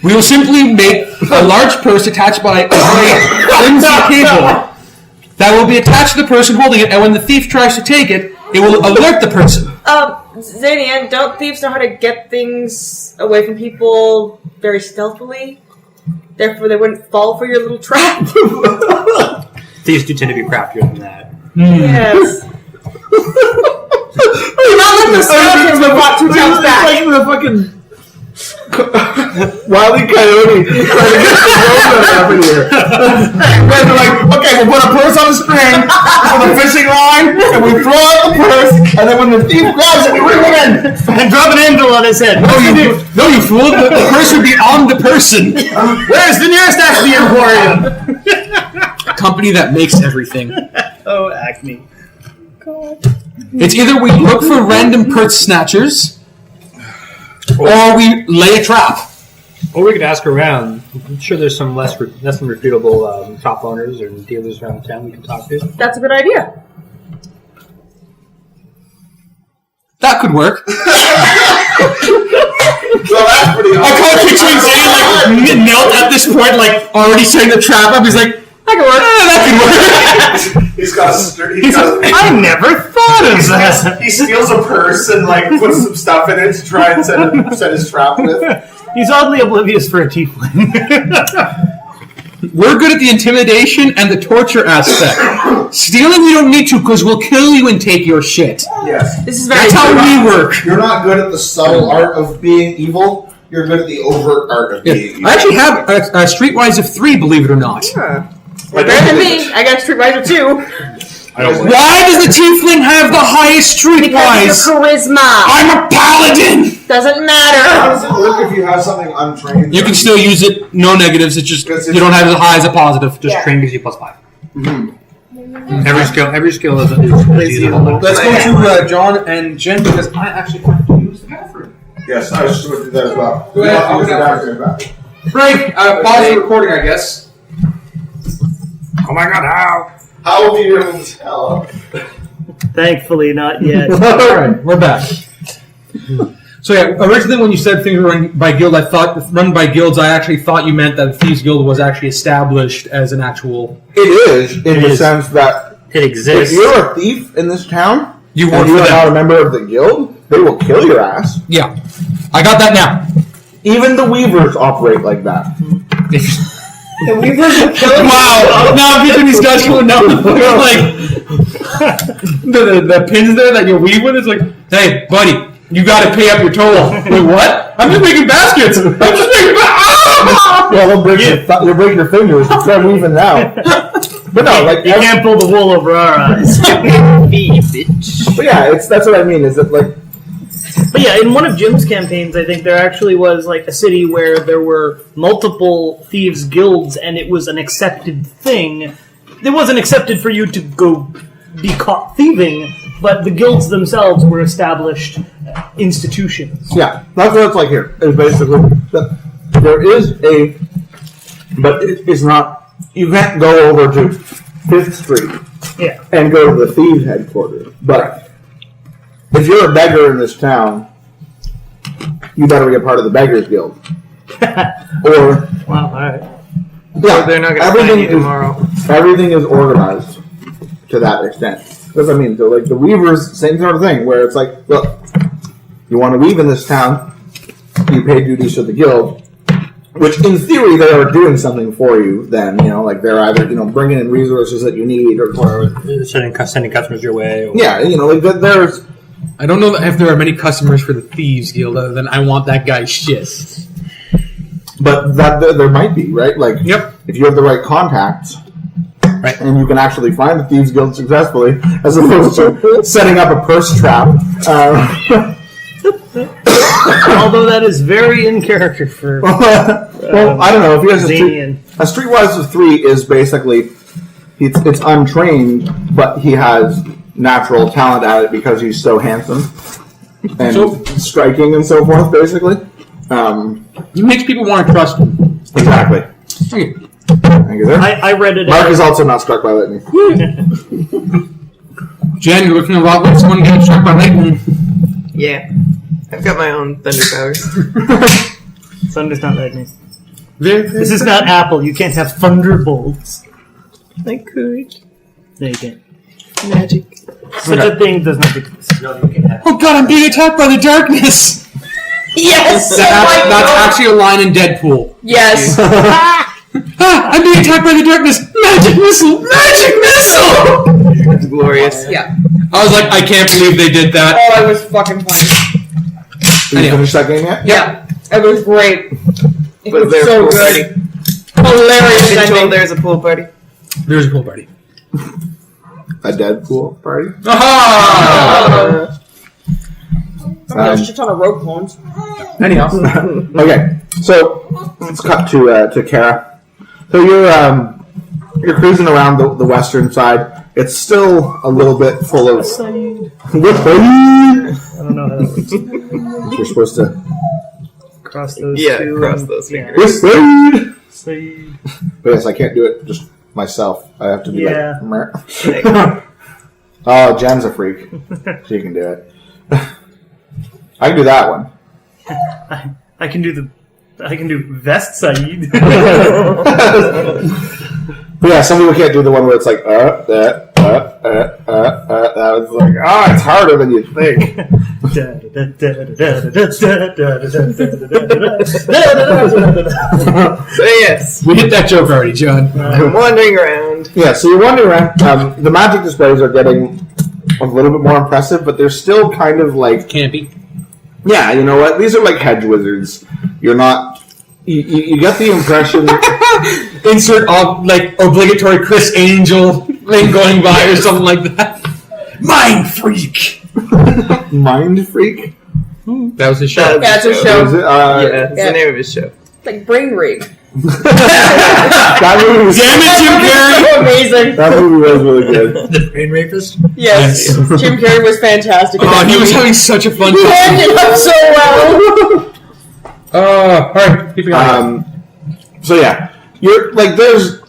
We will simply make a large purse attached by a flimsy cable that will be attached to the person holding it, and when the thief tries to take it, it will alert the person. Xanian, don't thieves know how to get things away from people very stealthily? Therefore, they wouldn't fall for your little trap. Thieves do tend to be craftier than that. Yes. Do not let the skeletons be brought 2 times back. like the fucking Wily Coyote trying to get the rope out of here. And they're like, okay, we'll put a purse on the string with a fishing line, and we throw out the purse, and then when the thief grabs it, we ring it in And drop an anvil on his head. No, you fool! The purse would be on the person. Where's the nearest Acme Emporium? A company that makes everything. Oh, Acme. It's either we look for random purse snatchers, or we lay a trap. Or we could ask around. I'm sure there's some less than reputable shop owners or dealers around town we can talk to. That's a good idea. That could work. So that's pretty I can't picture him saying, like, Nelt at this point, like, already setting the trap up. He's like, that could work. That could work. He's got I never thought of that. he steals a purse and like puts some stuff in it to try and set his trap with. He's oddly oblivious for a tiefling. We're good at the intimidation and the torture aspect. Stealing we don't need to because we'll kill you and take your shit. Yes. This is very That's how we work. You're not good at the subtle art of being evil. You're good at the overt art of being evil. I actually have a Streetwise of 3, believe it or not. Better than me. I got Streetwise 2. Why does the Tiefling have the highest Because Streetwise? of your charisma. I'm a Paladin! Doesn't How matter. does it work if you have something untrained? You can still use it, no negatives, it's just, you don't have as high as a positive. Just train gives you +5. Mm-hmm. Every skill is usable. Let's go to John and Jen because I actually have to use the bathroom. Yes, I was just going to do that as well. Go ahead, I'll Use the go. bathroom back. Frank, pause the recording, I guess. Oh my god, how? How will you be able to tell? Thankfully, not yet. Alright, we're back. So yeah, originally when you said things were run by guild, I actually thought you meant that the Thieves Guild was actually established as an actual... It is, in the sense that It if exists. you're a thief in this town, You and work you for are them. not a member of the guild, they will kill your ass. Yeah. I got that now. Even the Weavers operate like that. The Weavers are killing Wow! Now I'm picturing these guys going down the fucking, like, the pins there that you weave with. It's like, hey, buddy, you got to pay up your toll. Wait, what? I'm just making baskets. I'm just making Well, they'll break your fingers. Try weaving now. But no, like You can't pull the wool over our eyes. Bitch. But yeah, that's what I mean. Is that like? But yeah, in one of Jim's campaigns, I think there actually was like a city where there were multiple thieves' guilds, and it was an accepted thing. It wasn't accepted for you to go be caught thieving, but the guilds themselves were established institutions. Yeah, that's what it's like here. It's basically there is a, but it's not. You can't go over to 5th Street Yeah. and go to the thieves' headquarters. But if you're a beggar in this town, you better be a part of the Beggars Guild. Or Wow, alright. yeah, They're not going to find you tomorrow. Everything is organized to that extent. That's what I mean. So, like the weavers, same sort of thing, where it's like, look, you want to weave in this town, you pay duties to the guild, which in theory they are doing something for you. Then like they're either bringing in resources that you need, or sending customers your way. Or... yeah, like there's. I don't know if there are many customers for the Thieves Guild other than I want that guy's shit. But that there might be, right? Like, Yep. if you have the right contacts, Right. and you can actually find the Thieves Guild successfully, as opposed to setting up a purse trap. Although that is very in character for Well, I don't know. If he has Xanian. a Streetwise of 3 is basically it's untrained, but he has natural talent at it because he's so handsome and striking and so forth. Basically, He makes people want to trust him. exactly. Okay. Thank you, sir. I read it Marc as is also not struck by lightning. Jen, you're looking a lot like someone getting struck by lightning. Yeah. I've got my own thunder powers. Thunder's not lightning. Very, This is not Apple. You can't have thunderbolts. I could. No, you can't. Magic. Such a thing does not exist. Oh god, I'm being attacked by the darkness! Yes! That's actually a line in Deadpool. Yes. I'm being attacked by the darkness! Magic missile! Magic missile! It's glorious. Yeah. I was like, I can't believe they did that. Oh, it was fucking funny. Did you finish that game yet? Yeah. It was great. It Was was there a so pool good. party? Hilarious Been ending. told there's a pool party. There's a pool party. A Deadpool party? Aha! There's a shit ton of rope horns. Anyhow. Okay, so let's cut to Kara. So you're cruising around the western side. It's still a little bit full of. I don't know how that works. You're supposed to. Cross those Yeah, two. cross and- those yeah. fingers. Say- But yes, I can't do it just myself. I have to be Yeah. like. Oh, Jen's a freak. She can do it. I can do that one. I can do Vest Saeed. But yeah, some people can't do the one where it's like that was like, it's harder than you think. So yes, We hit that joke already, John. I'm wandering around. Yeah, so you're wandering around. The magic displays are getting a little bit more impressive, but they're still kind of like, Campy. yeah, you know what? These are like hedge wizards. You're not. You get the impression. Insert like obligatory Chris Angel thing going by or something like that. Mind freak. Mind freak. That was his show. That's a Is show. it, Yeah, that's Yeah. the name of his show. It's like brain rig. that movie was. Damn it, Jim Carrey! Amazing. That movie was really good. The brain rapist? Yes. Jim Carrey was fantastic. in Oh, that he was movie. having such a fun He time. handled it so well. Alright, keeping on. So yeah, you're like there's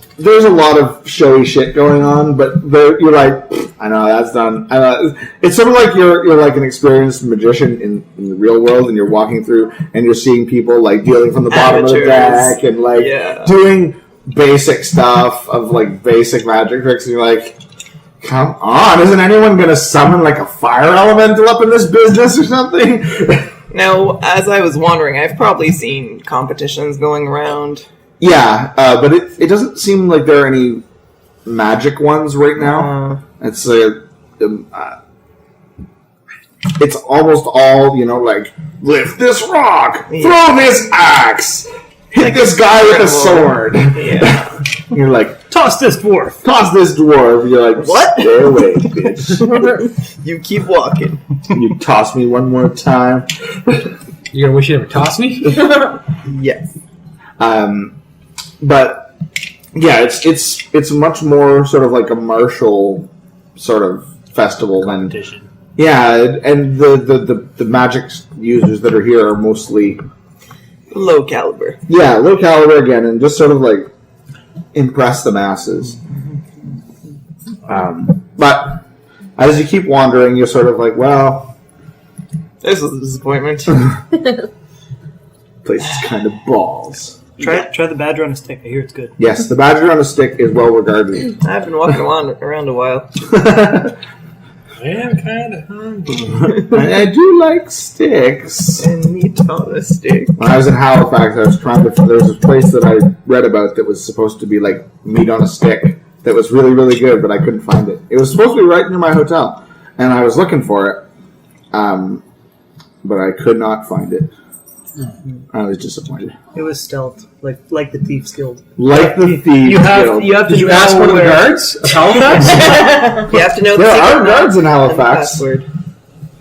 a lot of showy shit going on, but you're like, I know that's done. I know. It's sort of like you're like an experienced magician in the real world, and you're walking through and you're seeing people like dealing from the bottom of the Amateurs. deck and like Yeah. doing basic stuff of like basic magic tricks, and you're like, come on, isn't anyone gonna summon like a fire elemental up in this business or something? Now, as I was wandering, I've probably seen competitions going around. Yeah, but it doesn't seem like there are any magic ones right now. It's it's almost all, like, lift this rock, throw this axe, hit this guy with a sword. Yeah. You're like, Toss this dwarf. toss this dwarf. You're like, What? Stay away, bitch. You keep walking. You toss me one more time. You're gonna wish you never tossed me? Yes. But yeah, it's much more sort of like a martial sort of festival than Competition. yeah, and the magic users that are here are mostly Low caliber. low caliber again, and just sort of like impress the masses. But as you keep wandering, you're sort of like, well, This was a disappointment. place is kind of balls. Try the badger on a stick. I hear it's good. Yes, the badger on a stick is well regarded. I've been walking around a while. I am kind of hungry. I do like sticks. And meat on a stick. When I was in Halifax, I was trying to. There was a place that I read about that was supposed to be like meat on a stick. That was really, really good, but I couldn't find it. It was supposed to be right near my hotel, and I was looking for it, but I could not find it. I was disappointed. It was stealth, like the Thieves Guild. Like the Thieves You have Guild. to Did you know ask one of the where- guards of Halifax? You have to know the There secret are guards in and the Halifax. password.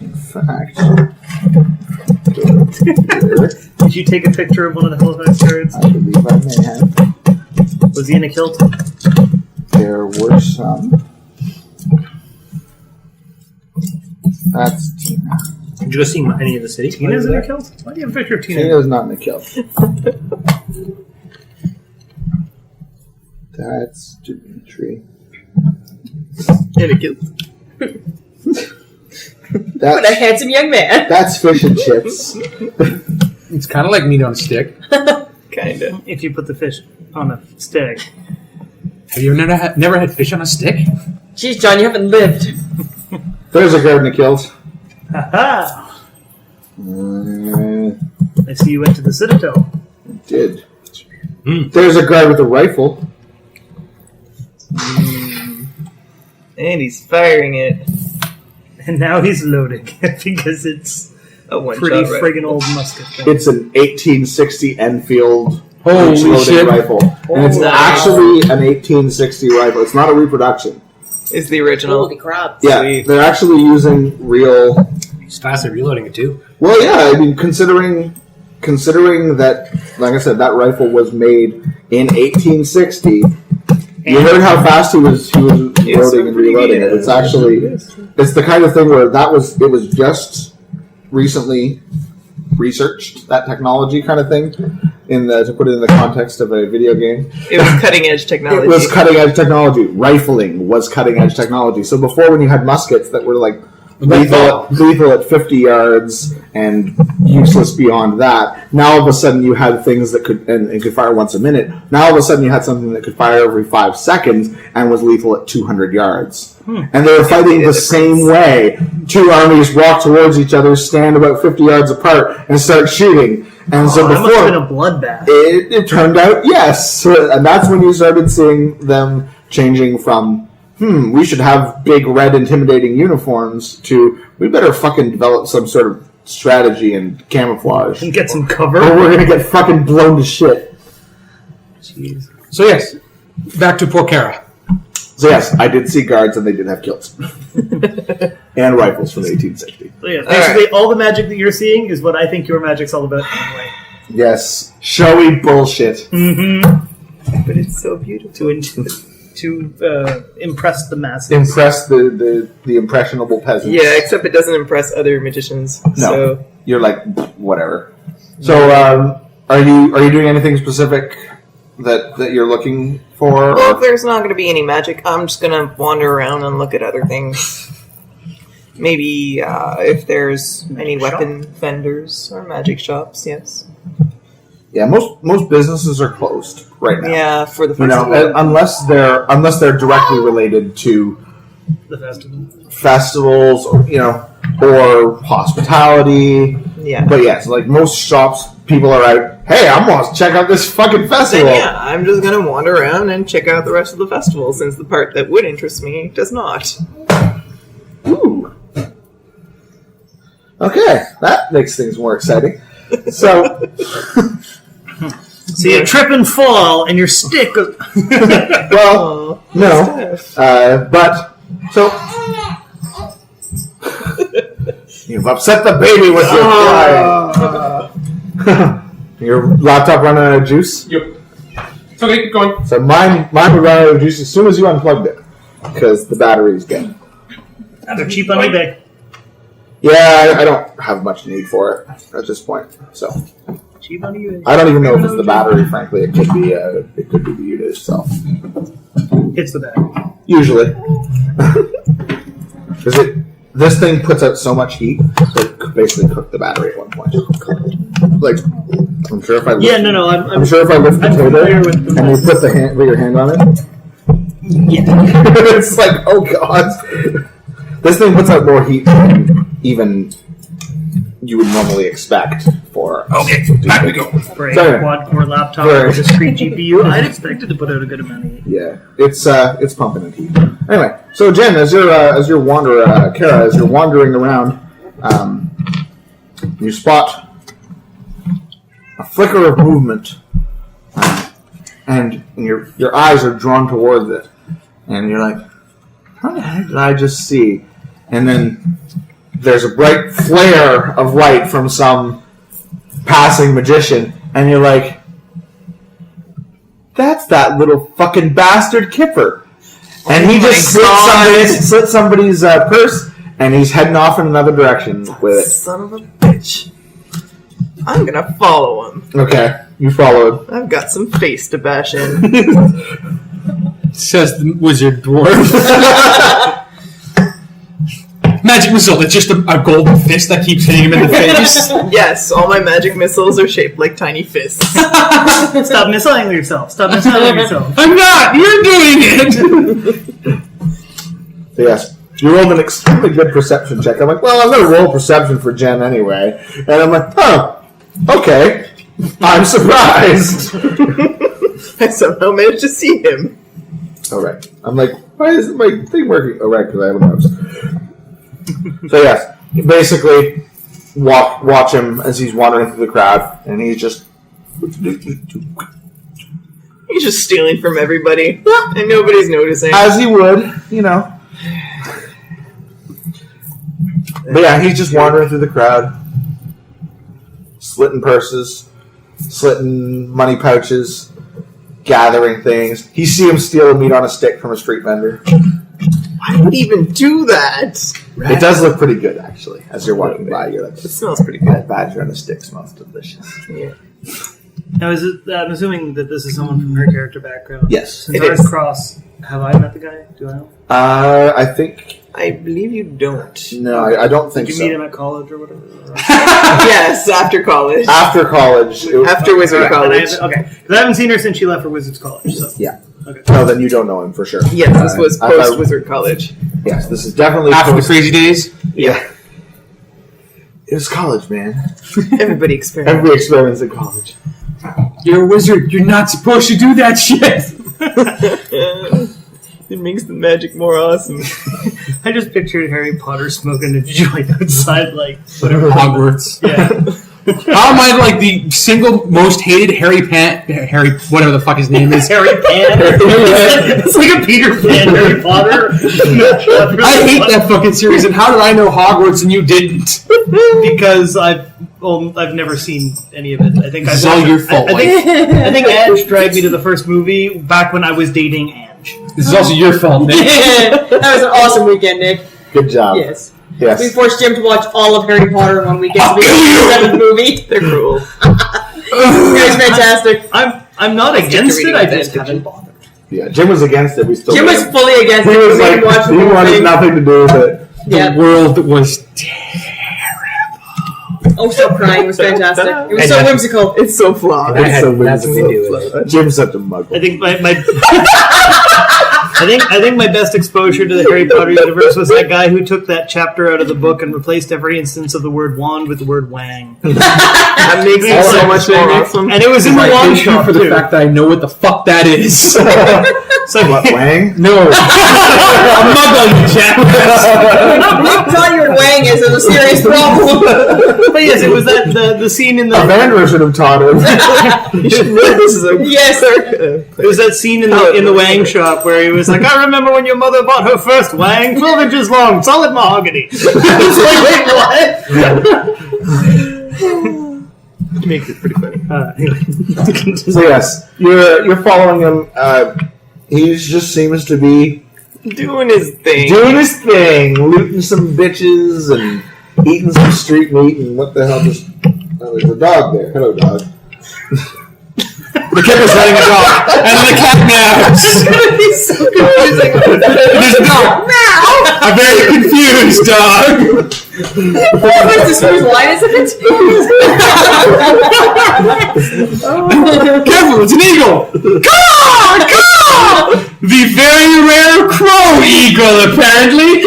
In fact, Did you take a picture of one of the Halifax guards? I believe I may have. Was he in a kilt? There were some. That's Tina. Did you go see any of the city? Tina's in a kilt? Why do you have a picture of Tina? Tina's not in the kill. That's Dimitri. In a kilt. What a That's, handsome young man. that's fish and chips. It's kind of like meat on a stick. Kinda. If you put the fish on a stick. Have you never had fish on a stick? Jeez, John, you haven't lived. There's a guard in the kills. Ha-ha! I see you went to the Citadel. Did. There's a guard with a rifle. And he's firing it. And now he's loading it because it's A one pretty shot friggin' old musket thing. It's an 1860 Enfield Holy breech-loading shit. rifle. And it's Nice. actually an 1860 rifle. It's not a reproduction. Is the original. Holy crap. Yeah, Sweet. they're actually using real... He's fast at reloading it too. Well, yeah, I mean, considering that, like I said, that rifle was made in 1860. You heard how fast he was loading and reloading it. It's actually, it's the kind of thing where it was just recently researched, that technology kind of thing, to put it in the context of a video game. It was cutting edge technology. It was cutting edge technology. Rifling was cutting edge technology. So before, when you had muskets that were like lethal at 50 yards and useless beyond that, now all of a sudden you had things that could and could fire once a minute. Now all of a sudden you had something that could fire every 5 seconds and was lethal at 200 yards. And they were fighting the same way. Two armies walk towards each other, stand about 50 yards apart, and start shooting. And so that must have been before, a bloodbath. it turned out yes. And that's when you started seeing them changing from we should have big red intimidating uniforms to we better fucking develop some sort of strategy and camouflage. And get some cover. Or we're gonna get fucking blown to shit. Jeez. So yes, back to Porcara. So yes, I did see guards and they did have kilts. And rifles from 1860. So yeah, basically all the magic that you're seeing is what I think your magic's all about anyway. Yes. Showy bullshit. But it's so beautiful. To impress the masses. Impress the impressionable peasants. Yeah, except it doesn't impress other magicians. No. So You're like, whatever. So are you doing anything specific that you're looking for? well, if there's not going to be any magic, I'm just going to wander around and look at other things. Maybe if there's any weapon vendors or magic shops, yes. Yeah, most businesses are closed right now. Yeah, for the You know, festival. unless they're directly related to The festival. festivals, or, or hospitality, Yeah. But yes, like most shops, people are out, hey, I'm going to check out this fucking festival. Then, yeah, I'm just going to wander around and check out the rest of the festival, since the part that would interest me does not. Ooh. Okay, that makes things more exciting. So, So you trip and fall, and your stick goes... well, no. But, so... You've upset the baby with your crying. Your laptop running out of juice? Yep. It's okay, keep going. So mine would run out of juice as soon as you unplugged it. Because the battery's dead. They're cheap on eBay. Yeah, I don't have much need for it at this point. So Cheap on eBay. I don't even know if it's the battery, frankly. It could be the unit itself. It's the battery. Usually. Because this thing puts out so much heat that it could basically cook the battery at one point. Like, I'm sure if I lift, I'm sure if I lift the table and you put your hand on it, it's like, oh god. This thing puts out more heat than even you would normally expect for. Okay, back we go. For a quad-core laptop with a discrete GPU, I'd expect it to put out a good amount of heat. Yeah, it's pumping in heat. Anyway, so Jen, as you're wandering around, you spot a flicker of movement, and your eyes are drawn towards it, and you're like, "How the heck did I just see?" And then there's a bright flare of light from some passing magician, and you're like, "That's that little fucking bastard Kipper." And he just slit somebody's purse, and he's heading off in another direction with it. Son of a bitch. I'm gonna follow him. Okay, you followed. I've got some face to bash in. Says the wizard dwarf. Magic missile, it's just a golden fist that keeps hitting him in the face. Yes, all my magic missiles are shaped like tiny fists. Stop missiling yourself. Stop missiling yourself. I'm not! You're doing it! So yes, you rolled an extremely good perception check. I'm like, well, I'm going to roll perception for Jen anyway. And I'm like, huh, okay. I'm surprised. I somehow managed to see him. All right. I'm like, why isn't my thing working? Oh, right, because I have a mouse. So yes, you basically watch him as he's wandering through the crowd, and he's just... He's just stealing from everybody, and nobody's noticing. As he would, you know. But yeah, he's just wandering through the crowd, slitting purses, slitting money pouches, gathering things. You see him steal a meat on a stick from a street vendor. Why would he even do that? It does look pretty good, actually. As you're walking by, you're like, It smells pretty good. that badger on a stick smells delicious. Yeah. Now, I'm assuming that this is someone from her character background. Yes. Since It Art is. Cross, have I met the guy? Do I know? I think... I believe you don't. No, I don't think Did you so. meet him at college or whatever? Yes, after college. After college. After Wizard College. Okay, because I haven't seen her since she left for Wizards College. So. Yeah. Okay. No, then you don't know him for sure. Yes, this was I thought- post-Wizard College. Yes, this is definitely After the post- crazy days? Yeah. It was college, man. Everybody experienced. Every experience at college. You're a wizard. You're not supposed to do that shit. It makes the magic more awesome. I just pictured Harry Potter smoking a joint outside, like Whatever. Hogwarts. yeah. How am I like the single most hated Harry whatever the fuck his name is? Harry Pan. It's like a Peter Pan Harry Potter. I hate that fucking series. And how did I know Hogwarts and you didn't? because I've never seen any of it. I think It's all your fault. I think Ange dragged me to the first movie back when I was dating Ange. This is also your fault, Nick. That was an awesome weekend, Nick. Good job. Yes. Yes. We forced Jim to watch all of Harry Potter in one weekend. So we got the 7th movie. They're cruel. It was fantastic. I'm not against it. I just Advantage. haven't bothered. Yeah, Jim was against it. We still Jim was fully against He it. was We like, didn't watch the he whole wanted thing. nothing to do with it. Yeah. The world was Oh, Stop Crying was fantastic. It was And so that's- whimsical. It's so flawed. That It's had so nothing to do whimsical. with it. Jim's such a muggle. I think my I think my best exposure to the Harry Potter universe was that guy who took that chapter out of the book and replaced every instance of the word wand with the word wang. That makes it so much more awesome. And it was in the wand shop for the too. fact that I know what the fuck that is. So What, Wang? No. I'm not going to chat. Tell your wang is a serious problem. but yes, it was that the scene in the Evander should have taught him. You should know this is a Yes. it was that scene in the Wang shop where he was like, I remember when your mother bought her first Wang, 12 inches long, solid mahogany. It's like, wait, what? It makes it pretty funny. Anyway. So yes, you're following him. He just seems to be Doing his thing. looting some bitches and eating some street meat and what the hell just... Oh, there's a dog there. Hello, dog. The kipper's running a dog. And the cat meows. It's gonna be so confusing. There's a dog. A very confused dog. What's this first line, isn't it? Careful, it's an eagle. Caw! Caw! The very rare crow eagle, apparently.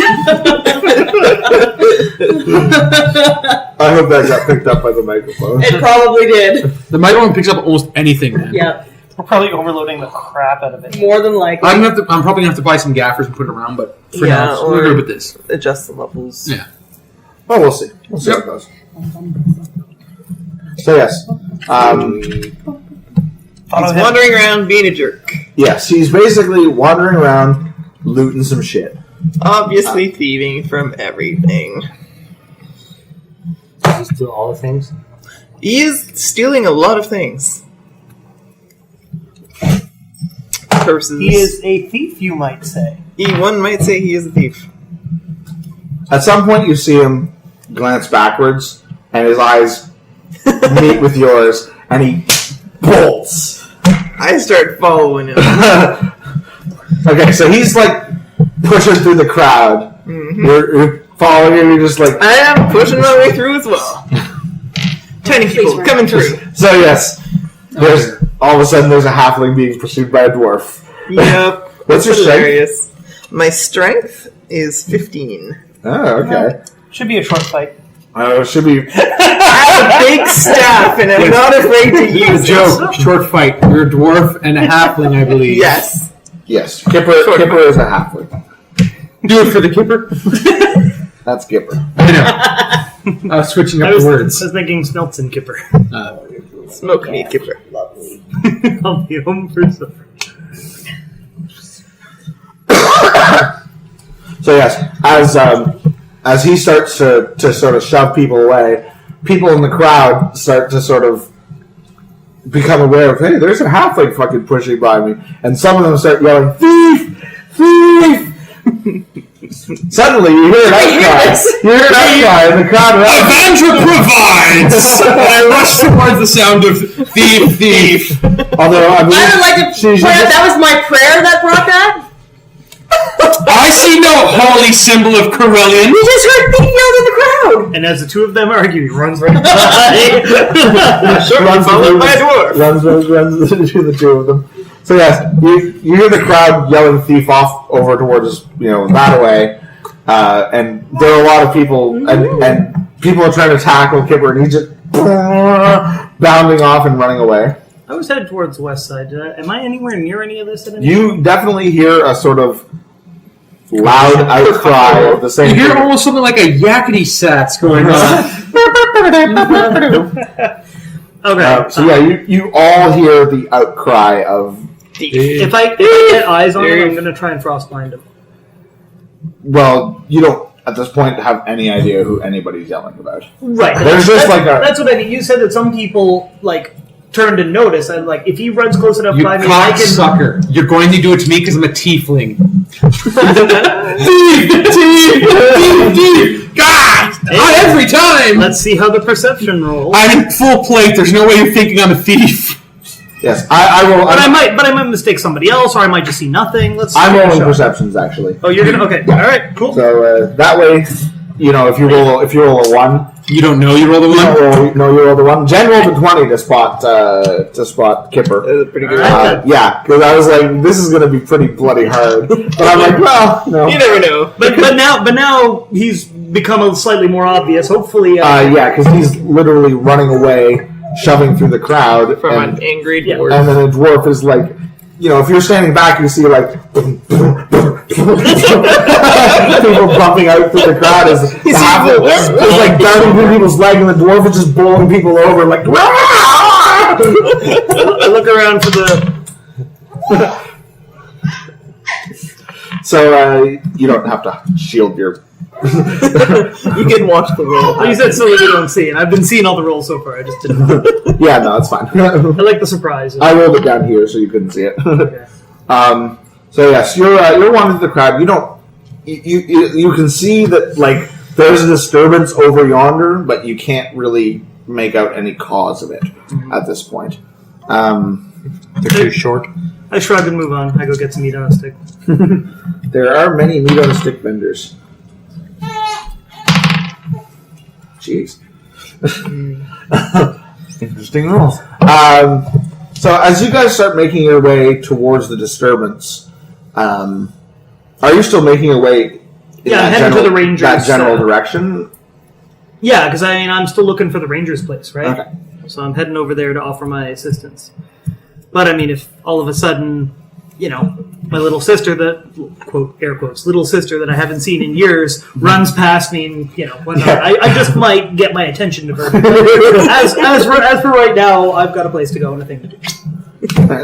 I hope that got picked up by the microphone. It probably did. The microphone picks up almost anything, man. Yeah, We're probably overloading the crap out of it. more than likely. I'm probably gonna have to buy some gaffers and put it around, but for Yeah, now, we're or- good with this. Adjust the levels. Yeah. Well, we'll see. We'll see how it goes. So yes, He's wandering around being a jerk. yes, he's basically wandering around looting some shit. Obviously thieving from everything. Just do all the things. He is stealing a lot of things. Purses. He is a thief, you might say. One might say he is a thief. At some point, you see him glance backwards, and his eyes meet with yours, and he bolts. I start following him. Okay, so he's like pushing through the crowd. You're following him. You're just like, I am pushing my way through as well. Tiny people coming through. so yes. There's all of a sudden there's a halfling being pursued by a dwarf. Yep. What's your That's strength? hilarious. My strength is 15. Oh, okay. Should be a short fight. It should be. I have a big staff and I'm not afraid to use it. Joke, short fight. You're a dwarf and a halfling, I believe. Yes. Yes, Kipper is a halfling. Do it for the kipper. That's Kipper. I know. I was switching up I was the words. thinking Smeltson Kipper. Smoke meat kipper. I'll be home for supper. So yes, as he starts to sort of shove people away, people in the crowd start to sort of become aware of, hey, there's a halfling fucking pushing by me, and some of them start yelling, thief, thief. Suddenly, you hear an outcry. You hear an outcry in the crowd. Evandra provides! And I rush towards the sound of thief, thief. Although I I would believe like to she's point out just- that was my prayer that brought that. I see no holy symbol of Corellian. We just heard being yelled in the crowd. And as the two of them argue, he runs right by. runs followed by a dwarf. Runs between the two of them. So yes, you hear the crowd yelling "thief" off over towards that way, and there are a lot of people, and people are trying to tackle Kipper, and he's just bounding off and running away. I was headed towards the west side. Am I anywhere near any of this? You definitely hear a sort of loud outcry of the same You hear thing. almost something like a yakety sax going on. Okay. So yeah, you all hear the outcry of. If I get eyes on him, I'm going to try and frostbind him. Well, you don't at this point have any idea who anybody's yelling about. Right. There's just like a. That's what I mean. You said that some people turned to notice. I'm like, if he runs close enough You by me, I can. cocksucker. You're going to do it to me because I'm a tiefling. Thief! God! Not every time! Let's see how the perception rolls. I'm in full plate. There's no way you're thinking I'm a thief. Yes, I will. But I might mistake somebody else, or I might just see nothing. Let's. I'm give it a rolling shot. perceptions actually. Oh, you're gonna. Okay. Yeah. All right. Cool. So that way, if you roll a 1, You don't know you roll the one? No, you roll the 1. Jen rolled a 20 to spot Kipper. That was pretty good. Yeah, because I was like, this is going to be pretty bloody hard. But I'm like, well, no. You never know. But now he's become slightly more obvious. Hopefully, Yeah, because he's literally running away, shoving through the crowd. From an angry dwarf. And then the dwarf is like, if you're standing back, you see like people bumping out through the crowd as it's like darting through people's leg, and the dwarf is just bowling people over like. I look around for the. So you don't have to shield your. You can watch the roll. You said so that you don't see it. I've been seeing all the rolls so far. I just didn't. Yeah, no, it's fine. I like the surprise. I rolled it down here so you couldn't see it. Okay. So yes, you're wandering through the crowd. You don't. You can see that like there's a disturbance over yonder, but you can't really make out any cause of it at this point. They're too short. I shrug and move on. I go get some meat on a stick. There are many meat on a stick vendors. Jeez. Interesting rules. So as you guys start making your way towards the disturbance, are you still making your way in I'm heading to the Rangers. That general direction? Yeah, because I'm still looking for the Rangers' place, right? Okay. So I'm heading over there to offer my assistance. But if all of a sudden, my little sister, that quote air quotes little sister that I haven't seen in years runs past me, and whatnot, I just might get my attention diverted. As for right now, I've got a place to go and a thing to do.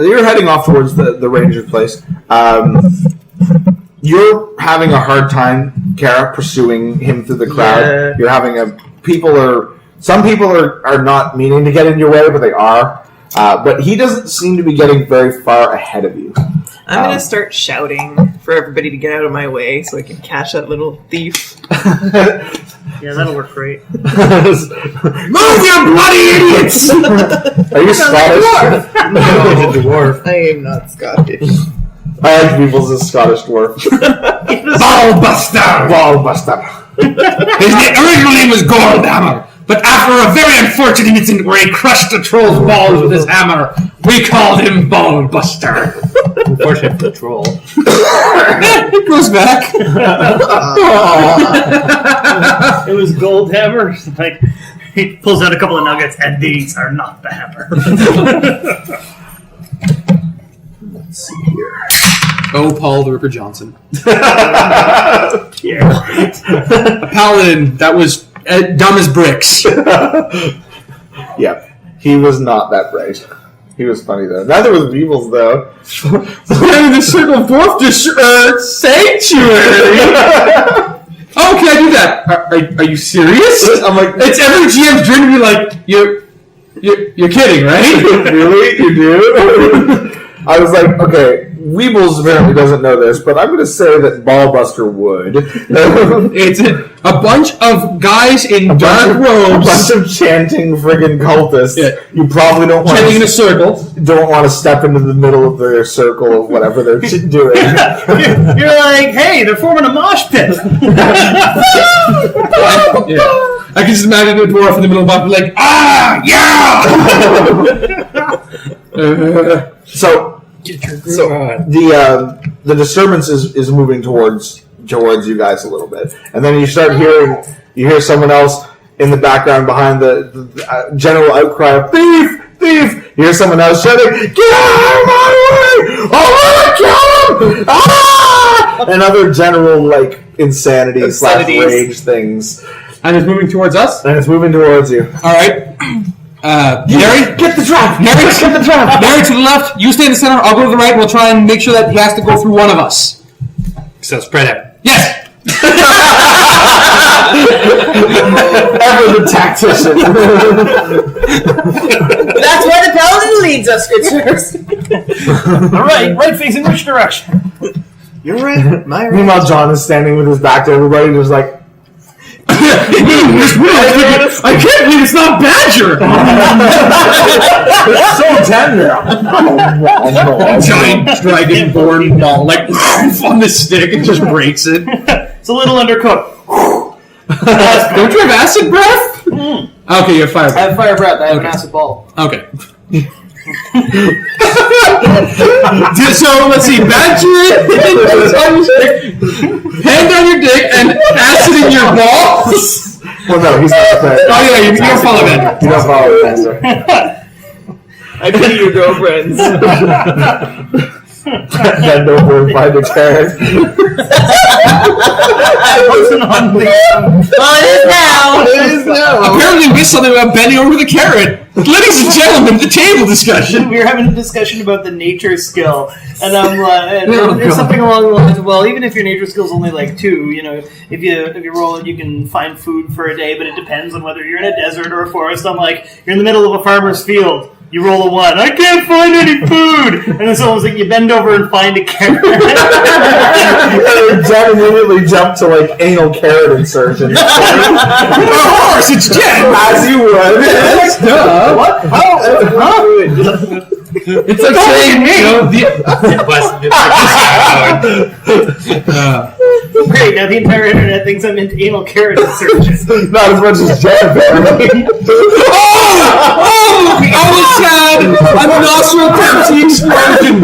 You're heading off towards the Ranger place. You're having a hard time, Kara, pursuing him through the crowd. Yeah. You're having some people are not meaning to get in your way, but they are. But he doesn't seem to be getting very far ahead of you. I'm going to start shouting for everybody to get out of my way so I can catch that little thief. Yeah, that'll work great. Move, you bloody idiots! Are you Scottish? No, he's a dwarf. I am not Scottish. I like people's a Scottish dwarf. Ballbuster! His original name was Goldhammer, but after a very unfortunate incident where he crushed a troll's balls with his hammer, we called him Ballbuster. Unfortunate for the troll. It goes back. It was Goldhammer. Like he pulls out a couple of nuggets, and these are not the hammer. Let's see here. Oh, Paul the Ripper Johnson. Yeah. A paladin that was dumb as bricks. Yep. He was not that bright. He was funny though. Neither was Beebles though. We're in the Circle of Dwarf Sanctuary. Oh, can I do that? Are you serious? I'm like, It's every GM's dream to be like, you're kidding, right? really? You do? I was like, okay, Weebles apparently doesn't know this, but I'm going to say that Ballbuster would. It's a bunch of guys in dark robes. A bunch of chanting friggin' cultists. Yeah. You probably don't want Chanting in a to, circle. don't want to step into the middle of their circle of whatever they're doing. You're like, hey, they're forming a mosh pit. Yeah. I can just imagine a dwarf in the middle of the like, yeah! So the disturbance is moving towards you guys a little bit, and then you hear someone else in the background behind the general outcry of thief. You hear someone else shouting, "Get out of my way! I want to kill him!" Ah! And other general insanity / rage things, And it's moving towards us? and it's moving towards you. Alright. Neri? Get the trap! Neri, get the trap! Neri to the left, you stay in the center, I'll go to the right, we'll try and make sure that he has to go through one of us. So spread out. Yes! Ever the tactician. That's why the paladin leads us, good sirs. All right facing which direction? You're right. My right. Meanwhile, John is standing with his back to everybody, just like, I can't believe it's not Badger! it's so tender. Giant dragonborn ball, on the stick, and just breaks it. It's a little undercooked. Don't you have acid breath? Okay, you have fire I breath. have fire breath. I have an Okay. acid ball. Okay. So let's see. Badger, hand on your dick and acid in your balls. Well, no, he's not a cleric. Oh yeah, you don't follow that. You don't follow the fencer. I pity your girlfriends. Bend over and find the carrot. I wasn't on the. Well, it is now. It is now. Apparently, we missed something about bending over the carrot. Ladies and gentlemen, the table discussion. We were having a discussion about the nature skill, and I'm like, Oh, there's God. something along the lines of, well, even if your nature skill is only like 2, you know, if you roll it, you can find food for a day, but it depends on whether you're in a desert or a forest. I'm like, you're in the middle of a farmer's field. You roll a 1. I can't find any food! And then someone's like, you bend over and find a carrot. And then Jen immediately jumped to like anal carrot insertion. Of course, it's Jen. As you would. Duh. What? How? Huh? It's like saying, you know, Great, now the entire internet thinks I'm into anal carrot insertions. Not as much as Jen, apparently. I almost had a nostril Pepsi explosion.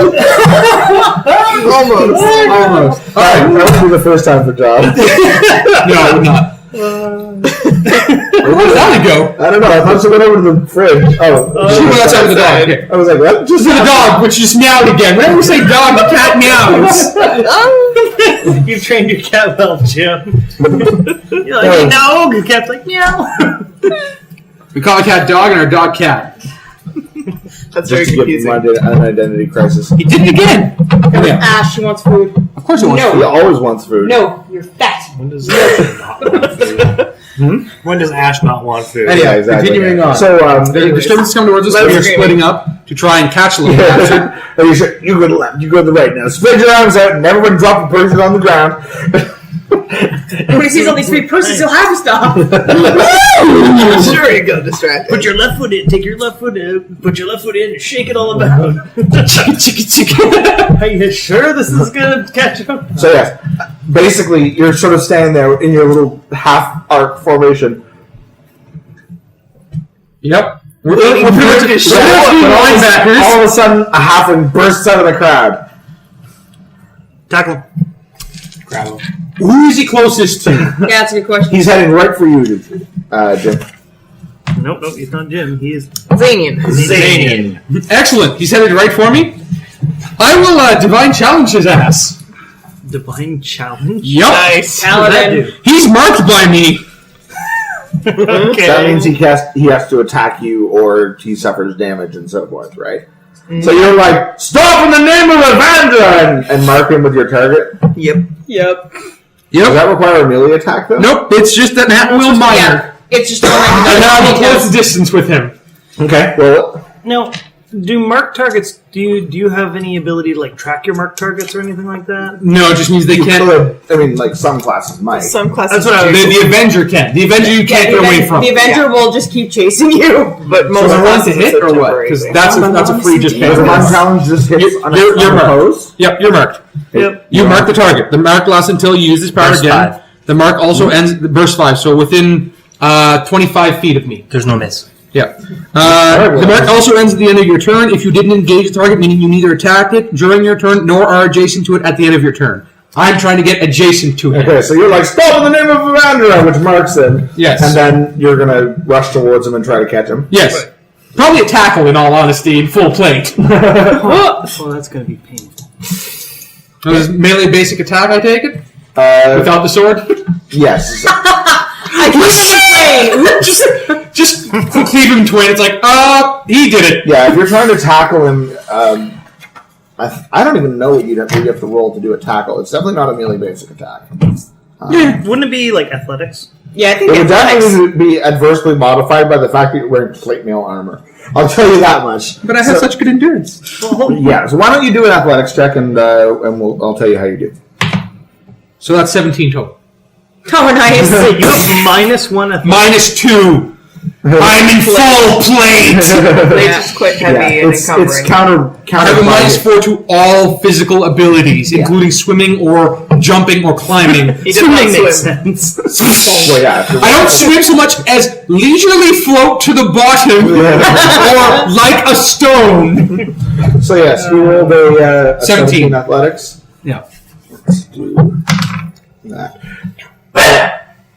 Almost. Almost. Alright, that would be the first time for John. No, I would not. Where did Alli go? I don't know, I thought she went over to the fridge. She went outside with the dog. Yeah. I was like, what? Just the dog, which just meowed again. Whenever we say dog, the cat meows. You've trained your cat well, Jim. You're like, Oh. no, the cat's like, meow. We call a cat dog and our dog cat. That's very Just to give him confusing. an identity crisis. He did it again. Yeah. Ash, she wants food. Of course he wants No. He always wants food. No, you're fat. When does Ash not want food? When does Ash not want food? Anyway, Yeah, exactly. continuing on. So, The disturbance come towards us. We are splitting up to try and catch a little bastard. you go to the left, you go to the right now. Spread your arms out and everyone drop a person on the ground. When he sees all these big purses, he'll have to stop. Sure, you got distracted. Put your left foot in, take your left foot in, put your left foot in, and shake it all about. Are you sure this is going to catch him? So yeah, basically you're sort of standing there in your little half arc formation. Yep. We're Waiting pretty for much it to show we're up. linebackers. All of a sudden, a halfling bursts out of the crowd. Tackle. Grab him. Who is he closest to? Yeah, that's a good question. He's heading right for you, Jim. Nope, he's not Jim. He is Xanian. Xanian. Excellent. He's headed right for me. I will divine challenge his ass. Divine Challenge. Yup. Nice. Paladin. He's marked by me. Okay. That means he has to attack you, or he suffers damage and so forth, right? So you're like, stop in the name of Evander, and mark him with your target. Yep. Yep. Does Yep. that require a melee attack though? Nope. It's just an at-will minor. Yeah. It's just one And now I'm I close distance with him. Okay. Well, Now, do mark targets? Do you have any ability to like track your mark targets or anything like that? No, it just means they you can't. could. I mean, like some classes might. Some classes That's what I was- do, The Avenger can. The Avenger you can't get away from. The Avenger will just keep chasing you. but most So I want to classes hit it's a or what? temporary Because thing. that's a free just pay. Does the one challenge just hits on a You're marked. pose? Yep, you're marked. Yep. You mark the target. The mark lasts until you use this power Burst again. 5. The mark also ends the burst 5, so within 25 feet of me. There's no miss. Yeah. well, The mark also ends at the end of your turn if you didn't engage the target, meaning you neither attacked it during your turn nor are adjacent to it at the end of your turn. I'm trying to get adjacent to him. Okay, so you're like, stop in the name of Evander, which marks him. Yes. And then you're gonna rush towards him and try to catch him. Yes. Probably a tackle, in all honesty, in full plate. Oh, that's going to be painful. Is melee basic attack, I take it? Without the sword? Yes. I can't say. Just cleave him twin. It's like, he did it. Yeah, if you're trying to tackle him, I don't even know what you have to roll to do a tackle. It's definitely not a melee basic attack. Wouldn't it be like athletics? Yeah, I think It would it's definitely be adversely modified by the fact that you're wearing plate mail armor. I'll tell you that much. But I have such good endurance. Yeah, so why don't you do an athletics check and I'll tell you how you do. So that's 17 total. Oh, nice. You have -1 athletics. -2. I'm in full plate! Plate is quite heavy and it's encumbering. counter. I have a -4 to all physical abilities, including swimming or jumping or climbing. He does not Swimming makes swim. sense. Well, yeah, if you're- I don't swim so much as leisurely float to the bottom or like a stone. So yes, you rolled a 17 17 athletics. Yeah. Let's do that.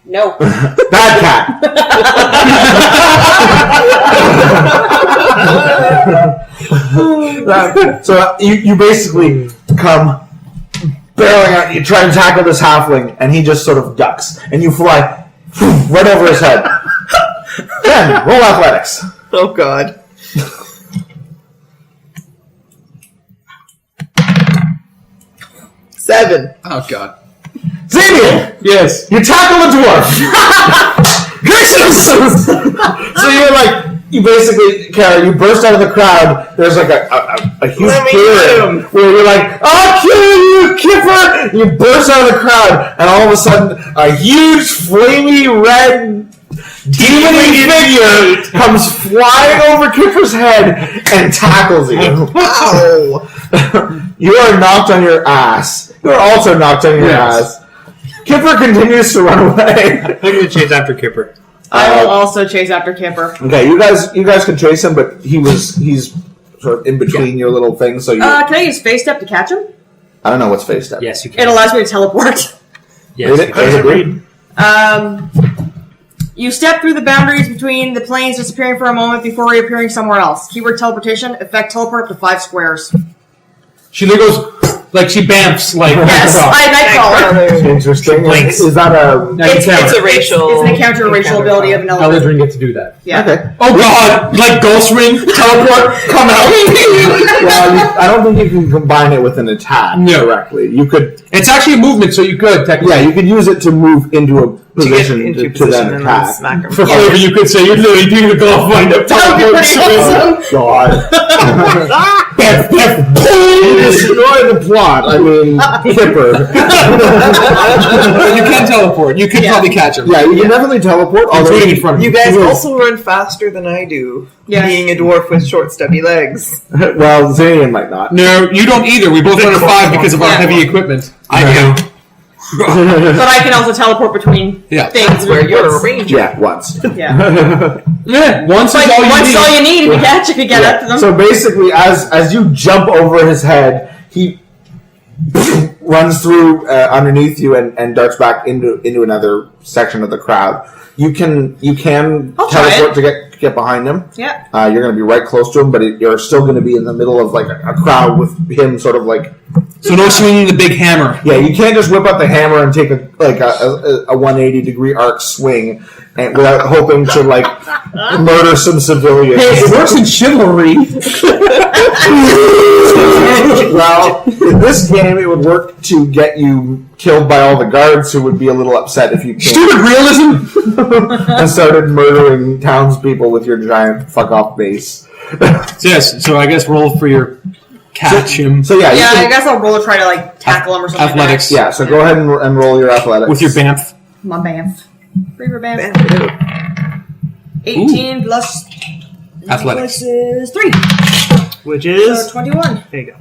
No. Bad cat. So you basically come barreling out. You try to tackle this halfling, and he just sort of ducks, and you fly right over his head. Then roll athletics. Oh god. Seven. Oh, God. Xanian, Yes. you tackle a dwarf. So you're like, you basically, Kara, you burst out of the crowd. There's like a huge Let me clearing where you're like, I'll kill you, Kipper! You burst out of the crowd, and all of a sudden, a huge, flamey red demon figure comes flying over Kipper's head and tackles you. Ow! You are knocked on your ass. You are also knocked on your ass. Kipper continues to run away. I'm going to chase after Kipper. I will also chase after Kipper. Okay, you guys can chase him, but he's sort of in between your little things. So you, Can I use face step to catch him? I don't know what's face step. Yes, you can. It allows me to teleport. Yes, Read you it. can. Read it. You step through the boundaries between the planes, disappearing for a moment before reappearing somewhere else. Keyword teleportation. Effect teleport up to 5 squares. She literally goes, like, she bamfs, like, Yes, Nightcrawler. Interesting. blinks. Is that a? It's a racial. It's an encounter racial ability of an element. Eladrin get to do that. Yeah. Okay. Oh, God! Like, Ghost Ring, teleport, come out! Well, I don't think you can combine it with an attack No. directly. You could, It's actually a movement, so you could, technically. yeah, you could use it to move into a To get position into to position then and attack. then smack him. For flavor, you could say you're literally doing the golf wind up. That would be pretty awesome. God. You destroy the plot. I mean, Kipper. You can teleport. You could probably catch him. Yeah, you can definitely teleport. Although Including in front of You you. guys also run faster than I do, Yes. being a dwarf with short, stubby legs. Well, Xanian might not. No, you don't either. We both run a 5 because of our heavy equipment. I do. But I can also teleport between Yeah. things. Where you're a ranger. Yeah, once. Yeah. Yeah, once is Like, all you once need. all you need if you catch, if you get up to them. So basically, as you jump over his head, he runs through underneath you and darts back into another section of the crowd. You can I'll try teleport it. to get behind him. Yeah. You're going to be right close to him, but you're still going to be in the middle of like a crowd with him, sort of like. So no swinging the big hammer. Yeah, you can't just whip out the hammer and take a 180 degree arc swing, and without hoping to like murder some civilians. Hey, it works in chivalry. Well, in this game, it would work to get you killed by all the guards, who would be a little upset if you came Stupid realism. and started murdering townspeople with your giant fuck off base. Yes, so I guess roll for your catch him So yeah, you Yeah, I can- guess I'll roll to try to like tackle him or something. athletics yeah. So go ahead and roll your athletics with your bamf. My bamf. Reaver bamf. 18 plus Athletics. is 3. Which So is 21. there you go.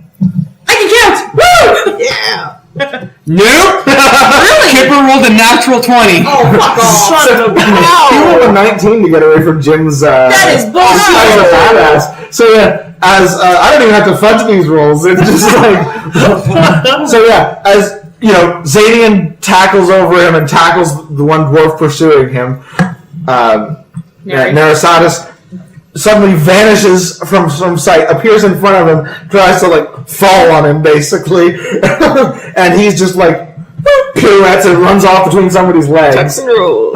I can count! Woo! Yeah! Nope. Kipper rolled a natural 20. Oh, fuck off. So, you rolled a 19 to get away from Jim's. That is bullshit. Guy's a badass. So yeah, as I don't even have to fudge these rolls. It's just like so yeah. As you know, Xanian tackles over him and tackles the one dwarf pursuing him. Nerisatis suddenly vanishes from sight, appears in front of him, tries to like fall on him basically, and he's just like pirouettes and runs off between somebody's legs. Tucks and rolls.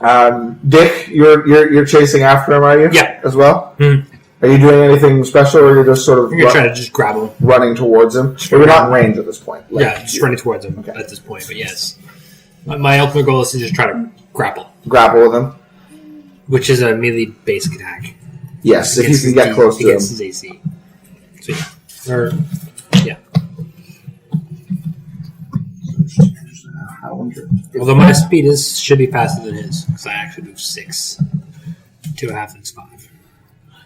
And Dick, you're chasing after him, are you? Yeah. As well. Hmm. Are you doing anything special, or you're just sort of I'm going to try to just grab him. running towards him? Or you're not in range at this point. Like, Yeah, just running towards him at this point, but yes. My ultimate goal is to just try to grapple, grapple with him. which is a melee basic attack. Yes, if you Against can get his close to him. against his AC. So yeah. Or, yeah. How wonder. Although my speed should be faster than his, because I actually move 6. 2 halflings 5.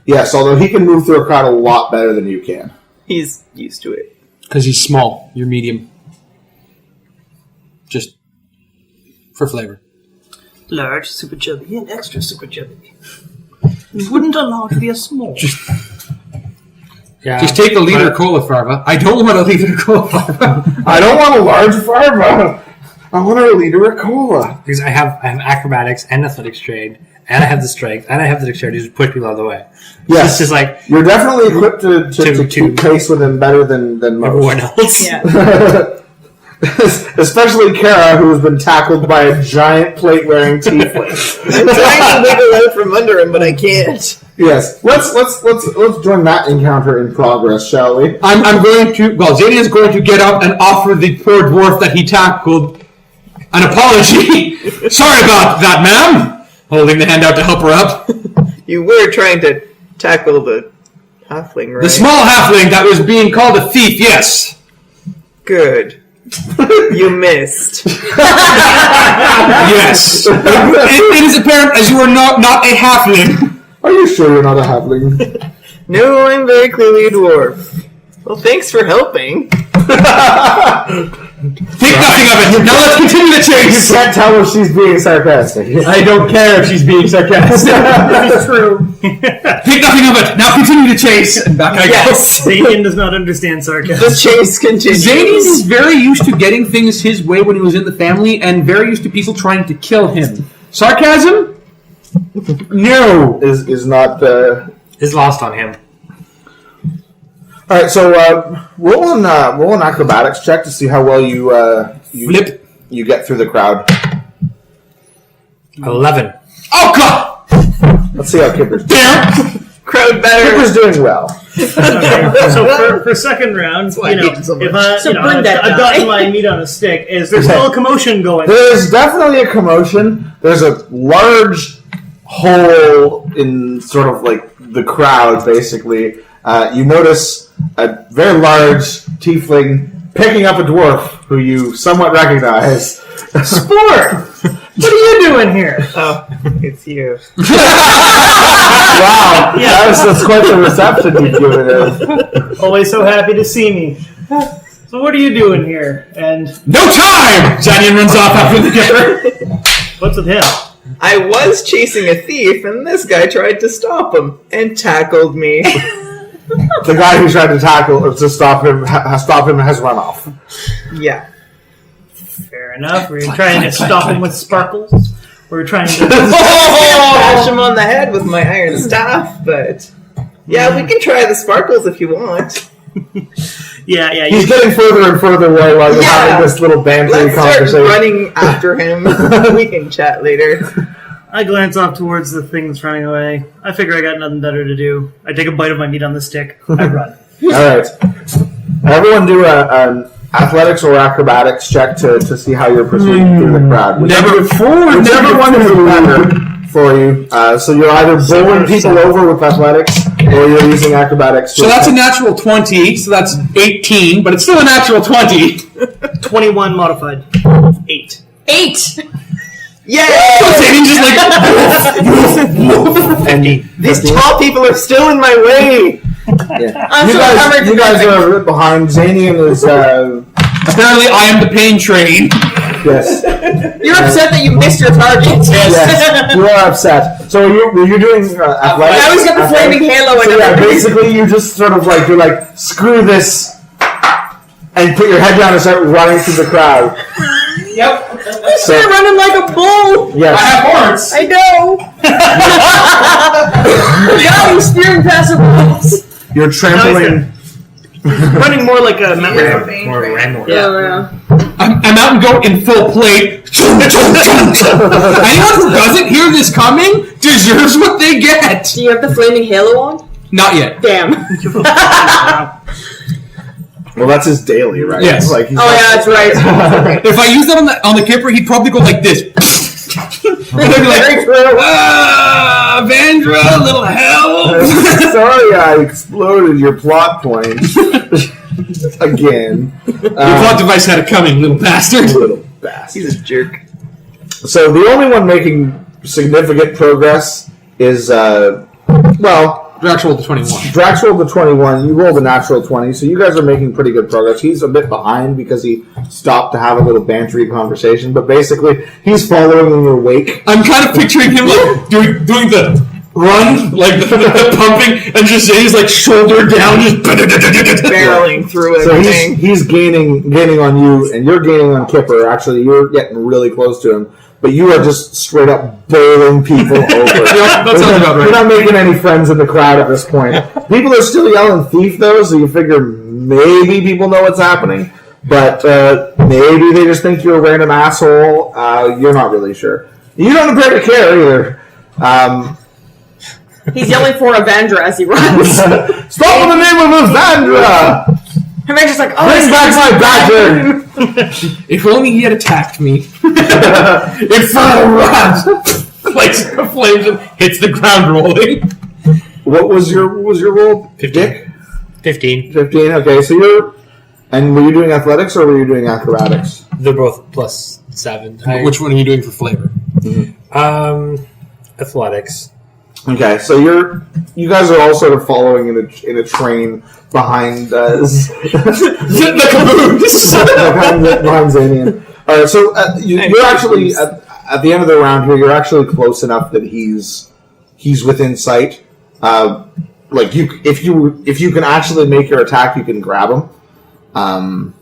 Yes, although he can move through a crowd a lot better than you can. He's used to it. Because he's small. You're medium. Just for flavor. Large, super chubby, and extra super chubby. You wouldn't allow to be a small. Yeah, Just take a liter cola farva. I don't want a liter cola farva. I don't want a large farva. I want a liter of cola. because I have acrobatics and athletics trained, and I have the strength, and I have the dexterity to push people out of the way. Yes, It's just like you're definitely equipped to To- keep pace with him better than most. everyone else. Yeah. Especially Kara, who has been tackled by a giant plate-wearing tiefling. I'm trying to wiggle out from under him, but I can't. Yes, let's join that encounter in progress, shall we? I'm going to. Well, Xanian's going to get up and offer the poor dwarf that he tackled an apology. Sorry about that, ma'am. Holding the hand out to help her up. You were trying to tackle the halfling, right? The small halfling that was being called a thief. Yes. Good. You missed. Yes. It is apparent as you are not a halfling. Are you sure you're not a halfling? No, I'm very clearly a dwarf. Well, thanks for helping. Think nothing of it. Now let's continue the You chase. can't tell if she's being sarcastic. I don't care if she's being sarcastic. It's true. Think nothing of it. Now continue the chase. And back I go. Xanian does not understand sarcasm. The chase continues. Xanian is very used to getting things his way when he was in the family, and very used to people trying to kill him. Sarcasm? No. Is not. Is lost on him. All right, so roll an acrobatics check to see how well you Flip. you get through the crowd. 11. Oh God! Let's see how Kipper's doing. Crowd better. Kipper's doing well. Okay, so for second round, why I hate him so much. if I, So you know, burn that I've guy. gotten my meat on a stick, is there still a commotion going? There's definitely a commotion. There's a large hole in sort of like the crowd, basically. You notice a very large tiefling picking up a dwarf who you somewhat recognize. Sport! What are you doing here? Oh, it's you. Wow, that's quite the reception you've given it. Always so happy to see me. So what are you doing here? And No time! Xanian runs off after the giver. what's with him? I was chasing a thief, and this guy tried to stop him and tackled me. The guy who tried to stop him has run off. Yeah. Fair enough. Were you trying to stop him with sparkles? Were you trying to... Bash him on the head with my iron staff, but yeah, we can try the sparkles if you want. Yeah. He's getting further and further away while you're having this little bantering Let's start conversation. running after him. We can chat later. I glance off towards the thing that's running away. I figure I got nothing better to do. I take a bite of my meat on the stick. I run. All right, everyone do an athletics or acrobatics check to see how you're proceeding through the crowd. Whichever one is better for you. So you're either bowling people over with athletics or you're using acrobatics. So that's a natural 20, so that's 18, but it's still a natural 20. 21 modified. 8. 8! Yay! Xanian's just like, and These tall people are still in my way. yeah. I'm you so guys, covered you in guys nothing. are a bit behind. Xanian is apparently I am the pain train. yes. You're upset that you missed your target. Yes, you are upset. So you're doing athletics. I always get the flaming halo So and yeah, everything. basically you just sort of like you're like screw this, and put your head down and start running through the crowd. Yep. You're running like a bull. Yes. I have horns. I know. Yeah, you're steering past the bulls. You're trampling. Running more like a memory. More random. Yeah. I'm out and go in full plate. Anyone who doesn't hear this coming deserves what they get. Do you have the flaming halo on? Not yet. Damn. Well, that's his daily, right? Yes. Like he's Oh yeah, that's right. If I use that on the Kipper, he'd probably go like this. And I'd be like, Vandra, little hell. Sorry, I exploded your plot point again. Your plot device had it coming, little bastard. Little bastard. bastard. He's a jerk. So the only one making significant progress is, Drax rolled the 21. Drax rolled the 21, you rolled a natural 20, so you guys are making pretty good progress. He's a bit behind because he stopped to have a little bantery conversation, but basically, he's following in your wake. I'm kind of picturing him like doing the run, like the pumping, and just he's like shoulder down, just Barreling through So everything. he's gaining on you, and you're gaining on Kipper. Actually, you're getting really close to him, but you are just straight up bowling people over. Yeah, that sounds about right. You're not making any friends in the crowd at this point. People are still yelling thief, though, so you figure maybe people know what's happening, but maybe they just think you're a random asshole. You're not really sure. You don't appear to care either. He's yelling for Avandra as he runs. Stop in the name of Avandra! Avandra's like, oh, Bring back my badger! If only he had attacked me. Infernal runs! Lights the flames and hits the ground rolling. What was your roll? 15. 15. 15, okay, so you're... And were you doing athletics or were you doing acrobatics? They're both plus 7. Which one are you doing for flavor? Athletics. Okay, so you guys are all sort of following in a train behind the caboose! behind Xanian. All right, so you're actually at the end of the round here. You're actually close enough that he's within sight. Like if you can actually make your attack, you can grab him.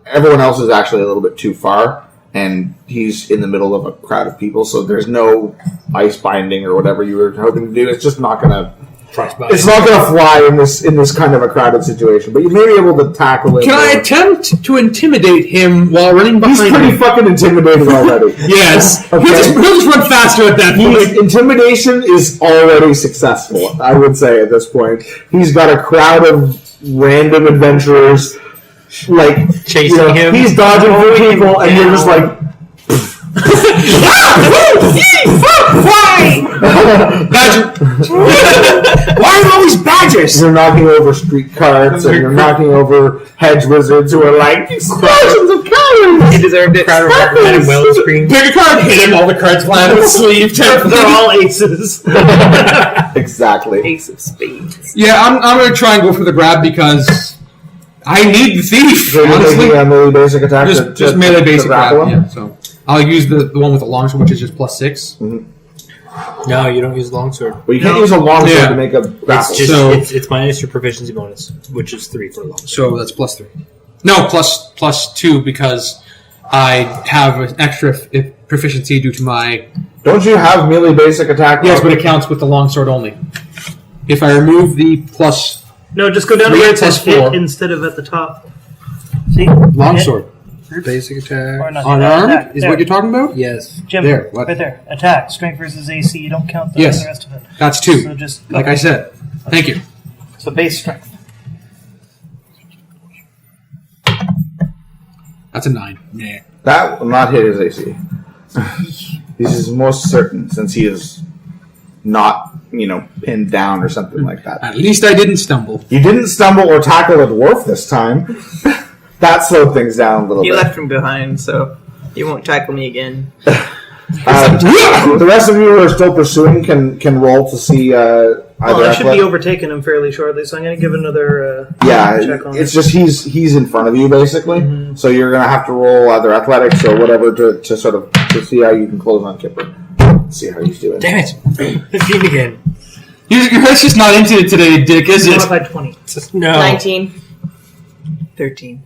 Everyone else is actually a little bit too far. And he's in the middle of a crowd of people, so there's no ice binding or whatever you were hoping to do. It's just not gonna. It's not gonna fly in this kind of a crowded situation. But you may be able to tackle it. Can I attempt to intimidate him while running behind He's pretty me? fucking intimidating already. Yes. Okay. He'll just run faster at that point. Intimidation is already successful, I would say, at this point. He's got a crowd of random adventurers. Like Chasing him. He's dodging for people, and you're just like, Why? Badger. Why are there always badgers? you're knocking over street carts, and you're knocking over hedge wizards who are like, explosions of cowards! He deserved it. Crowd of recommended well screen. Pick a card, hit him, all the cards fly out of his sleeve. They're all aces. Exactly. Ace of spades. Yeah, I'm going to try and go for the grab because I need the thief, So you're honestly. taking a melee basic attack Just melee basic grab, grapple him? yeah. So I'll use the one with the longsword, which is just +6. No, you don't use longsword. Well, you can't use a longsword Yeah. to make a grapple. It's just So- it's minus your proficiency bonus, which is 3 for longsword. So that's +3. No, +2 because I have an extra proficiency due to my... Don't you have melee basic attack? Yes, but it counts with the longsword only. If I remove the plus No, just go down to Three where it says plus four. hit instead of at the top. See? longsword, basic Or attack, not, unarmed attack. is There. what you're talking about? Yes. Jim, There, what? right there. Attack. Strength versus AC. You don't count the Yes. rest of it. That's 2. So just Like I said. Thank you. So base strength. That's a 9. Nah. That will not hit his AC. This is most certain, since he is not, pinned down or something like that. At least I didn't stumble. You didn't stumble or tackle a dwarf this time. That slowed things down a little He bit. left him behind, so he won't tackle me again. The rest of you who are still pursuing can roll to see either. Well, I should be athletic- overtaking him fairly shortly, so I'm going to give another Yeah, check on it's it. just he's in front of you basically, so you're gonna have to roll either athletics or whatever to sort of to see how you can close on Kipper. See how he's doing. Damn it! 15 again. Your head's just not into it today, Dick, is it? Modified 20. No. 19. 13.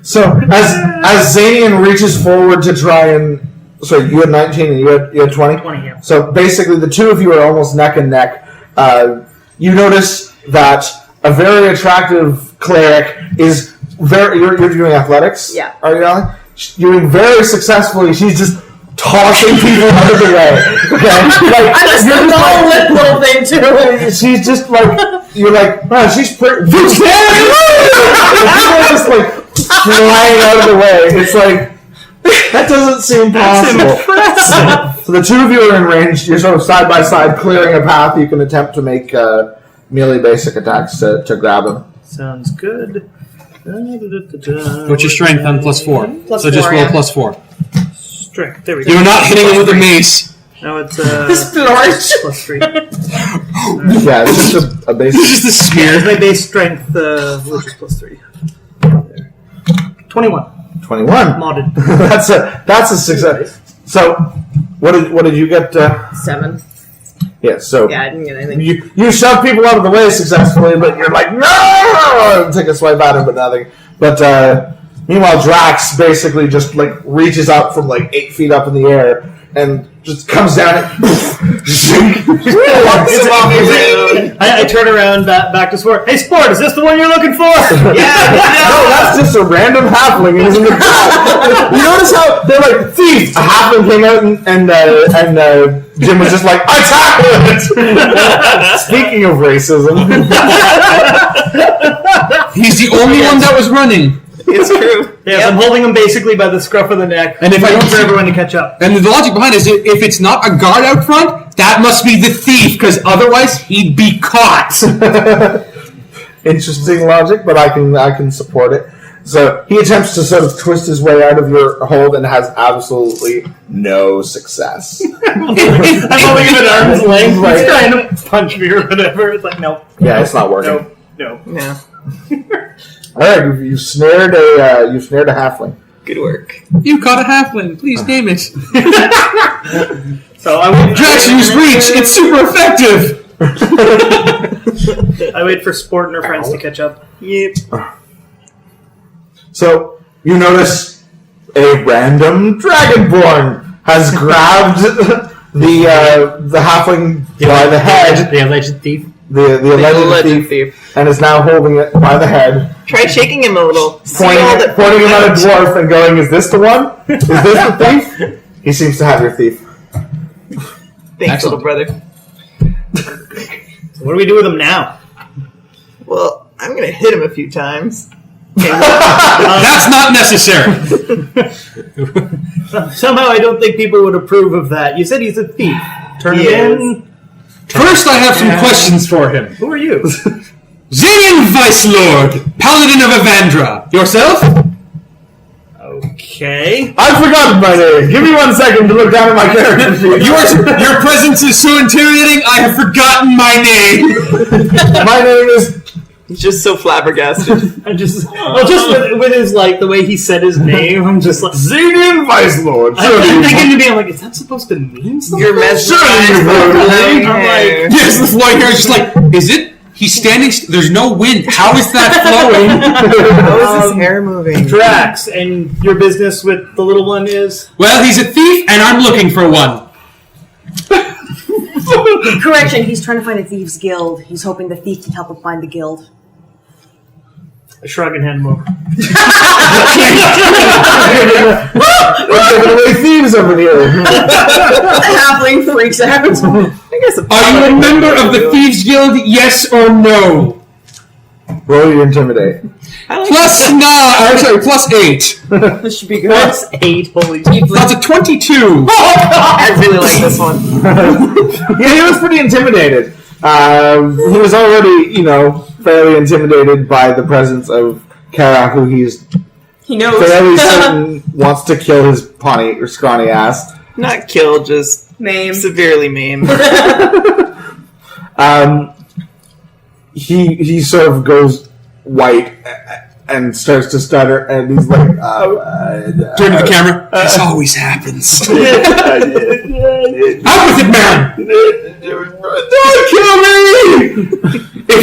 So as Xanian reaches forward to try and you had 19 and you had 20? 20, yeah. So basically the two of you are almost neck and neck. You notice that a very attractive cleric is very... You're doing athletics? Yeah. Are you, Alli? You're doing very successfully. She's just tossing people out of the way. Okay? I'm just a small lip little thing, too. She's just you're like, man, she's pretty... People are just flying out of the way. It's like... That doesn't seem possible. So the two of you are in range. You're sort of side by side, clearing a path. You can attempt to make melee basic attacks to grab him. Sounds good. What's your strength on +4? Plus so just 4, roll yeah. +4. Strength. There we go. You're not hitting him with a mace. Now it's Splorch. +3. Yeah, it's just a basic. It's just a Here's smear. my base strength, which is +3. There. 21. 21. Modded. that's a success. So, what did you get? 7. Yeah. So Yeah, I didn't get anything. you shove people out of the way successfully, but you're like no, take a swipe at him, but nothing. But meanwhile, Drax basically just like reaches out from like 8 feet up in the air and just comes down and walks him off the ground. I turn around back to Sport. Hey, Sport, is this the one you're looking for? Yeah. No, that's just a random halfling who's in the crowd. You notice how they're like, thief! A halfling came out and Jim was just like, I tackle it! Speaking of racism. He's the only one that was running. It's true. Yes, I'm holding him basically by the scruff of the neck. And if I waiting don't for see- everyone to catch up. And the logic behind it is if it's not a guard out front, that must be the thief, because otherwise he'd be caught. Interesting logic, but I can support it. So he attempts to sort of twist his way out of your hold and has absolutely no success. I'm holding him at arm's length. Right. He's trying to punch me or whatever. It's like, no. Yeah, it's not working. No. Yeah. All right, you snared a halfling. Good work. You caught a halfling. Please name it. So I wait. Drax, use reach. It's super effective. I wait for Sport and her friends to catch up. Yep. So you notice a random Dragonborn has grabbed the halfling by the head, The alleged thief. the alleged thief, and is now holding it by the head, Try shaking him a little. pointing him at a dwarf and going, "Is this the one? Is this the thief?" He seems to have your thief. Thanks, Excellent. little brother. So what do we do with him now? Well, I'm going to hit him a few times. That's not necessary. Somehow I don't think people would approve of that. You said he's a thief. Turn He him is. in. First, I have some questions for him. Who are you? Xanian Vicelord, Paladin of Evandra. Yourself? Okay. I've forgotten my name. Give me 1 second to look down at my character sheet. Your presence is so intimidating, I have forgotten my name. My name is. He's just so flabbergasted. I just with his like the way he said his name, I'm just like Xanian Vicelord. I'm thinking to me, I'm like, is that supposed to mean something? You're mesmerized by the glowing hair. Yes, the flowing hair is just like, is it? He's standing, there's no wind. How is that flowing? How is his hair moving? Drax, and your business with the little one is? Well, he's a thief, and I'm looking for one. Correction, he's trying to find a thieves' guild. He's hoping the thief can help him find the guild. I shrug and hand him over. We're giving away thieves over here. The halfling freaks out. I guess Are you a member of the Thieves Guild, yes or no? Roll your intimidate. +8. This should be good. That's 8, holy That's a 22. I really like this one. Yeah, he was pretty intimidated. He was already, fairly intimidated by the presence of Kara, who he's He knows. fairly certain wants to kill his pawnee or scrawny ass. Not kill, just Name. severely maim. He sort of goes white and starts to stutter, and he's like, Turn to the camera. This always happens. Out with it, man! "Don't kill me!" If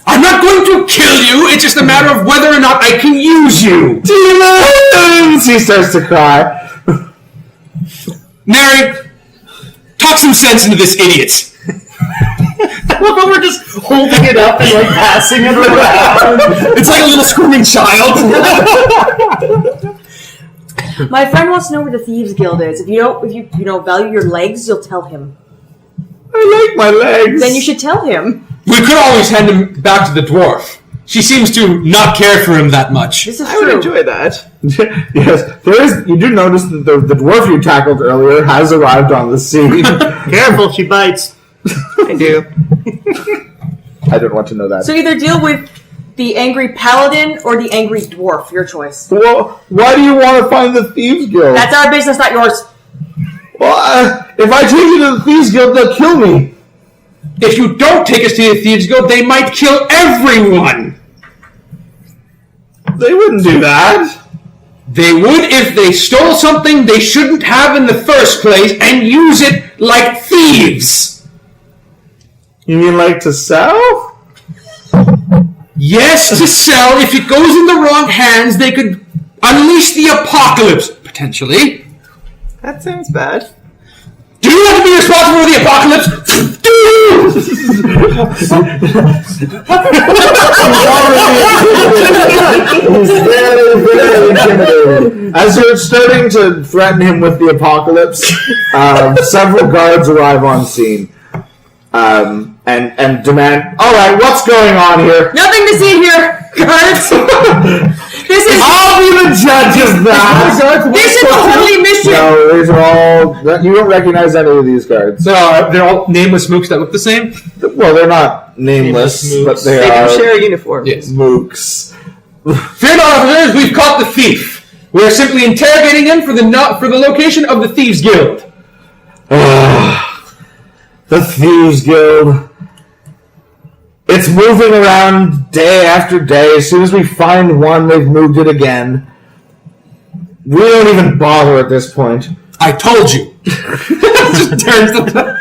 I'm not going to kill you, it's just a matter of whether or not I can use you. Demons! He starts to cry. Mary, talk some sense into this idiot. Well, we're just holding it up and like passing it around. It's like a little screaming child. My friend wants to know where the thieves' guild is. If you value your legs, you'll tell him. I like my legs. Then you should tell him. We could always hand him back to the dwarf. She seems to not care for him that much. This is I would true. enjoy that. Yes, there is. You do notice that the dwarf you tackled earlier has arrived on the scene. Careful, she bites. I do. I don't want to know that. So either deal with the angry paladin or the angry dwarf. Your choice. Well, why do you want to find the Thieves Guild? That's our business, not yours. Well, if I take you to the Thieves Guild, they'll kill me. If you don't take us to the Thieves Guild, they might kill everyone! They wouldn't do that. They would if they stole something they shouldn't have in the first place and use it like thieves! You mean like to sell? Yes, to sell. If it goes in the wrong hands, they could unleash the apocalypse, potentially. That sounds bad. Do you want to be responsible for the apocalypse? Do you? He's very intimidating. As you're starting to threaten him with the apocalypse, several guards arrive on scene and demand, all right, what's going on here? Nothing to see here, guards. I'll be the judge of that. This is a holy mission. No, these are all. You don't recognize any of these guards. They're all nameless mooks that look the same? Well, they're not nameless, but they are. do share a uniform. Yes. Mooks. Fear not, officers, we've caught the thief. We are simply interrogating him for the location of the Thieves Guild. The Thieves Guild. It's moving around day after day. As soon as we find one, they've moved it again. We don't even bother at this point. I told you. Just turns the...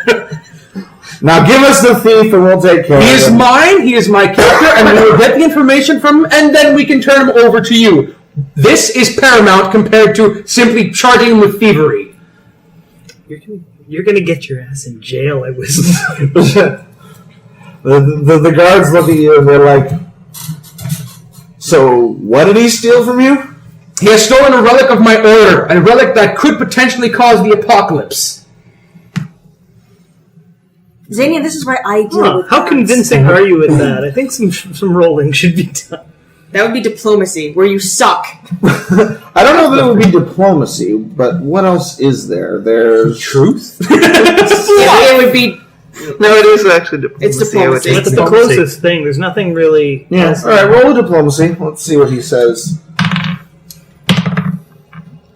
Now give us the thief and we'll take care of him. He is mine, he is my character, and we will get the information from him, and then we can turn him over to you. This is paramount compared to simply charging him with thievery. You're gonna get your ass in jail, I was. The guards look at you and they're like, so what did he steal from you? He has stolen a relic of my order, a relic that could potentially cause the apocalypse. Xanian, this is where I deal with How guards. convincing are you at that? I think some rolling should be done. That would be diplomacy, where you suck. I don't know that it would be diplomacy, but what else is there? There's truth? It would be... No, it is actually diplomacy. It's diplomacy. That's the closest thing. There's nothing really... Yeah. else. Alright, roll a diplomacy. Let's see what he says.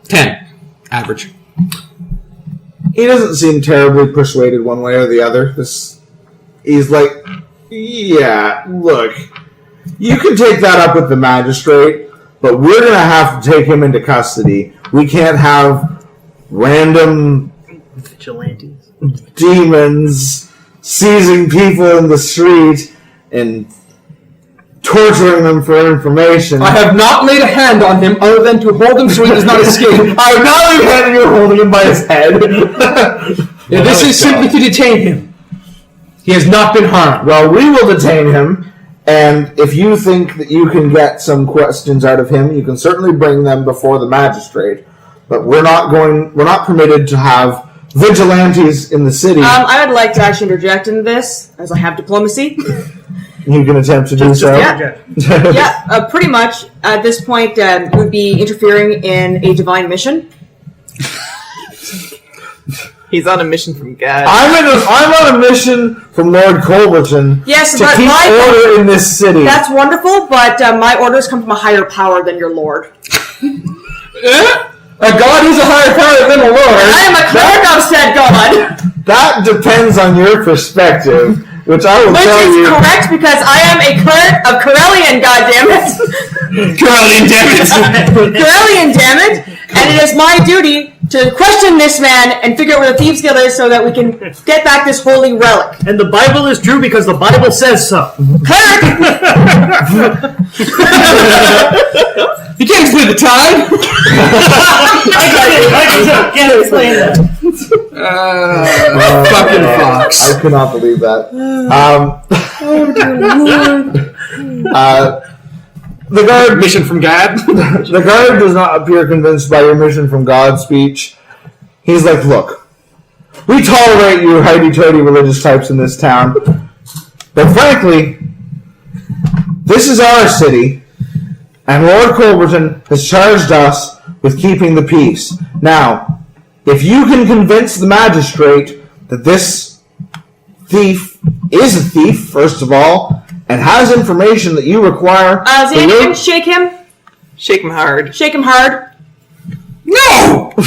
10. Average. He doesn't seem terribly persuaded one way or the other. He's like, yeah, look, you can take that up with the magistrate, but we're going to have to take him into custody. We can't have random Vigilantes. demons seizing people in the street and torturing them for information. I have not laid a hand on him other than to hold him so he does not escape. I have not laid a hand on you holding him by his head. Yeah, this is simply to detain him. He has not been harmed. Well, we will detain him, and if you think that you can get some questions out of him, you can certainly bring them before the magistrate. But we're not permitted to have vigilantes in the city. I would like to actually interject into this, as I have diplomacy. You can attempt to do so. Yeah, pretty much. At this point, would be interfering in a divine mission. He's on a mission from God. I'm on a mission from Lord Colberton Yes, to but keep order in this city. That's wonderful, but my orders come from a higher power than your lord. A god is a higher power than a lord. I am a cleric of said god. That depends on your perspective, which I will tell you. Which is correct because I am a cleric of Corellian, goddammit. Corellian, damn it. Corellian, damn it. And it is my duty to question this man and figure out where the Thieves Guild is so that we can get back this holy relic. And the Bible is true because the Bible says so. Cleric! You can't explain the time. I can't explain that. Fucking fox. I cannot believe that. The guard Mission from God. The guard does not appear convinced by your mission from God speech. He's like, look, we tolerate you highty-toity religious types in this town, but frankly, this is our city, and Lord Colberton has charged us with keeping the peace. Now, if you can convince the magistrate that this thief is a thief, first of all, and has information that you require. Xanian, shake him. Shake him hard. Shake him hard. No! For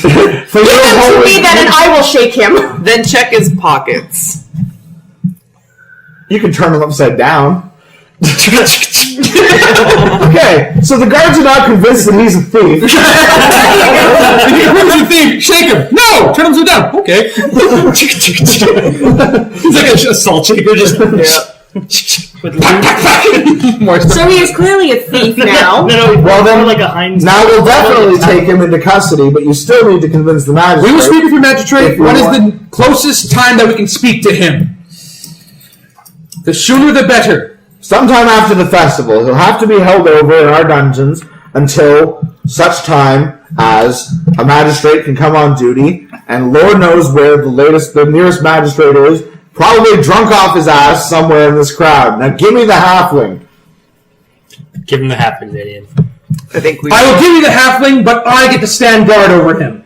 Give your him to holy- me then, and I will shake him. Then check his pockets. You can turn him upside down. Okay, so the guards are not convinced that he's a thief. Who's the thief? Shake him! No! Turn him upside down. Okay. He's like a salt shaker, just. More So he is clearly a thief now. No, Well, then, like a Heinz. now we'll definitely take him into custody, but you still need to convince the magistrate. We will speak with your magistrate. If you When is want. the closest time that we can speak to him? The sooner the better. Sometime after the festival. He'll have to be held over in our dungeons until such time as a magistrate can come on duty, and Lord knows where the nearest magistrate is. Probably drunk off his ass somewhere in this crowd. Now give me the halfling. Give him the halfling, Xanian. I think we. I will give you the halfling, but I get to stand guard over him.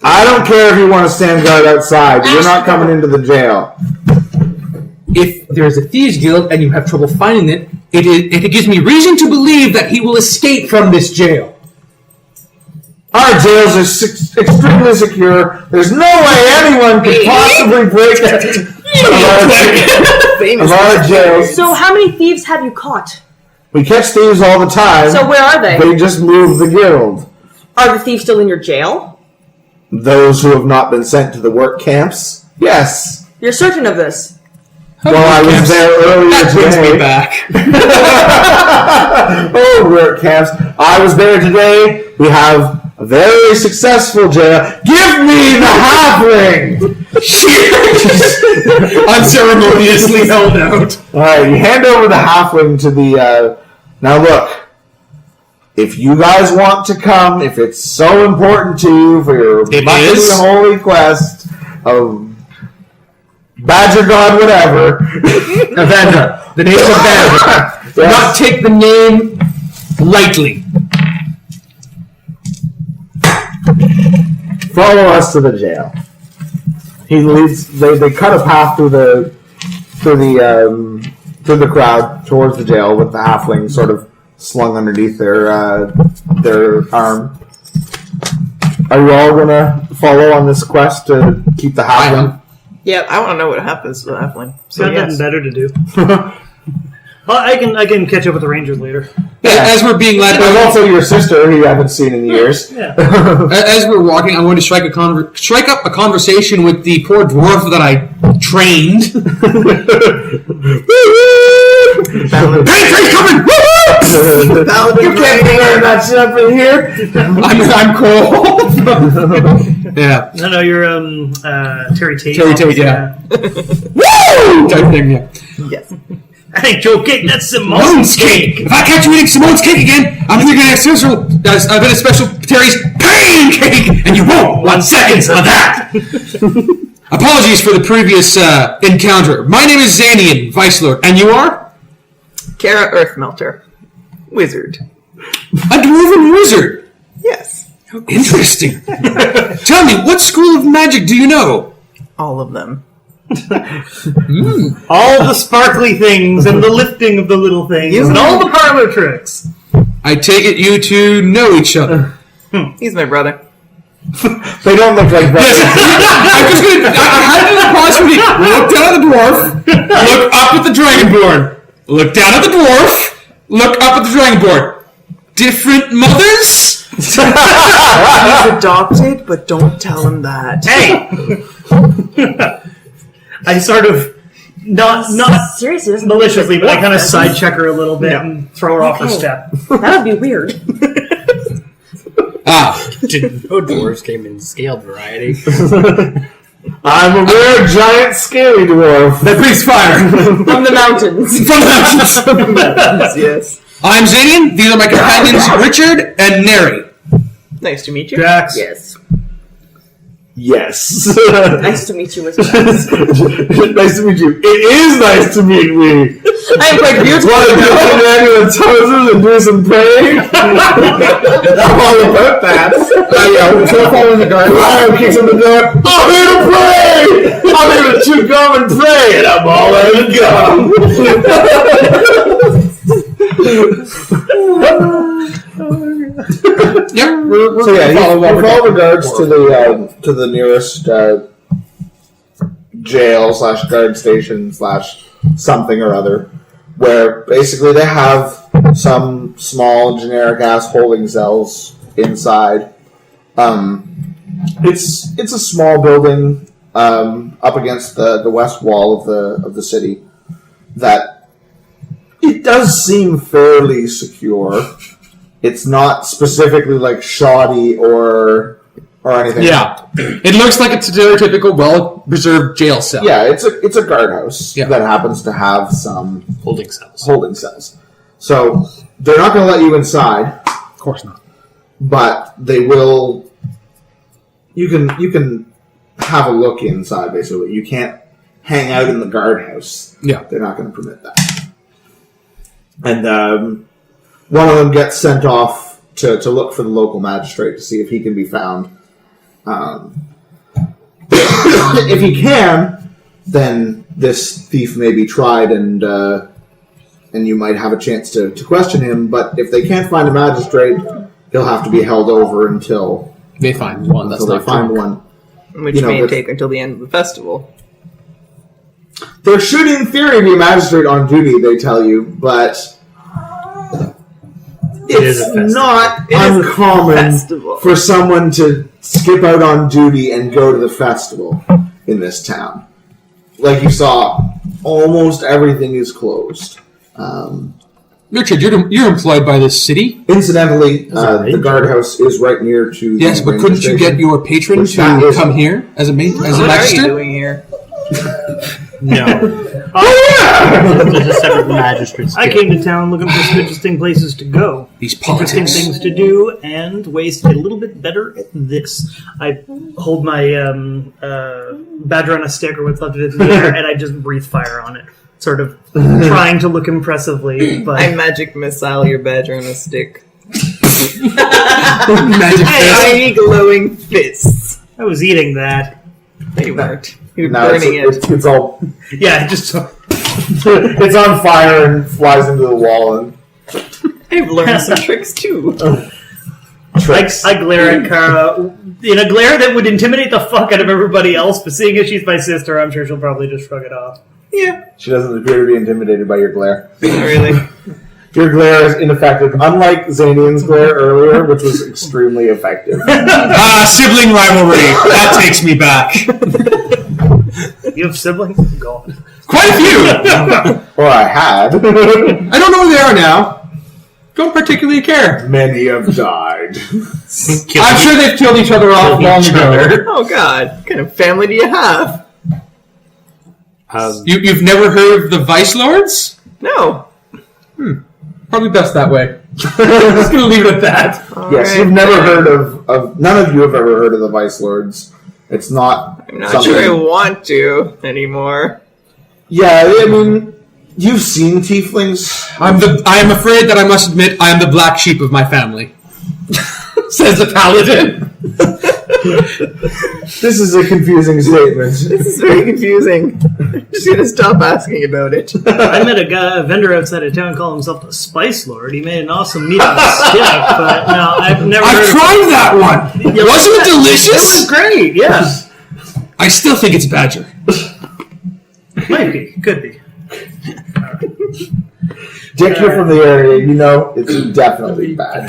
I don't care if you want to stand guard outside. You're not coming into the jail. If there is a thieves guild and you have trouble finding it, it gives me reason to believe that he will escape from this jail. Our jails are extremely secure. There's no way anyone could possibly break it. Of our jails. So how many thieves have you caught? We catch thieves all the time. So where are they? They just moved the guild. Are the thieves still in your jail? Those who have not been sent to the work camps? Yes. You're certain of this? Well, I was there earlier That brings today. me back. Oh, work camps. I was there today. We have a very successful jail. Give me the halfling! Unceremoniously held out. Alright, you hand over the halfling to the, Now look, if you guys want to come, if it's so important to you for your It mighty is. holy quest of Badger God whatever. Avenger. The name is Avenger. Do not take the name lightly. Follow us to the jail. He leads. They cut a path through the crowd towards the jail with the halfling sort of slung underneath their arm. Are you all gonna follow on this quest to keep the halfling? Yeah, I want to know what happens to the halfling. So Got nothing better to do. Well, I can catch up with the Rangers later. As we're being led There's by, also your sister, who you haven't seen in years. Yeah. as we're walking, I'm going to strike up a conversation with the poor dwarf that I trained. Hey, coming! You can't learn that shit up in here. I'm cold. Yeah. No, you're Terry Tate. Terry Tate, yeah. Woo! Type thing, yeah. Yes. I ain't your cake, that's Simone's cake! If I catch you eating Simone's cake again, I'm either going to have I've got a special Terry's pain cake, and you won't 1 second of that! Apologies for the previous encounter. My name is Xanian, Vicelord, and you are? Kara Earthmelter. Wizard. A dwarven wizard! Yes. Interesting. Tell me, what school of magic do you know? All of them. all the sparkly things and the lifting of the little things and all the parlor tricks. I take it you two know each other. He's my brother. They don't look like brothers. I'm just gonna. I had to pause for me. Look down at the dwarf. Look up at the dragonborn. Look down at the dwarf. Look up at the dragonborn. Different mothers. He's adopted, but don't tell him that. Hey! I sort of, not Seriously, this is maliciously, but I kind of then. side check her a little bit and throw her off her Okay. step. That would be weird. Didn't know dwarves came in scaled variety. I'm a rare giant scaly dwarf. That breathes fire. From the mountains. From the mountains. Yes. I'm Xanian. These are my companions, Richard and Neri. Nice to meet you. Drax. Yes. Yes. Nice to meet you as well. Nice to meet you. It is nice to meet me. I am quite beautiful. Want to go into anyone's houses and do some praying? I'm all about that. Yeah, we're still following the guard. Lion kicks on the door. I'm here to pray! I'm able to gum and pray, and I'm all out of gum. Yep. So yeah, with all regards to the nearest jail / guard station / something or other, where basically they have some small generic ass holding cells inside. It's a small building up against the west wall of the city that it does seem fairly secure. It's not specifically like shoddy or anything. Yeah, it looks like it's a stereotypical, well-preserved jail cell. Yeah, it's a guardhouse that happens to have some Holding cells. So they're not going to let you inside, Of course not. but they will. You can have a look inside. Basically, you can't hang out in the guardhouse. Yeah. They're not going to permit that. And one of them gets sent off to look for the local magistrate to see if he can be found. If he can, then this thief may be tried, and you might have a chance to question him. But if they can't find a magistrate, he'll have to be held over until They find one. That's they not find true. one. Which may take until the end of the festival. There should, in theory, be a magistrate on duty, they tell you, but is a it's festival. not It is a uncommon festival. for someone to skip out on duty and go to the festival in this town. Like you saw, almost everything is closed. Richard, you're employed by this city. Incidentally, the guardhouse is right near to the Yes, but ranger couldn't you station, get your patron which that to is- come here as a What are you magistrate? doing here? No. There's a separate magistrate's I came to town looking for some interesting places to go, These interesting politics. things to do, and ways to get a little bit better at this. I hold my badger on a stick or what's left of it in the air, and I just breathe fire on it, sort of trying to look impressively. But I magic missile your badger on a stick. Magic fist. Tiny glowing fists. I was eating that. They weren't. You're No, burning it. it's all Yeah, just it's on fire and flies into the wall and I've learned some tricks too. tricks. I glare at Kara in a glare that would intimidate the fuck out of everybody else, but seeing as she's my sister, I'm sure she'll probably just shrug it off. Yeah, She doesn't appear to be intimidated by your glare. not really. Your glare is ineffective, unlike Xanian's glare earlier, which was extremely effective. Sibling rivalry. That takes me back. You have siblings? God. Quite a few. Or I had. I don't know where they are now. Don't particularly care. Many have died. I'm sure they've killed each other off long ago. Oh god, what kind of family do you have? You've never heard of the Vicelords? No. Probably best that way. Just gonna leave it at that. Yes, you've never heard of. None of you have ever heard of the Vicelords. It's not. I'm not something- sure I want to anymore. Yeah, I mean, you've seen tieflings. I am afraid that I must admit I am the black sheep of my family. Says the paladin. This is a confusing statement. This is very confusing. I'm just gonna stop asking about it. I met a vendor outside of town called himself the Spice Lord. He made an awesome meat on a stick, but no, I've never I've heard of tried that one. Wasn't it It was delicious? great, yeah. I still think it's badger. Might be, could be. Dick, you're from the area. You know it's definitely bad.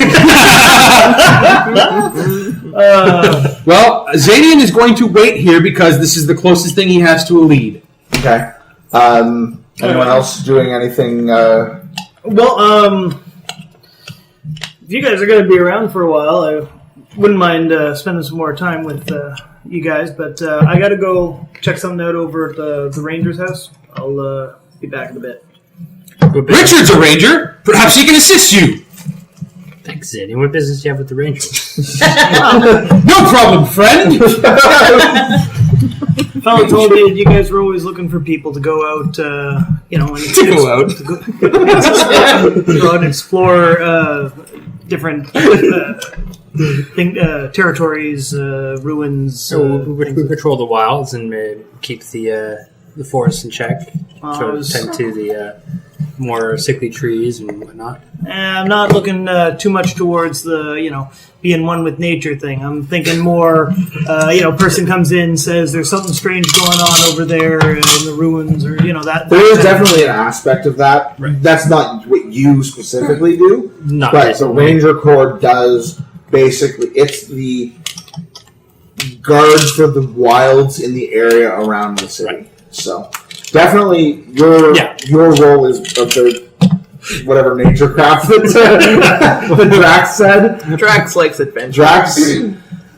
Well, Xanian is going to wait here because this is the closest thing he has to a lead. Okay. Anyone else doing anything? Well, if you guys are going to be around for a while, I wouldn't mind spending some more time with you guys, but I got to go check something out over at the Ranger's house. I'll be back in a bit. Richard's a ranger. Perhaps he can assist you. Thanks, Zeddy. What business do you have with the Rangers? No problem, friend. Fellow told me that you guys were always looking for people to go out, To go out. go out and explore different territories, ruins. So we patrol the wilds and keep the forest in check. Tend to the more sickly trees and whatnot. I'm not looking too much towards the, being one with nature thing. I'm thinking more, person comes in, says there's something strange going on over there in the ruins, or, that. There is definitely an aspect of that. Right. That's not what you specifically do. But the Ranger Corps does basically, it's the guard for the wilds in the area around the city. Right. So definitely your role is of the whatever nature craft that Drax said. Drax likes adventure. Drax,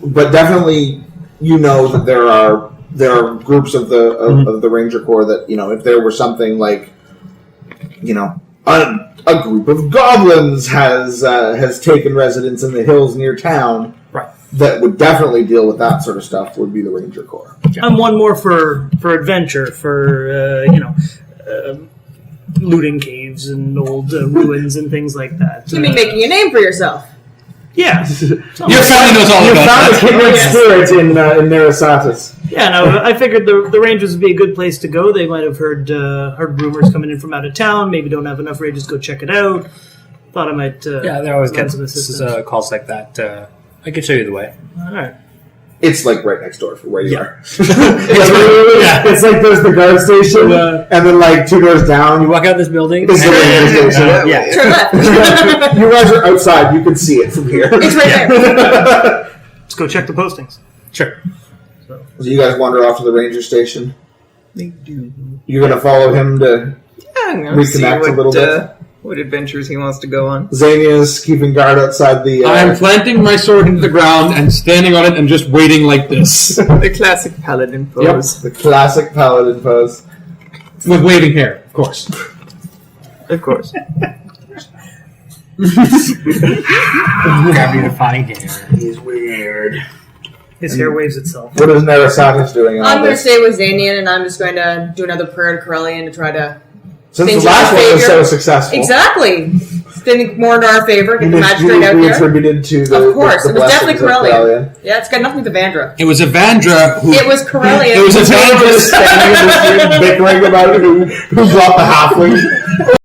but definitely that there are groups of the Ranger Corps that if there were something like a group of goblins has taken residence in the hills near town. Right. That would definitely deal with that sort of stuff would be the Ranger Corps. I'm one more for adventure, for looting caves and old ruins and things like that. You mean making a name for yourself? Yeah. Your family knows all about that. You found a kindred spirit in Nerisatis. Yeah, no, I figured the Rangers would be a good place to go. They might have heard rumors coming in from out of town. Maybe don't have enough Rangers to go check it out. Thought I might. They always get some calls like that. I can show you the way. All right. It's like right next door from where you are. It's like there's the guard station, and then like 2 doors down, you walk out of this building. It's the Ranger station. Turn left. You guys are outside. You can see it from here. It's right there. Let's go check the postings. Sure. So you guys wander off to the Ranger station. They do. You're gonna follow him to I'm gonna see reconnect a little bit. What adventures he wants to go on. Xanian's keeping guard outside the... I'm planting my sword into the ground and standing on it and just waiting like this. The classic Paladin pose. Yep, the classic Paladin pose. With waving hair, of course. Of course. Gravity defying hair. He's weird. His hair waves itself. What is Nerisatis doing on I'm going to this? stay with Xanian, and I'm just going to do another prayer to Corellian to try to... Since things the last in our one was favor. so successful. Exactly. Spinning more in our favor, get the magistrate out we here. attributed to the... Of course, the it was definitely blessings of Corellian. Yeah, it's got nothing to do with Vandra. It was Evandra who... It was Corellian. It was Just Evandra standing in this room bickering about who brought the halfling.